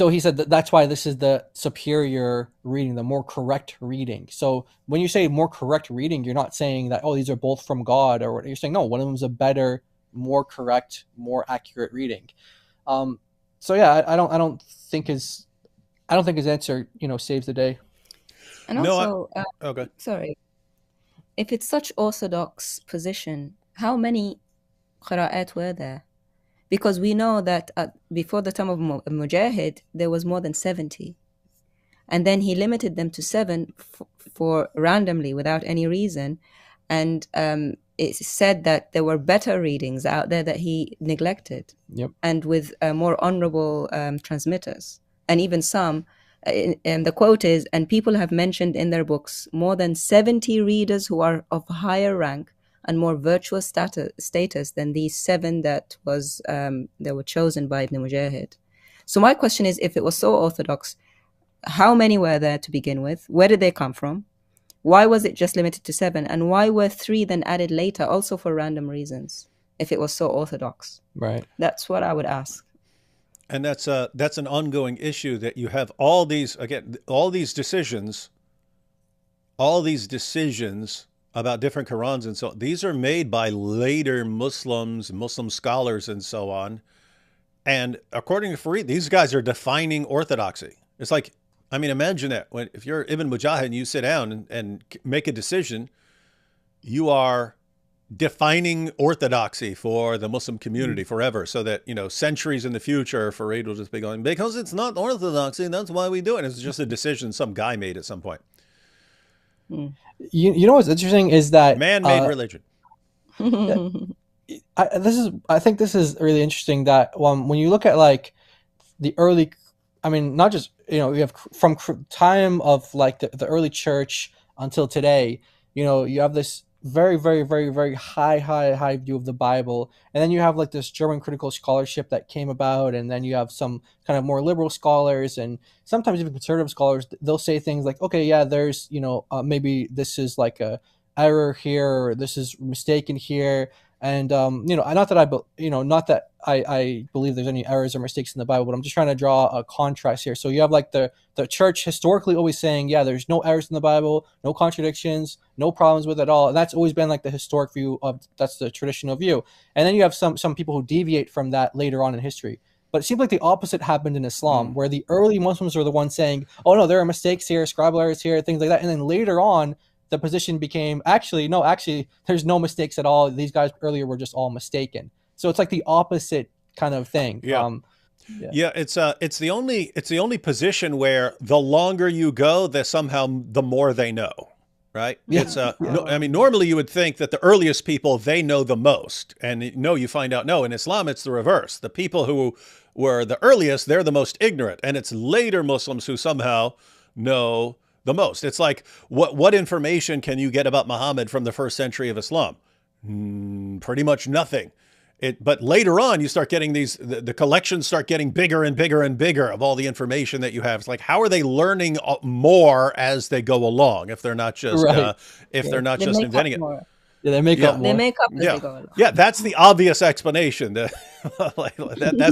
he said that's why this is the superior reading, the more correct reading. So when you say more correct reading, you're not saying that, oh, these are both from God, or what. You're saying, no, one of them is a better, more correct, more accurate reading. So yeah, I don't think his answer saves the day. And also, okay. Sorry, if it's such orthodox position, how many qira'at were there? Because we know that before the time of Mujahid, there was more than 70. And then he limited them to 7 for randomly, without any reason. And it's said that there were better readings out there that he neglected. Yep. And with more honorable transmitters. And even some, and the quote is, and people have mentioned in their books more than 70 readers who are of higher rank and more virtuous status than these 7 that were chosen by Ibn Mujahid. So my question is, if it was so orthodox, how many were there to begin with? Where did they come from? Why was it just limited to 7? And why were 3 then added later, also for random reasons, if it was so orthodox? Right. That's what I would ask. And that's an ongoing issue, that you have all these decisions about different Qurans and so on. These are made by later Muslims, Muslim scholars and so on. And according to Farid, these guys are defining orthodoxy. It's like, I mean, imagine that if you're Ibn Mujahid and you sit down and make a decision, you are defining orthodoxy for the Muslim community forever, so that, centuries in the future, Farid will just be going, because it's not orthodoxy, that's why we do it. It's just a decision some guy made at some point. You know what's interesting is that man-made religion. I think this is really interesting that when you look at like the early, I mean, not just you have from time of like the early church until today, you have this very, very, very, very high view of the Bible. And then you have like this German critical scholarship that came about, and then you have some kind of more liberal scholars, and sometimes even conservative scholars. They'll say things like, okay, yeah, there's, maybe this is like a error here, or this is mistaken here. And not that I believe there's any errors or mistakes in the Bible, but I'm just trying to draw a contrast here. So you have like the church historically always saying, yeah, there's no errors in the Bible, no contradictions, no problems with it at all. And that's always been like the historic view that's the traditional view. And then you have some people who deviate from that later on in history. But it seems like the opposite happened in Islam, where the early Muslims were the ones saying, oh no, there are mistakes here, scribal errors here, things like that. And then later on, the position became, actually, there's no mistakes at all. These guys earlier were just all mistaken. So it's like the opposite kind of thing. Yeah, it's the only position where the longer you go, the more they know, right? Yeah. I mean, normally you would think that the earliest people, they know the most, and no, you find out, no, in Islam it's the reverse. The people who were the earliest, they're the most ignorant, and it's later Muslims who somehow know the most. It's like, what information can you get about Muhammad from the first century of Islam? Pretty much nothing. But later on, you start getting the collections start getting bigger and bigger and bigger of all the information that you have. It's like, how are they learning more as they go along if they're not just inventing it? More. Yeah, they make up more. They make up as they go along. Yeah, that's the obvious explanation. That's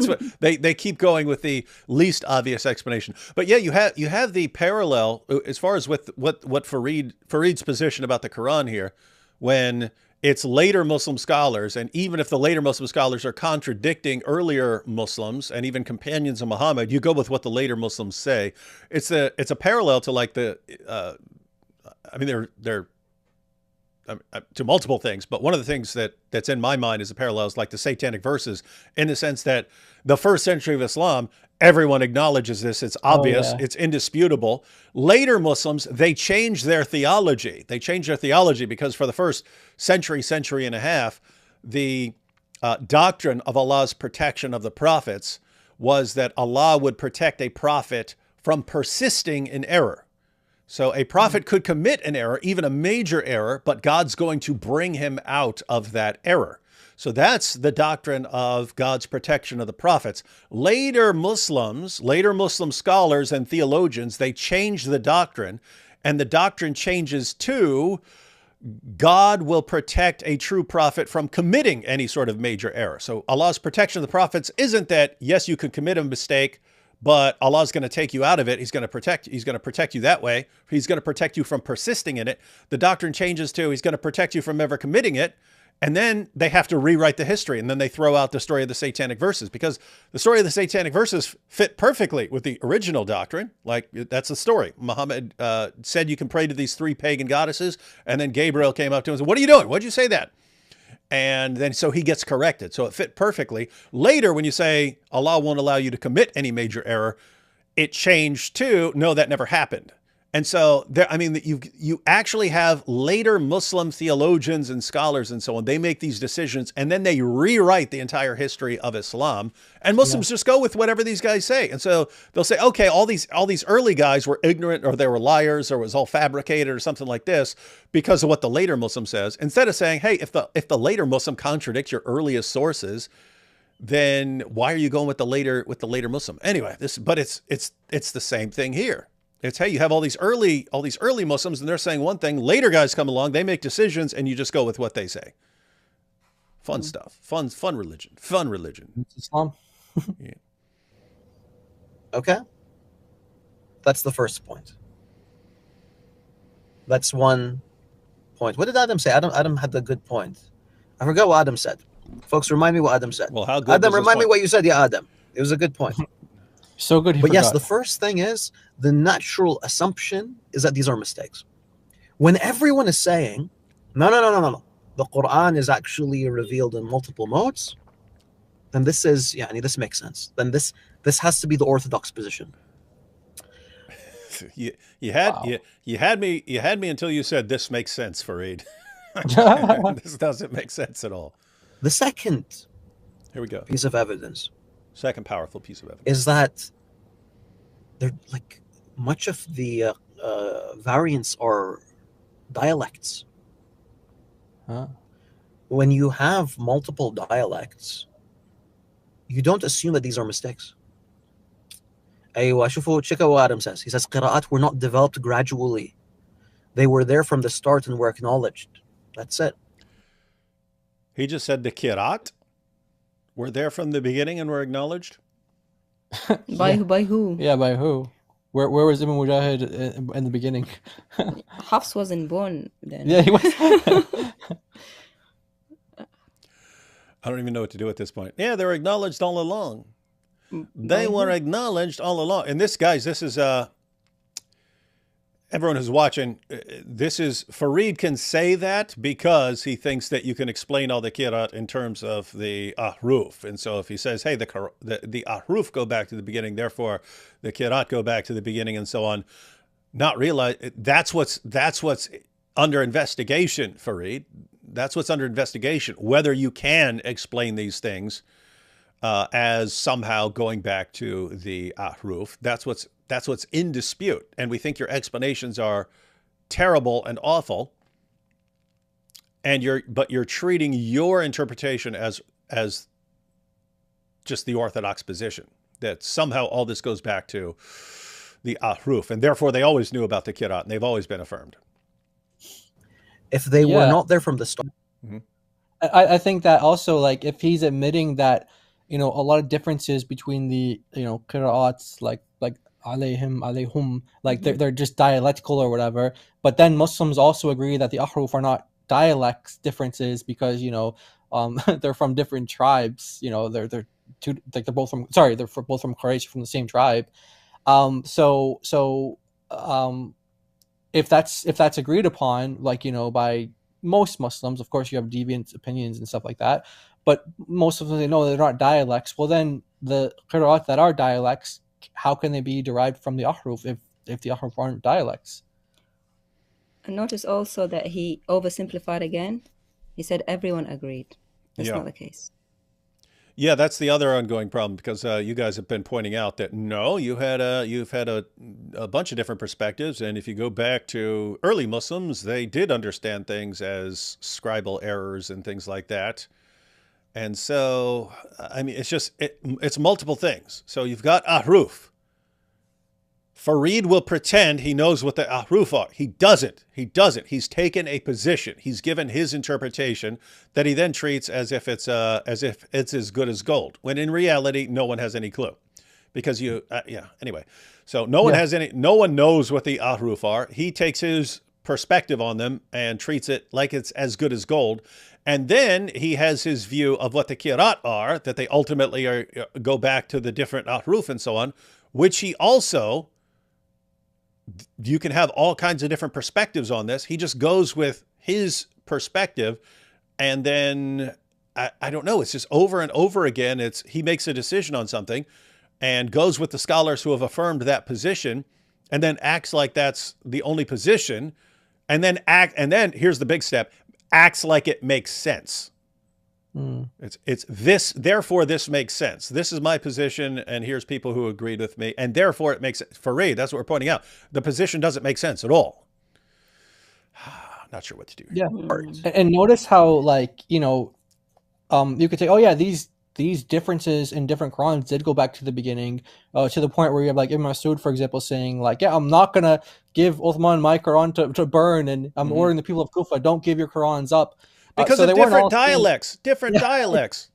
what they keep going with, the least obvious explanation. But yeah, you have the parallel as far as with what Farid's position about the Quran here, when it's later Muslim scholars, and even if the later Muslim scholars are contradicting earlier Muslims and even companions of Muhammad, you go with what the later Muslims say. It's a parallel to like they're to multiple things, but one of the things that's in my mind is a parallel is like the satanic verses, in the sense that the first century of Islam, everyone acknowledges this. It's obvious. It's indisputable. Later Muslims, they change their theology. Because for the first century and a half, the doctrine of Allah's protection of the prophets was that Allah would protect a prophet from persisting in error. So a prophet could commit an error, even a major error, but God's going to bring him out of that error. So that's the doctrine of God's protection of the prophets. Later Muslim scholars and theologians, they change the doctrine, and the doctrine changes to God will protect a true prophet from committing any sort of major error. So Allah's protection of the prophets isn't that, yes, you could commit a mistake, but Allah's going to take you out of it. He's going to protect you that way. He's going to protect you from persisting in it. The doctrine changes to he's going to protect you from ever committing it. And then they have to rewrite the history. And then they throw out the story of the satanic verses, because the story of the satanic verses fit perfectly with the original doctrine. Like, that's the story. Muhammad said you can pray to these 3 pagan goddesses. And then Gabriel came up to him and said, what are you doing? Why'd you say that? And then so he gets corrected. So it fit perfectly. Later, when you say Allah won't allow you to commit any major error, it changed to, no, that never happened. And so you actually have later Muslim theologians and scholars and so on. They make these decisions, and then they rewrite the entire history of Islam. And Muslims just go with whatever these guys say. And so they'll say, okay, all these early guys were ignorant, or they were liars, or it was all fabricated, or something like this, because of what the later Muslim says. Instead of saying, hey, if the later Muslim contradicts your earliest sources, then why are you going with the later Muslim? Anyway, it's the same thing here. It's, hey, you have all these early Muslims, and they're saying one thing. Later guys come along, they make decisions, and you just go with what they say. Fun stuff. Fun religion. It's Islam. Yeah. Okay. That's the first point. That's one point. What did Adam say? Adam had a good point. I forgot what Adam said. Folks, remind me what Adam said. Well, how good? Adam, remind me what you said. Yeah, Adam. It was a good point. So good. But yes, the first thing is, the natural assumption is that these are mistakes. When everyone is saying, no, the Quran is actually revealed in multiple modes, then this makes sense. Then this has to be the orthodox position. You had me until you said this makes sense, Farid. This doesn't make sense at all. The second piece of evidence, second powerful piece of evidence, is that they're like much of the variants are dialects. Huh? When you have multiple dialects, you don't assume that these are mistakes. أيوة شوفوا check out what Adam says. He says قراءات were not developed gradually. They were there from the start and were acknowledged. That's it. He just said the kirat were there from the beginning and were acknowledged. By who? Yeah, by who? Where was Ibn Mujahid in the beginning? Hafs wasn't born then. Yeah, he was. I don't even know what to do at this point. Yeah, they were acknowledged all along. They were acknowledged all along. And this, guys, this is everyone who's watching. This is Farid can say that because he thinks that you can explain all the kirat in terms of the ahruf. And so if he says, hey, the ahruf go back to the beginning, therefore the kirat go back to the beginning, and so on, not realize that's what's under investigation, Farid. That's what's under investigation, whether you can explain these things as somehow going back to the ahruf. That's what's in dispute. And we think your explanations are terrible and awful. And you're treating your interpretation as just the orthodox position, that somehow all this goes back to the ahruf. And therefore they always knew about the kirat and they've always been affirmed. If they were not there from the start. Mm-hmm. I think that also, like, if he's admitting that, a lot of differences between the, qira'ats, like alayhim, alayhum, like they're just dialectical or whatever. But then Muslims also agree that the ahruf are not dialects differences because, they're from different tribes. They're both from Quraysh, from the same tribe. If that's agreed upon, by most Muslims, of course you have deviant opinions and stuff like that, but most of them, they know they're not dialects. Well, then the qira'at that are dialects, how can they be derived from the ahruf if the ahruf aren't dialects? And notice also that he oversimplified again. He said everyone agreed. That's not the case. Yeah, that's the other ongoing problem, because you guys have been pointing out that no, you've had a bunch of different perspectives, and if you go back to early Muslims, they did understand things as scribal errors and things like that. And so, I mean, it's multiple things. So you've got ahruf. Farid will pretend he knows what the ahruf are. He doesn't. He's taken a position. He's given his interpretation that he then treats as if it's as good as gold, when in reality, no one has any clue. Because anyway. So no one knows what the ahruf are. He takes his perspective on them and treats it like it's as good as gold. And then he has his view of what the kirat are, that they ultimately go back to the different ahruf and so on, which he also... You can have all kinds of different perspectives on this. He just goes with his perspective, and then I don't know. It's just over and over again. He makes a decision on something and goes with the scholars who have affirmed that position, and then acts like that's the only position, and then here's the big step: acts like it makes sense. It's this, therefore this makes sense. This is my position, and here's people who agreed with me, and therefore it makes sense. Farid, that's what we're pointing out. The position doesn't make sense at all. Not sure what to do here. Yeah, and notice how, you could say, oh yeah, these differences in different Qurans did go back to the beginning, to the point where you have Ibn Mas'ud, for example, saying I'm not gonna give Uthman my Quran to burn, and I'm ordering the people of Kufa, don't give your Qurans up. Because of different dialects. Dialects.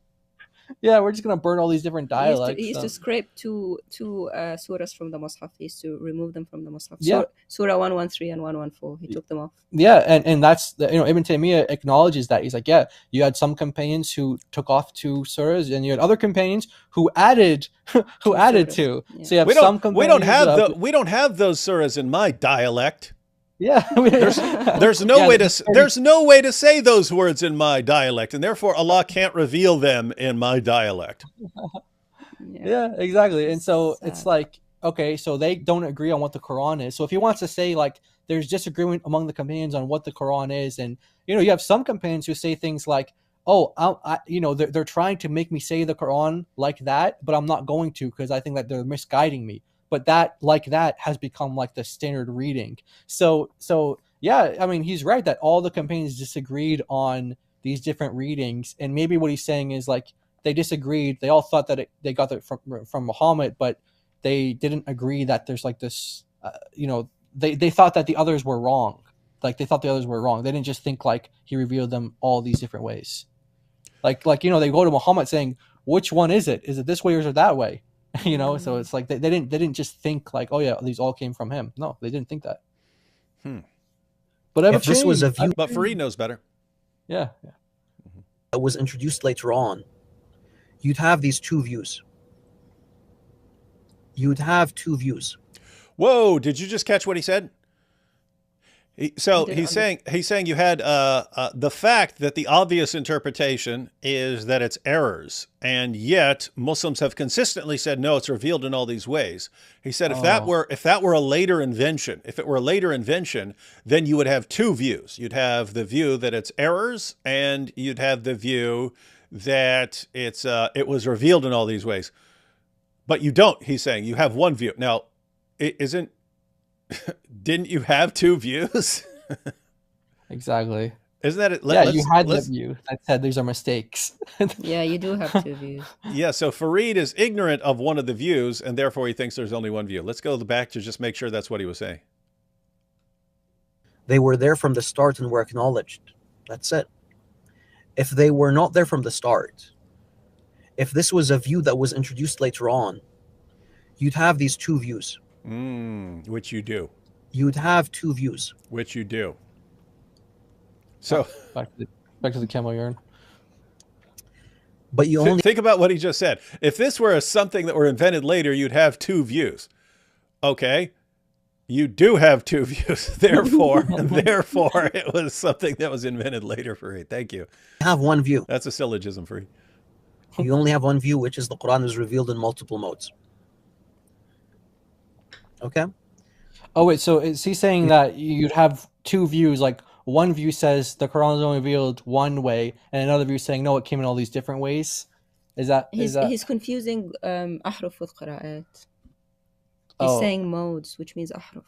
Yeah, we're just going to burn all these different dialects. He used to scrape two surahs from the Mus'haf. He used to remove them from the Mus'haf. Yeah. Surah 113 and 114. He took them off. Yeah, and that's, Ibn Taymiyyah acknowledges that. He's like, yeah, you had some companions who took off 2 surahs, and you had other companions who added two. Yeah. So you have some companions... We don't have those surahs in my dialect. Yeah, there's no way to say those words in my dialect, and therefore Allah can't reveal them in my dialect. Yeah, exactly. And so it's like, okay, so they don't agree on what the Quran is. So if he wants to say there's disagreement among the companions on what the Quran is, and you have some companions who say things like, oh, they're trying to make me say the Quran like that, but I'm not going to because I think that they're misguiding me. But that has become the standard reading. So yeah, I mean, he's right that all the companions disagreed on these different readings, and maybe what he's saying is like they disagreed. They all thought that they got it from Muhammad, but they didn't agree that there's like this. They thought that the others were wrong. Like they thought the others were wrong. They didn't just think like he revealed them all these different ways. Like they go to Muhammad saying, which one is it? Is it this way or is it that way? So it's like they didn't just think like, oh yeah, these all came from him. No, they didn't think that. But if this was a view, but Farid knows better. Yeah. That was introduced later on, you'd have these two views. You'd have two views. Whoa! Did you just catch what he said? He's saying you had the fact that the obvious interpretation is that it's errors, and yet Muslims have consistently said no, it's revealed in all these ways. He said if that were a later invention, then you would have two views. You'd have the view that it's errors, and you'd have the view that it was revealed in all these ways. But you don't. He's saying you have one view. Now, didn't you have two views? Exactly. Isn't that it? You had the view that said these are mistakes. Yeah, you do have two views. Yeah, so Farid is ignorant of one of the views, and therefore he thinks there's only one view. Let's go back to just make sure that's what he was saying. They were there from the start and were acknowledged. That's it. If they were not there from the start, if this was a view that was introduced later on, you'd have these two views. Which you do. You'd have two views. Which you do. So back to the camel yarn. But you only think about what he just said. If this were something that were invented later, you'd have two views. Okay, you do have two views. Therefore, it was something that was invented later. Farid, thank you. Have one view. That's a syllogism, Farid. You only have one view, which is the Quran is revealed in multiple modes. Okay. Oh wait, so is he saying that you'd have two views? Like one view says the Quran is only revealed one way, and another view saying no, it came in all these different ways. He's confusing ahruf with qira'at. He's saying modes, which means ahruf.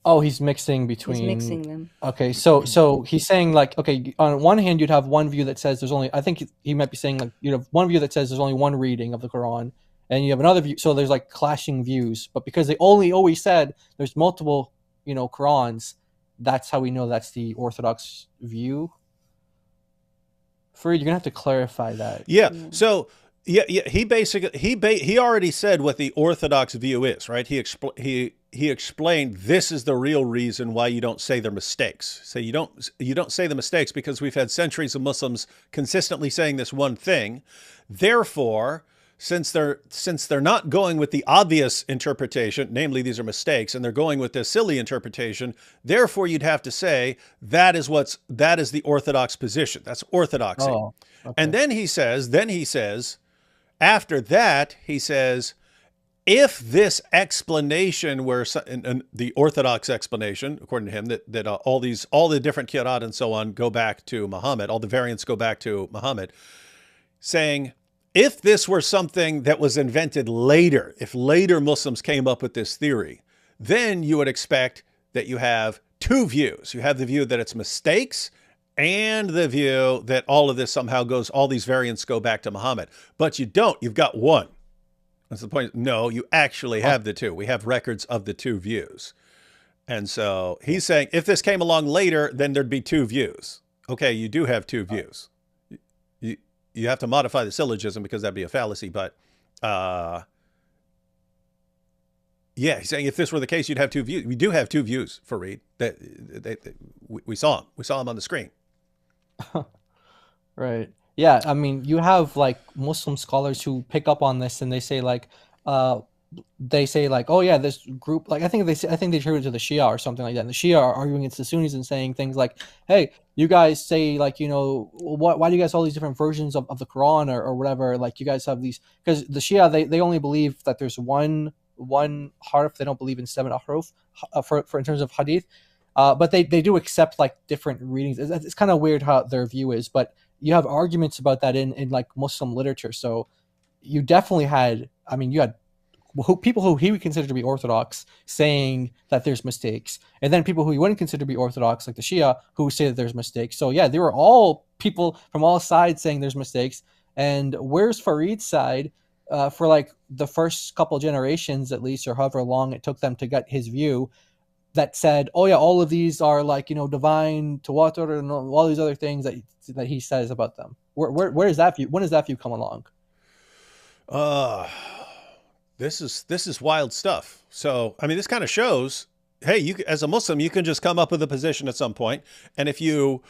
Oh, he's mixing between. He's mixing them. Okay, so he's saying like, okay, on one hand you'd have one view that says there's only. I think he might be saying like you'd have one view that says there's only one reading of the Quran. And you have another view, so there's like clashing views. But because they only always said there's multiple, Qurans, that's how we know that's the Orthodox view. Farid, you're gonna have to clarify that. Yeah. So he basically he already said what the Orthodox view is, right? He explained this is the real reason why you don't say they're mistakes. So you don't say the mistakes because we've had centuries of Muslims consistently saying this one thing. Therefore, since they're not going with the obvious interpretation, namely these are mistakes, and they're going with the silly interpretation, therefore you'd have to say that is the Orthodox position. That's orthodoxy. Oh, okay. And then he says, after that, he says, if this explanation were the Orthodox explanation, according to him, that all the different qira'at and so on go back to Muhammad, all the variants go back to Muhammad, saying, if this were something that was invented later, if later Muslims came up with this theory, then you would expect that you have two views. You have the view that it's mistakes and the view that all of this somehow all these variants go back to Muhammad. But you don't. You've got one. That's the point. No, you actually have the two. We have records of the two views. And so he's saying if this came along later, then there'd be two views. Okay, you do have two views. You have to modify the syllogism because that'd be a fallacy, but yeah, he's saying if this were the case, you'd have two views. We do have two views, Farid. We saw him. We saw him on the screen. Right. Yeah, I mean, you have like Muslim scholars who pick up on this and they say like, oh yeah, this group, like I think they attribute it to the Shia or something like that. And the Shia are arguing against the Sunnis and saying things like, hey, you guys say like, why do you guys have all these different versions of the Quran or whatever? Like you guys have these, because the Shia, they only believe that there's one harf. They don't believe in 7 ahruf for in terms of hadith. But they do accept like different readings. It's kind of weird how their view is, but you have arguments about that in like Muslim literature. So you definitely had, I mean, you had people who he would consider to be orthodox saying that there's mistakes, and then people who he wouldn't consider to be orthodox, like the Shia, who say that there's mistakes. So yeah, they were all people from all sides saying there's mistakes. And where's Farid's side for like the first couple generations at least, or however long it took them to get his view, that said, oh yeah, all of these are like, divine tawatur and all these other things that he says about them. Where is that view? When does that view come along? This is wild stuff. So, I mean, this kind of shows, hey, you as a Muslim, you can just come up with a position at some point, and if you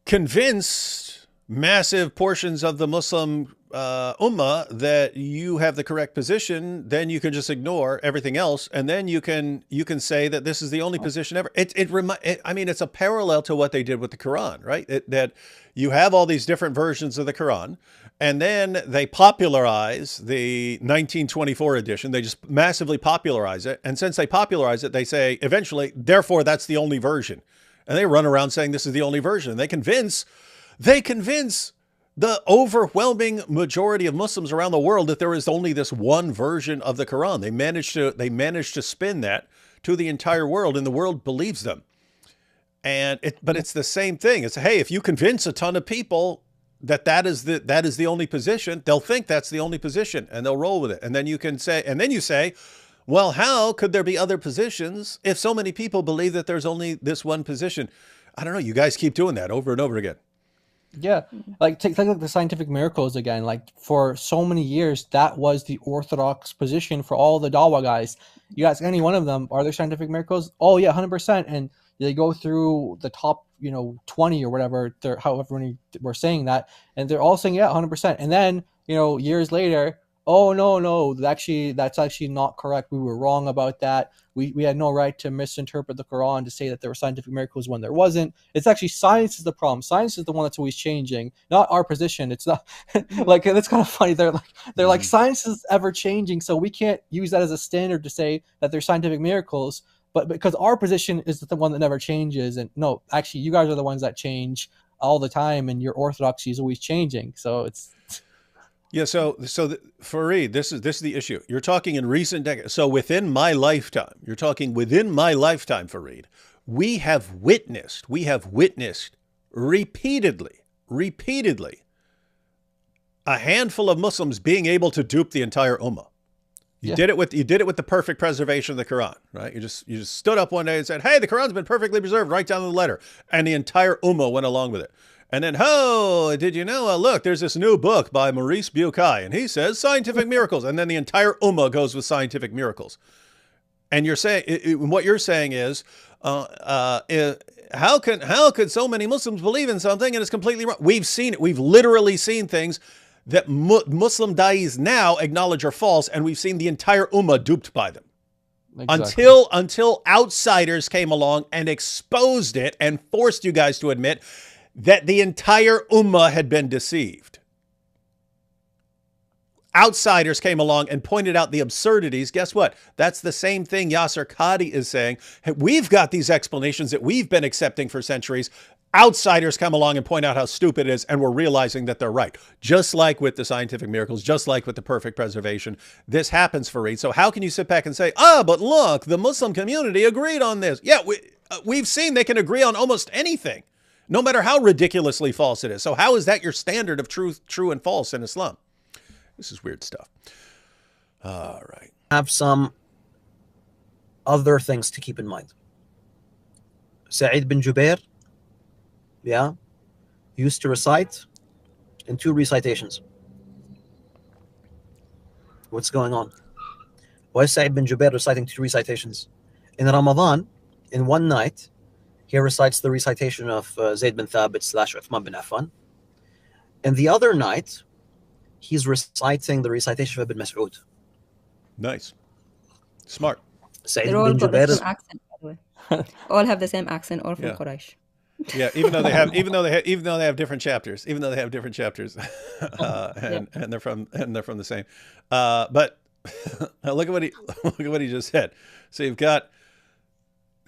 convince massive portions of the Muslim ummah that you have the correct position, then you can just ignore everything else, and then you can say that this is the only position ever. I mean, it's a parallel to what they did with the Quran, right? That you have all these different versions of the Quran, and then they popularize the 1924 edition. They just massively popularize it, and since they popularize it, they say eventually, therefore, that's the only version, and they run around saying this is the only version. And they convince the overwhelming majority of Muslims around the world that there is only this one version of the Quran. They managed to spin that to the entire world, and the world believes them. But it's the same thing. It's, hey, if you convince a ton of people that is the only position, they'll think that's the only position, and they'll roll with it. And then you say, well, how could there be other positions if so many people believe that there's only this one position? I don't know. You guys keep doing that over and over again. Yeah, like take like the scientific miracles again. Like for so many years, that was the orthodox position for all the Dawa guys. You ask any one of them, are there scientific miracles? Oh yeah, 100%. And they go through the top, 20 or whatever, however many were saying that, and they're all saying yeah, 100%. And then years later, oh no, that's actually not correct. We were wrong about that. We had no right to misinterpret the Quran to say that there were scientific miracles when there wasn't. It's actually science is the problem. Science is the one that's always changing, not our position. It's not like, that's kind of funny. They're like science is ever changing, so we can't use that as a standard to say that there's scientific miracles. But because our position is the one that never changes, and no, actually, you guys are the ones that change all the time, and your orthodoxy is always changing. So it's. Yeah, so Farid, this is the issue. You're talking in recent decades. So within my lifetime, Farid, we have witnessed repeatedly a handful of Muslims being able to dupe the entire ummah. You did it with the perfect preservation of the Quran, right? You just stood up one day and said, "Hey, the Quran's been perfectly preserved right down to the letter," and the entire ummah went along with it. And then, did you know? Look, there's this new book by Maurice Bucaille, and he says scientific miracles, and then the entire ummah goes with scientific miracles. And what you're saying is, how could so many Muslims believe in something and it's completely wrong? We've seen it. We've literally seen things that Muslim da'is now acknowledge are false, and we've seen the entire ummah duped by them. Exactly. Until outsiders came along and exposed it and forced you guys to admit that the entire ummah had been deceived. Outsiders came along and pointed out the absurdities. Guess what? That's the same thing Yasser Qadhi is saying. Hey, we've got these explanations that we've been accepting for centuries. Outsiders come along and point out how stupid it is, and we're realizing that they're right. Just like with the scientific miracles, just like with the perfect preservation, this happens, Farid. So how can you sit back and say, but look, the Muslim community agreed on this? Yeah, we've seen they can agree on almost anything, no matter how ridiculously false it is. So how is that your standard of true and false in Islam? This is weird stuff. All right. Have some other things to keep in mind. Sa'id bin Jubair, used to recite in 2 recitations. What's going on? Why is Sa'id bin Jubair reciting 2 recitations? In Ramadan, in one night, he recites the recitation of Zayd bin Thabit / Uthman bin Affan. And the other night, he's reciting the recitation of Ibn Mas'ud. Nice. Smart. They all got the same accent, by the way. All have the same accent, all from Quraysh. Yeah, even though they have different chapters, and they're from the same. But look at what he just said. So you've got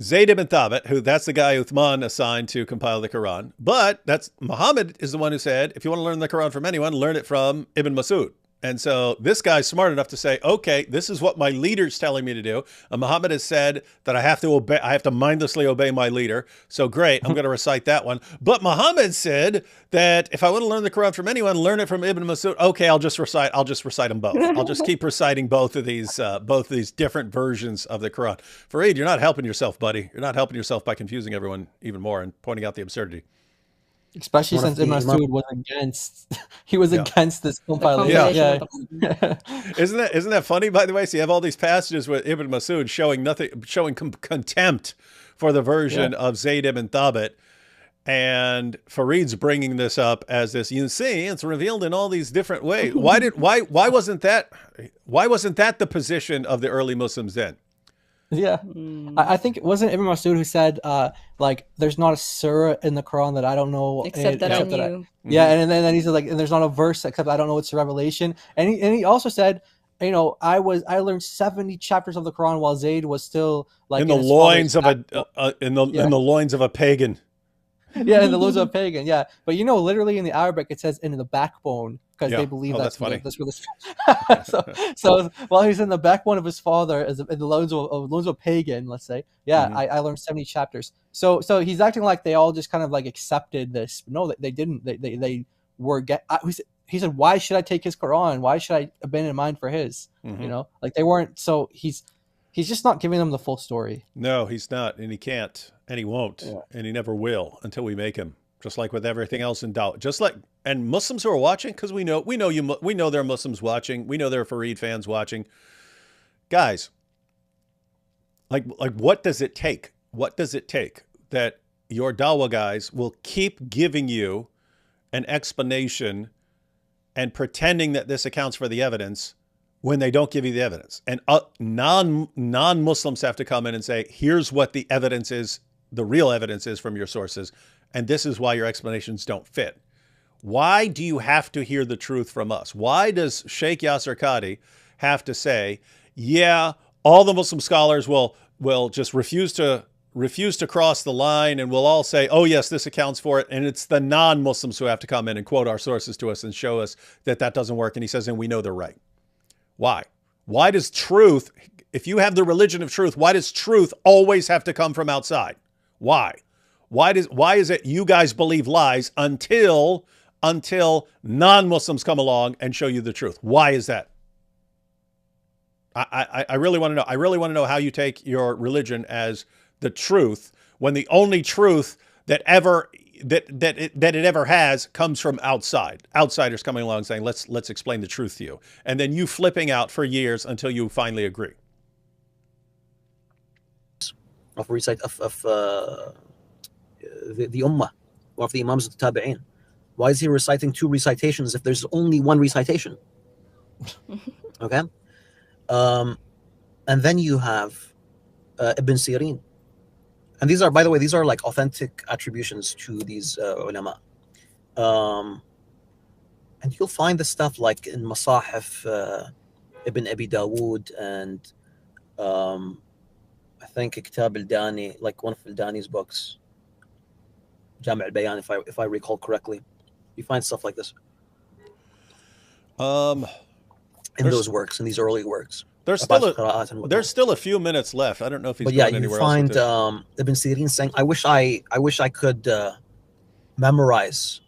Zayd ibn Thabit, that's the guy Uthman assigned to compile the Quran. But Muhammad is the one who said, if you want to learn the Quran from anyone, learn it from Ibn Mas'ud. And so this guy's smart enough to say, okay, this is what my leader's telling me to do. And Muhammad has said that I have to obey, I have to mindlessly obey my leader. So great, I'm going to recite that one. But Muhammad said that if I want to learn the Quran from anyone, learn it from Ibn Masud. Okay, I'll just recite them both. I'll just keep reciting both of these different versions of the Quran. Farid, you're not helping yourself, buddy. You're not helping yourself by confusing everyone even more and pointing out the absurdity. Especially since Ibn Masud was against, he was against this compilation. Yeah. Isn't that funny, by the way? So you have all these passages with Ibn Masud showing contempt for the version of Zayd ibn Thabit, and Farid's bringing this up as this. You see, it's revealed in all these different ways. Why wasn't that the position of the early Muslims then? Yeah, I think it wasn't Ibn Masud who said, like, there's not a surah in the Quran that I don't know. Except that I knew. Yeah, and then he said, like, and there's not a verse except I don't know it's a revelation. And he also said, you know, I learned 70 chapters of the Quran while Zayd was still like in the loins of in the loins of a pagan. Yeah, in the loins of a pagan. Yeah, but you know, literally in the Arabic it says in the backbone. Because they believe that's funny. So while he's in the backbone of his father, as in the loans of a pagan, let's say, I learned 70 chapters. So he's acting like they all just kind of like accepted this. No, they didn't. They were he said, why should I take his Quran? Why should I abandon mine for his? You know, like they weren't. So he's just not giving them the full story. No, he's not, and he can't, and he won't, and he never will until we make him. Just like with everything else in doubt, and Muslims who are watching, because we know there are Muslims watching. We know there are Farid fans watching. Guys, like what does it take? What does it take that your dawah guys will keep giving you an explanation and pretending that this accounts for the evidence when they don't give you the evidence? And non-Muslims have to come in and say, here's what the evidence is, the real evidence is from your sources. And this is why your explanations don't fit. Why do you have to hear the truth from us? Why does Sheikh Yasser Qadhi have to say, yeah, all the Muslim scholars will just refuse to cross the line, and we'll all say, oh yes, this accounts for it, and it's the non-Muslims who have to come in and quote our sources to us and show us that doesn't work? And he says, and we know they're right. Why? Why does truth, if you have the religion of truth, why does truth always have to come from outside? Why? Why is it you guys believe lies until non-Muslims come along and show you the truth? Why is that? I really want to know. I really want to know how you take your religion as the truth when the only truth that it ever has comes from outside. Outsiders coming along saying, let's explain the truth to you. And then you flipping out for years until you finally agree. The Ummah, or of the Imams of the Tabi'een. Why is he reciting two recitations if there's only one recitation? Okay? And then you have Ibn Sirin. And these are, by the way, like authentic attributions to these ulama. And you'll find the stuff like in Masahif Ibn Abi Dawood and I think Kitab al-Dani, like one of al-Dani's books. Jami' al-Bayan, if I recall correctly. You find stuff like this. In those works, in these early works. There's still a few minutes left. I don't know if he's going anywhere else. But yeah, you find Ibn Sirin saying, I wish I could memorize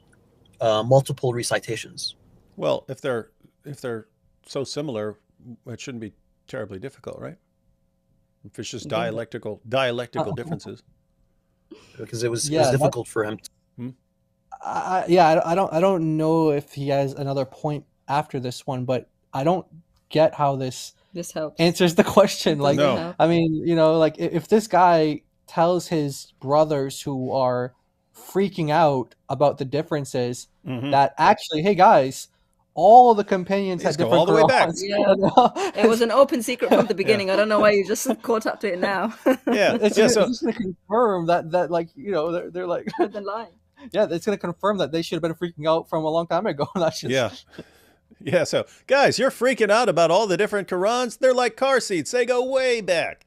multiple recitations. Well, if they're so similar, it shouldn't be terribly difficult, right? If it's just dialectical differences. Because it was difficult for him. I don't know if he has another point after this one, but I don't get how this helps answers the question. Like, no. I mean, you know, like if this guy tells his brothers who are freaking out about the differences that actually, hey guys, all the companions had different all the way back. Yeah. It was an open secret from the beginning. I don't know why you just caught up to it now. It's just going to confirm that like, you know, they're like they're lying. Yeah, it's going to confirm that they should have been freaking out from a long time ago. Yeah. So guys, you're freaking out about all the different Qurans. They're like car seats. They go way back.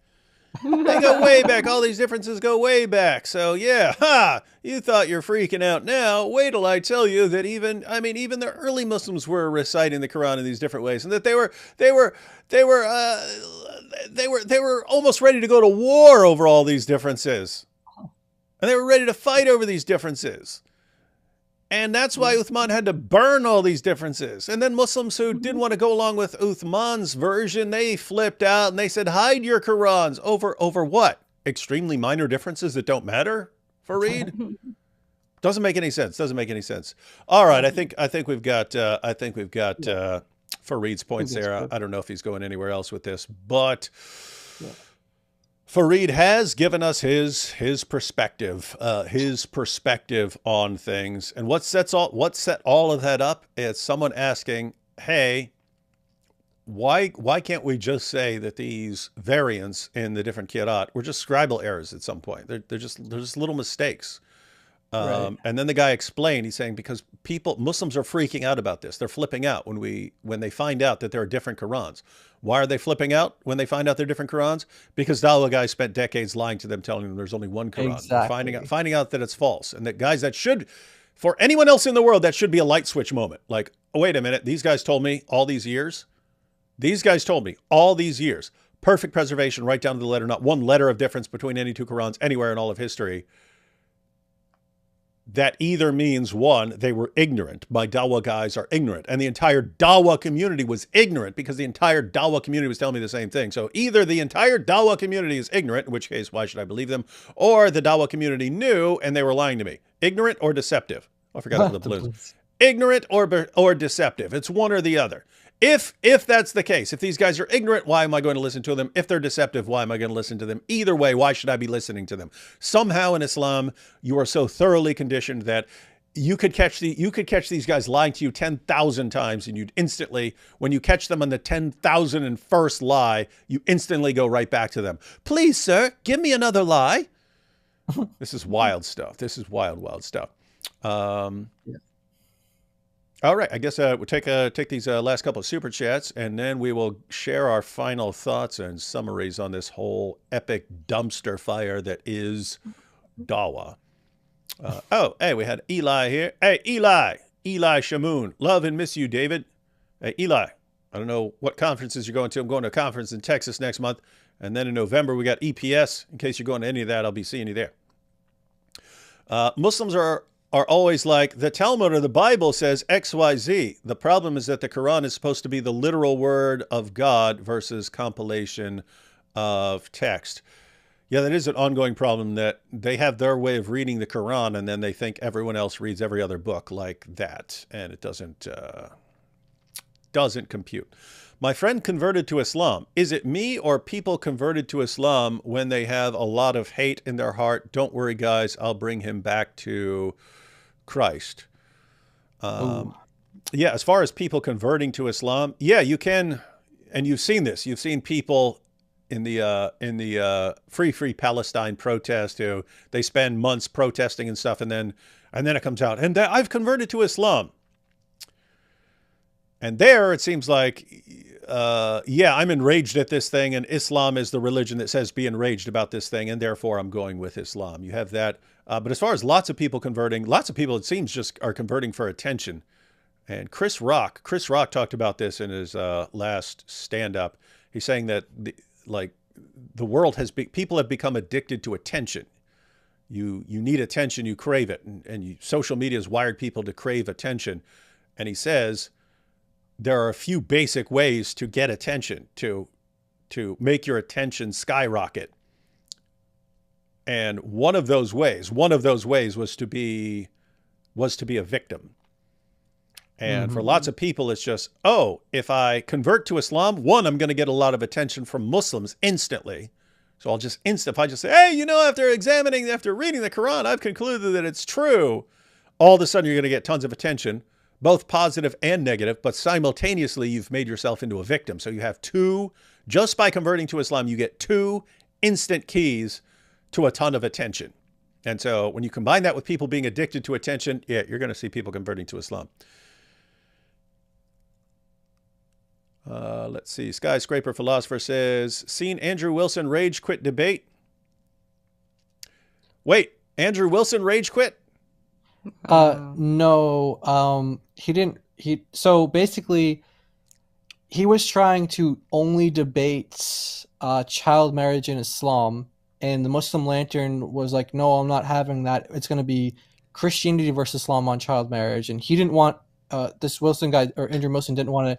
They go way back. All these differences go way back. So yeah, you thought you're freaking out now. Wait till I tell you that even the early Muslims were reciting the Quran in these different ways, and that they were almost ready to go to war over all these differences, and they were ready to fight over these differences. And that's why Uthman had to burn all these differences. And then Muslims who didn't want to go along with Uthman's version, they flipped out and they said, hide your Qurans. Over what? Extremely minor differences that don't matter, Farid? Doesn't make any sense. Doesn't make any sense. All right, I think we've got Farid's points there. I don't know if he's going anywhere else with this, but Farid has given us his perspective on things. And what set all of that up is someone asking, hey, why can't we just say that these variants in the different qira'at were just scribal errors at some point? They're just little mistakes. Right. And then the guy explained, he's saying, because Muslims are freaking out about this. They're flipping out when they find out that there are different Qurans. Why are they flipping out when they find out they're different Qurans? Because Dawah guys spent decades lying to them, telling them there's only one Quran. Exactly. Finding out that it's false. And that guys, that should, for anyone else in the world, that should be a light switch moment. Like, oh, wait a minute, these guys told me all these years. Perfect preservation right down to the letter, not one letter of difference between any two Qurans anywhere in all of history. That either means, one, they were ignorant. My Dawah guys are ignorant. And the entire Dawah community was ignorant because the entire Dawah community was telling me the same thing. So either the entire Dawah community is ignorant, in which case, why should I believe them? Or the Dawah community knew and they were lying to me. Ignorant or deceptive? I forgot the blues. Ignorant or deceptive. It's one or the other. If that's the case, if these guys are ignorant, why am I going to listen to them? If they're deceptive, why am I going to listen to them? Either way, why should I be listening to them? Somehow in Islam, you are so thoroughly conditioned that you could catch these guys lying to you 10,000 times, and you'd instantly, when you catch them on the 10,001st lie, you instantly go right back to them. Please, sir, give me another lie. This is wild stuff. This is wild stuff. All right, I guess we'll take these last couple of super chats, and then we will share our final thoughts and summaries on this whole epic dumpster fire that is Dawah. Oh, hey, we had Eli here. Hey, Eli Shamoon. Love and miss you, David. Hey, Eli, I don't know what conferences you're going to. I'm going to a conference in Texas next month, and then in November we got EPS. In case you're going to any of that, I'll be seeing you there. Muslims are always like, the Talmud or the Bible says XYZ. The problem is that the Quran is supposed to be the literal word of God versus compilation of text. Yeah, that is an ongoing problem, that they have their way of reading the Quran and then they think everyone else reads every other book like that. And it doesn't compute. My friend converted to Islam. Is it me or people converted to Islam when they have a lot of hate in their heart? Don't worry, guys. I'll bring him back to Christ. Yeah, as far as people converting to Islam, yeah, you can, and you've seen this. You've seen people in the Free Palestine protest who they spend months protesting and stuff, and then it comes out, and I've converted to Islam. And there it seems like, yeah, I'm enraged at this thing, and Islam is the religion that says be enraged about this thing, and therefore I'm going with Islam. You have that. But as far as lots of people converting, lots of people, it seems, just are converting for attention. And Chris Rock talked about this in his last stand-up. He's saying that the world people have become addicted to attention. You need attention, you crave it, and social media has wired people to crave attention. And he says there are a few basic ways to get attention, to make your attention skyrocket. And one of those ways was to be a victim. And for lots of people, it's just, oh, if I convert to Islam, one, I'm going to get a lot of attention from Muslims instantly. So if I just say, hey, after reading the Quran, I've concluded that it's true. All of a sudden, you're going to get tons of attention, both positive and negative, but simultaneously, you've made yourself into a victim. So you have just by converting to Islam, you get 2 instant keys to a ton of attention. And so when you combine that with people being addicted to attention, yeah, you're going to see people converting to Islam. Let's see. Skyscraper Philosopher says, seen Andrew Wilson rage quit debate. Wait, Andrew Wilson rage quit? No, he didn't. So basically, he was trying to only debate child marriage in Islam, and the Muslim Lantern was like, no, I'm not having that. It's going to be Christianity versus Islam on child marriage. And he didn't want, this Wilson guy, or Andrew Wilson didn't want to,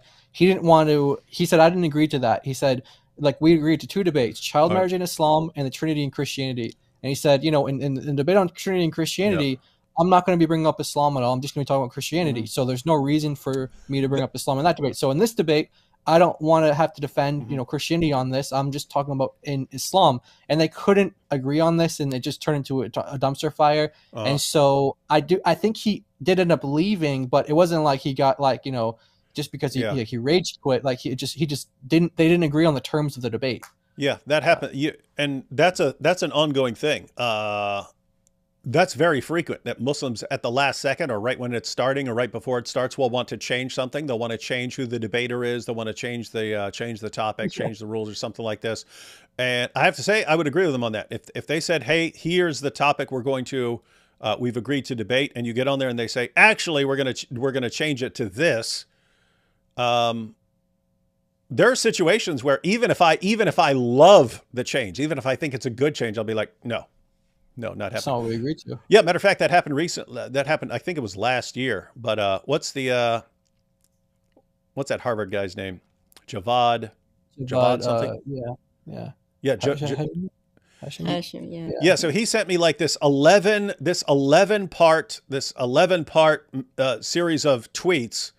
he said, I didn't agree to that. He said, like, we agreed to two debates, child marriage in Islam and the Trinity and Christianity. And he said, you know, in the debate on Trinity and Christianity, I'm not going to be bringing up Islam at all. I'm just going to be talking about Christianity. So there's no reason for me to bring up Islam in that debate. So in this debate, I don't want to have to defend, you know, Christianity on this. I'm just talking about in Islam. And they couldn't agree on this, and it just turned into a dumpster fire. And so I think he did end up leaving, but it wasn't like he got, like, you know, just because he rage quit. Like they didn't agree on the terms of the debate. Yeah, that happened. And that's an ongoing thing. That's very frequent, that Muslims at the last second, or right when it's starting, or right before it starts, will want to change something. They'll want to change who the debater is. They'll want to change the topic, change the rules, or something like this. And I have to say, I would agree with them on that. If they said, hey, here's the topic we've agreed to debate, and you get on there and they say, actually, we're gonna change it to this. There are situations where even if I love the change, even if I think it's a good change, I'll be like, no, not happening. That's not what we agreed to. Yeah, matter of fact, that happened recently. That happened, I think it was last year. But what's that Harvard guy's name? Javad something. Yeah. Hashim, Yeah. So he sent me like this 11 part series of tweets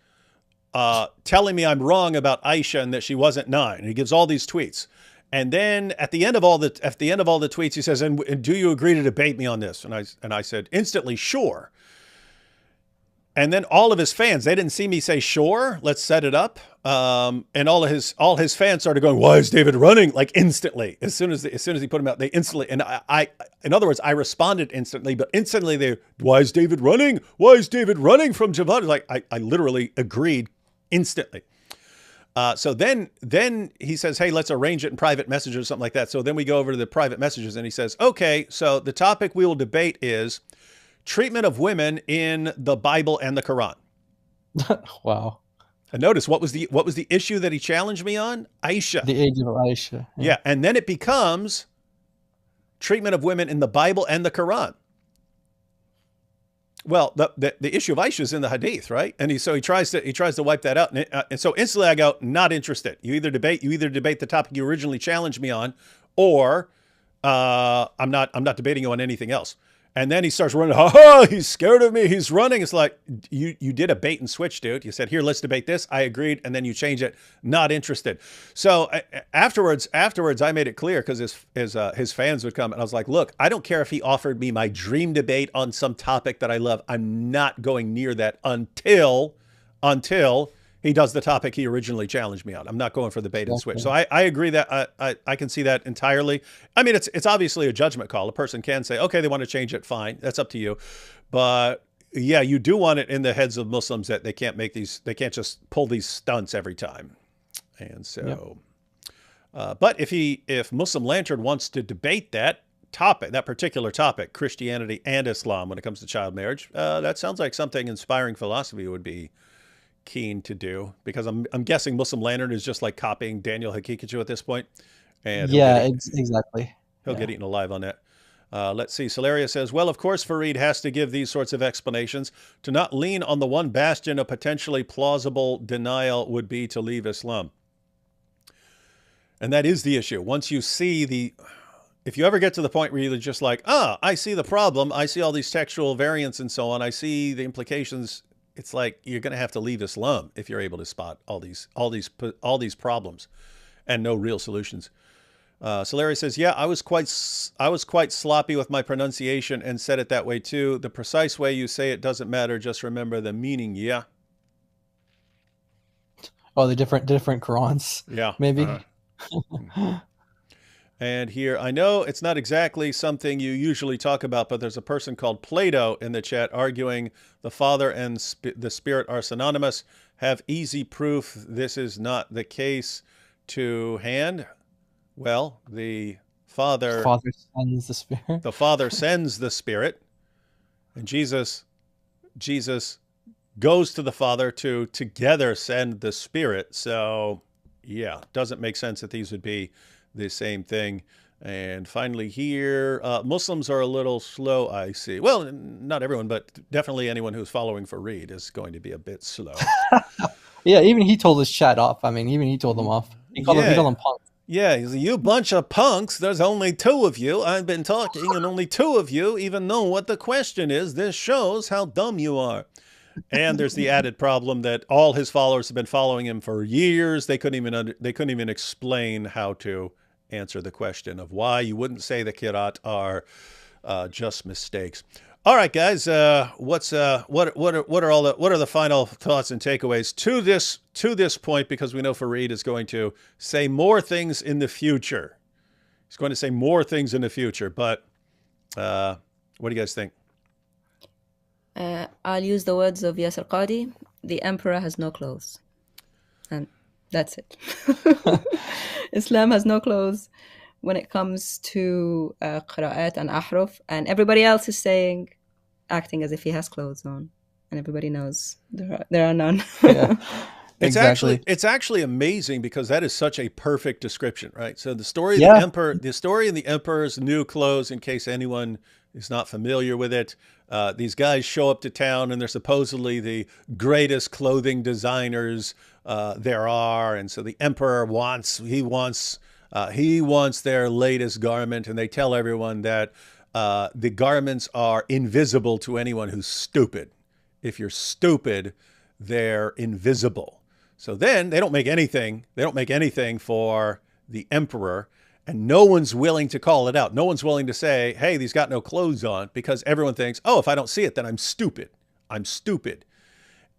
telling me I'm wrong about Aisha and that she wasn't 9. And he gives all these tweets. And then at the end of all the tweets, he says, and do you agree to debate me on this? And I said instantly, sure. And then all of his fans, they didn't see me say, sure, let's set it up. And all his fans started going, why is David running? Like instantly, as soon as he put him out, they instantly, and in other words, I responded instantly, but instantly why is David running? Why is David running from Javad? Like I literally agreed instantly. So then he says, hey, let's arrange it in private messages or something like that. So then we go over to the private messages and he says, okay, so the topic we will debate is treatment of women in the Bible and the Quran. Wow. And notice what was the issue that he challenged me on? Aisha. The age of Aisha. Yeah. And then it becomes treatment of women in the Bible and the Quran. Well, the issue of Aisha is in the Hadith, right? And he tries to wipe that out, and so instantly I go, not interested. You either debate the topic you originally challenged me on, or I'm not debating you on anything else. And then he starts running. He's scared of me. He's running. It's like you did a bait and switch, dude. You said, here, let's debate this. I agreed, and then you change it. Not interested. So afterwards, I made it clear because his fans would come, and I was like, look, I don't care if he offered me my dream debate on some topic that I love. I'm not going near that until he does the topic he originally challenged me on. I'm not going for the bait and switch. So I agree that I can see that entirely. I mean, it's obviously a judgment call. A person can say, okay, they want to change it. Fine. That's up to you. But yeah, you do want it in the heads of Muslims that they can't just pull these stunts every time. And so, but if Muslim Lantern wants to debate that particular topic, Christianity and Islam, when it comes to child marriage, that sounds like something Inspiring Philosophy would be keen to do, because I'm guessing Muslim Lantern is just like copying Daniel Hakikatu at this point. And exactly. He'll get eaten alive on that. Let's see. Solaria says, well, of course, Farid has to give these sorts of explanations. To not lean on the one bastion of potentially plausible denial would be to leave Islam. And that is the issue. Once you see if you ever get to the point where you're just like, I see the problem. I see all these textual variants and so on. I see the implications. It's like you're going to have to leave Islam if you're able to spot all these problems and no real solutions. Solari says, yeah, I was quite sloppy with my pronunciation and said it that way too. The precise way you say it doesn't matter. Just remember the meaning. Yeah. Oh, the different Qurans. Yeah. Maybe. And here, I know it's not exactly something you usually talk about, but there's a person called Plato in the chat arguing the Father and the Spirit are synonymous. Have easy proof this is not the case to hand. Well, the Father sends the Spirit. The Father sends the Spirit, and Jesus goes to the Father to together send the Spirit. So, yeah, doesn't make sense that these would be the same thing. And finally here, Muslims are a little slow, I see. Well, not everyone, but definitely anyone who's following Farid is going to be a bit slow. Yeah, even he told his chat off. I mean, even he told them off. He called them punks. Yeah, he's like, you bunch of punks. There's only two of you. I've been talking, and only two of you even know what the question is. This shows how dumb you are. And there's the added problem that all his followers have been following him for years. They couldn't even explain how to answer the question of why you wouldn't say the Kirat are just mistakes. All right, guys. What are the final thoughts and takeaways to this point? Because we know Farid is going to say more things in the future. He's going to say more things in the future. But what do you guys think? I'll use the words of Yasir Qadi. The emperor has no clothes. And that's it. Islam has no clothes when it comes to qira'at and ahruf. And everybody else is acting as if he has clothes on. And everybody knows there are none. Yeah. Exactly. It's actually amazing because that is such a perfect description, right? So the story of the story in the emperor's new clothes, in case anyone is not familiar with it, these guys show up to town and they're supposedly the greatest clothing designers there are, and so the emperor wants their latest garment, and they tell everyone that the garments are invisible to anyone who's stupid. If you're stupid, they're invisible. So then they don't make anything. They don't make anything for the emperor, and no one's willing to call it out. No one's willing to say, hey, he's got no clothes on, because everyone thinks, oh, if I don't see it, then I'm stupid. I'm stupid.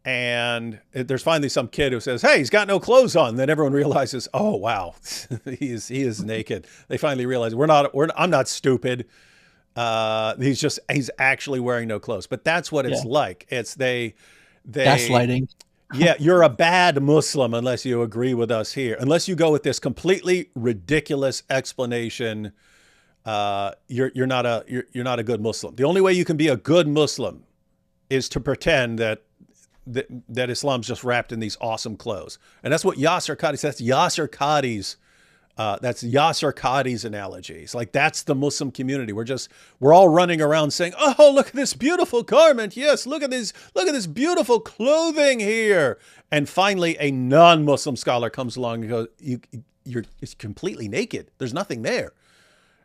And there's finally some kid who says, hey, he's got no clothes on. Then everyone realizes, oh, wow, he is naked. They finally realize I'm not stupid. He's actually wearing no clothes. But that's what it's like. It's they gaslighting. Yeah, you're a bad Muslim unless you agree with us here. Unless you go with this completely ridiculous explanation, you're not a good Muslim. The only way you can be a good Muslim is to pretend that Islam's just wrapped in these awesome clothes. And that's what Yasir Qadi says. That's Yasir Qadi's analogy. It's like, that's the Muslim community. We're all running around saying, oh, look at this beautiful garment. Yes, look at this beautiful clothing here. And finally, a non-Muslim scholar comes along and goes, it's completely naked. There's nothing there.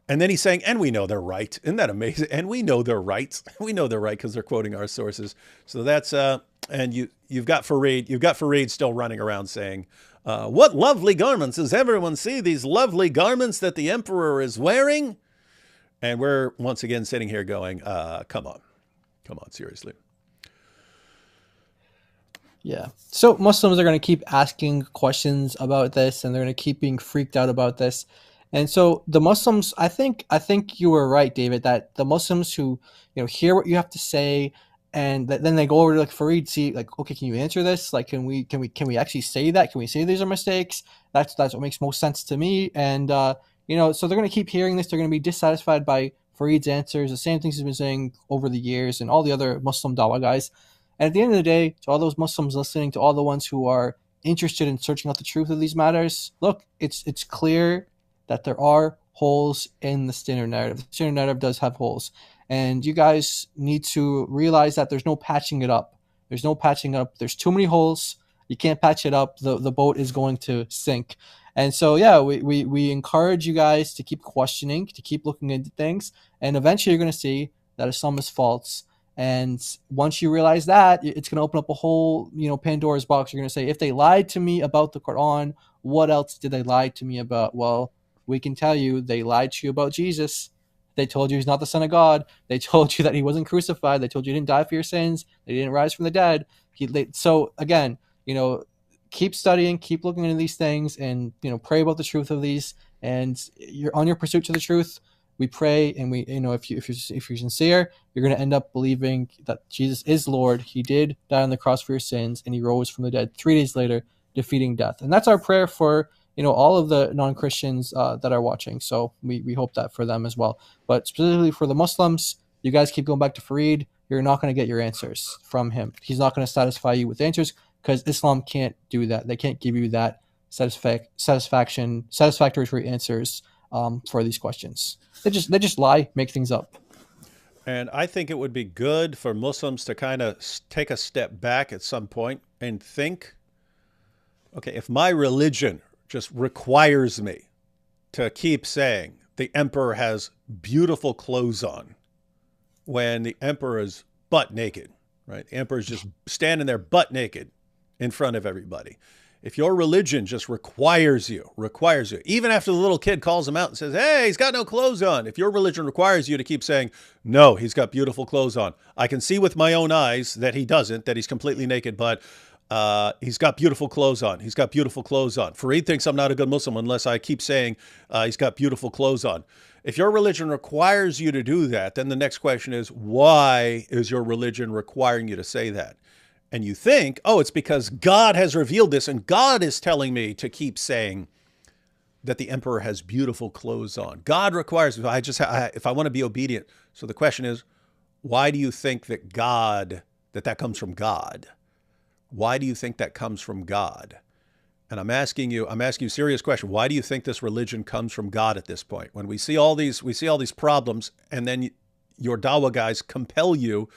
And then he's saying, and we know they're right. Isn't that amazing? And we know they're right. We know they're right because they're quoting our sources. So that's, and you've got Farid still running around saying, what lovely garments. Does everyone see these lovely garments that the emperor is wearing? And we're once again sitting here going, come on, seriously. Yeah. So Muslims are going to keep asking questions about this, and they're going to keep being freaked out about this. And so the Muslims, I think you were right, David, that the Muslims who, hear what you have to say, and then they go over to like Farid, see like, okay, can you answer this? Like, can we actually say that? Can we say these are mistakes? That's what makes most sense to me. And so they're going to keep hearing this. They're going to be dissatisfied by Farid's answers, the same things he's been saying over the years, and all the other Muslim dawah guys. And at the end of the day, to all those Muslims listening, to all the ones who are interested in searching out the truth of these matters, look, it's clear that there are holes in the standard narrative. The standard narrative does have holes. And you guys need to realize that there's no patching it up. There's no patching up. There's too many holes. You can't patch it up. The boat is going to sink. And so, yeah, we encourage you guys to keep questioning, to keep looking into things. And eventually you're going to see that Islam is false. And once you realize that, it's going to open up a whole, Pandora's box. You're going to say, if they lied to me about the Quran, what else did they lie to me about? Well, we can tell you they lied to you about Jesus. They told you he's not the Son of God. They told you that he wasn't crucified. They told you he didn't die for your sins. They didn't rise from the dead. So again, keep studying, keep looking into these things, and pray about the truth of these. and you're on your pursuit to the truth. We pray, and we, if you're sincere, you're going to end up believing that Jesus is Lord. He did die on the cross for your sins, and he rose from the dead 3 days later, defeating death. And that's our prayer for all of the non-Christians that are watching. So we hope that for them as well. But specifically for the Muslims, you guys keep going back to Farid. You're not going to get your answers from him. He's not going to satisfy you with answers, because Islam can't do that. They can't give you that satisfactory answers for these questions. They just lie, make things up. And I think it would be good for Muslims to kind of take a step back at some point and think, okay, if my religion just requires me to keep saying the emperor has beautiful clothes on when the emperor is butt naked, right? The emperor is just standing there butt naked in front of everybody. If your religion just requires you, even after the little kid calls him out and says, hey, he's got no clothes on. If your religion requires you to keep saying, no, he's got beautiful clothes on. I can see with my own eyes that he doesn't, that he's completely naked, but he's got beautiful clothes on. He's got beautiful clothes on. Farid thinks I'm not a good Muslim unless I keep saying he's got beautiful clothes on. If your religion requires you to do that, then the next question is, why is your religion requiring you to say that? And you think, oh, it's because God has revealed this and God is telling me to keep saying that the emperor has beautiful clothes on. God requires me. If I want to be obedient. So the question is, why do you think that that comes from God? Why do you think that comes from God? And I'm asking you a serious question. Why do you think this religion comes from God at this point? When we see all these problems, and then your dawah guys compel you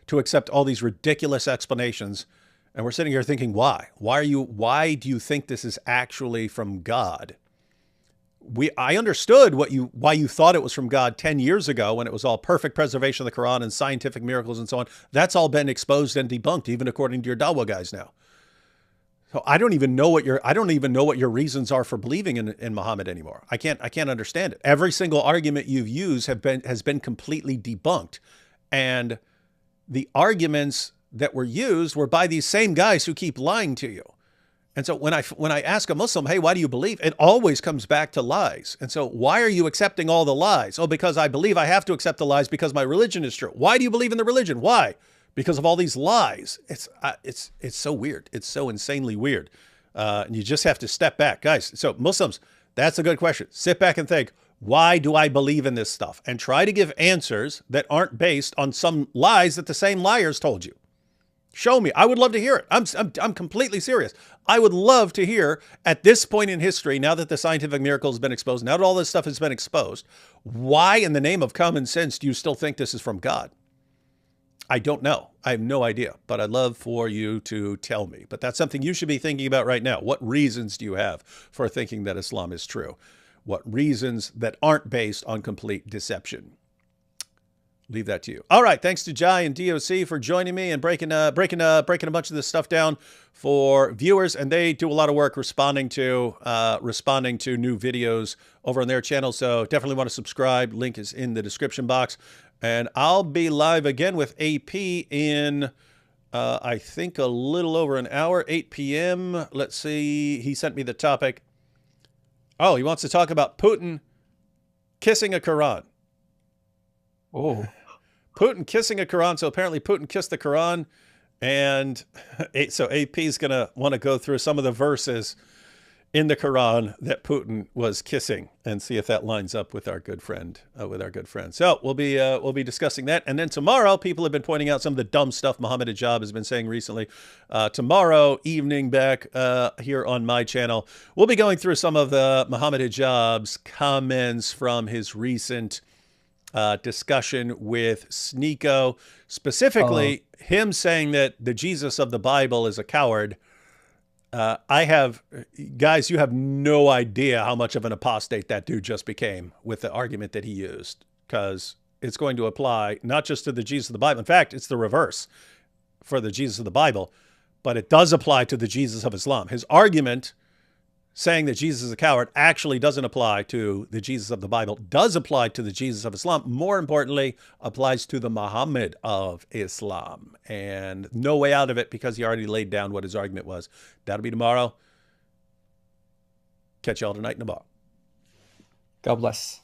to accept all these ridiculous explanations, and we're sitting here thinking, why? Why do you think this is actually from God? I understood why you thought it was from God 10 years ago, when it was all perfect preservation of the Quran and scientific miracles and so on. That's all been exposed and debunked, even according to your dawah guys now. So I don't even know what your reasons are for believing in Muhammad anymore. I can't understand it. Every single argument you've used has been completely debunked, and the arguments that were used were by these same guys who keep lying to you. And so when I ask a Muslim, hey, why do you believe? It always comes back to lies. And so why are you accepting all the lies? Oh, because I believe I have to accept the lies because my religion is true. Why do you believe in the religion? Why? Because of all these lies. It's so weird. It's so insanely weird. And you just have to step back. Guys, so Muslims, that's a good question. Sit back and think, why do I believe in this stuff? And try to give answers that aren't based on some lies that the same liars told you. Show me. I would love to hear it. I'm completely serious. I would love to hear, at this point in history, now that the scientific miracle has been exposed, now that all this stuff has been exposed, why in the name of common sense do you still think this is from God? I don't know. I have no idea, but I'd love for you to tell me. But that's something you should be thinking about right now. What reasons do you have for thinking that Islam is true? What reasons that aren't based on complete deception? Leave that to you. All right. Thanks to Jai and DOC for joining me and breaking a bunch of this stuff down for viewers. And they do a lot of work responding to new videos over on their channel. So definitely want to subscribe. Link is in the description box. And I'll be live again with AP in, I think, a little over an hour, 8 p.m. Let's see. He sent me the topic. Oh, he wants to talk about Putin kissing a Quran. Oh. Putin kissing a Quran. So apparently Putin kissed the Quran. And so AP is going to want to go through some of the verses in the Quran that Putin was kissing and see if that lines up with our good friend. So we'll be discussing that. And then tomorrow, people have been pointing out some of the dumb stuff Mohammed Hijab has been saying recently. Tomorrow evening back here on my channel, we'll be going through some of the Mohammed Hijab's comments from his recent discussion with Sneeko, specifically him saying that the Jesus of the Bible is a coward. Guys, you have no idea how much of an apostate that dude just became with the argument that he used, because it's going to apply not just to the Jesus of the Bible. In fact, it's the reverse for the Jesus of the Bible, but it does apply to the Jesus of Islam. His argument saying that Jesus is a coward actually doesn't apply to the Jesus of the Bible, does apply to the Jesus of Islam. More importantly, applies to the Muhammad of Islam. And no way out of it, because he already laid down what his argument was. That'll be tomorrow. Catch y'all tonight in the bar. God bless.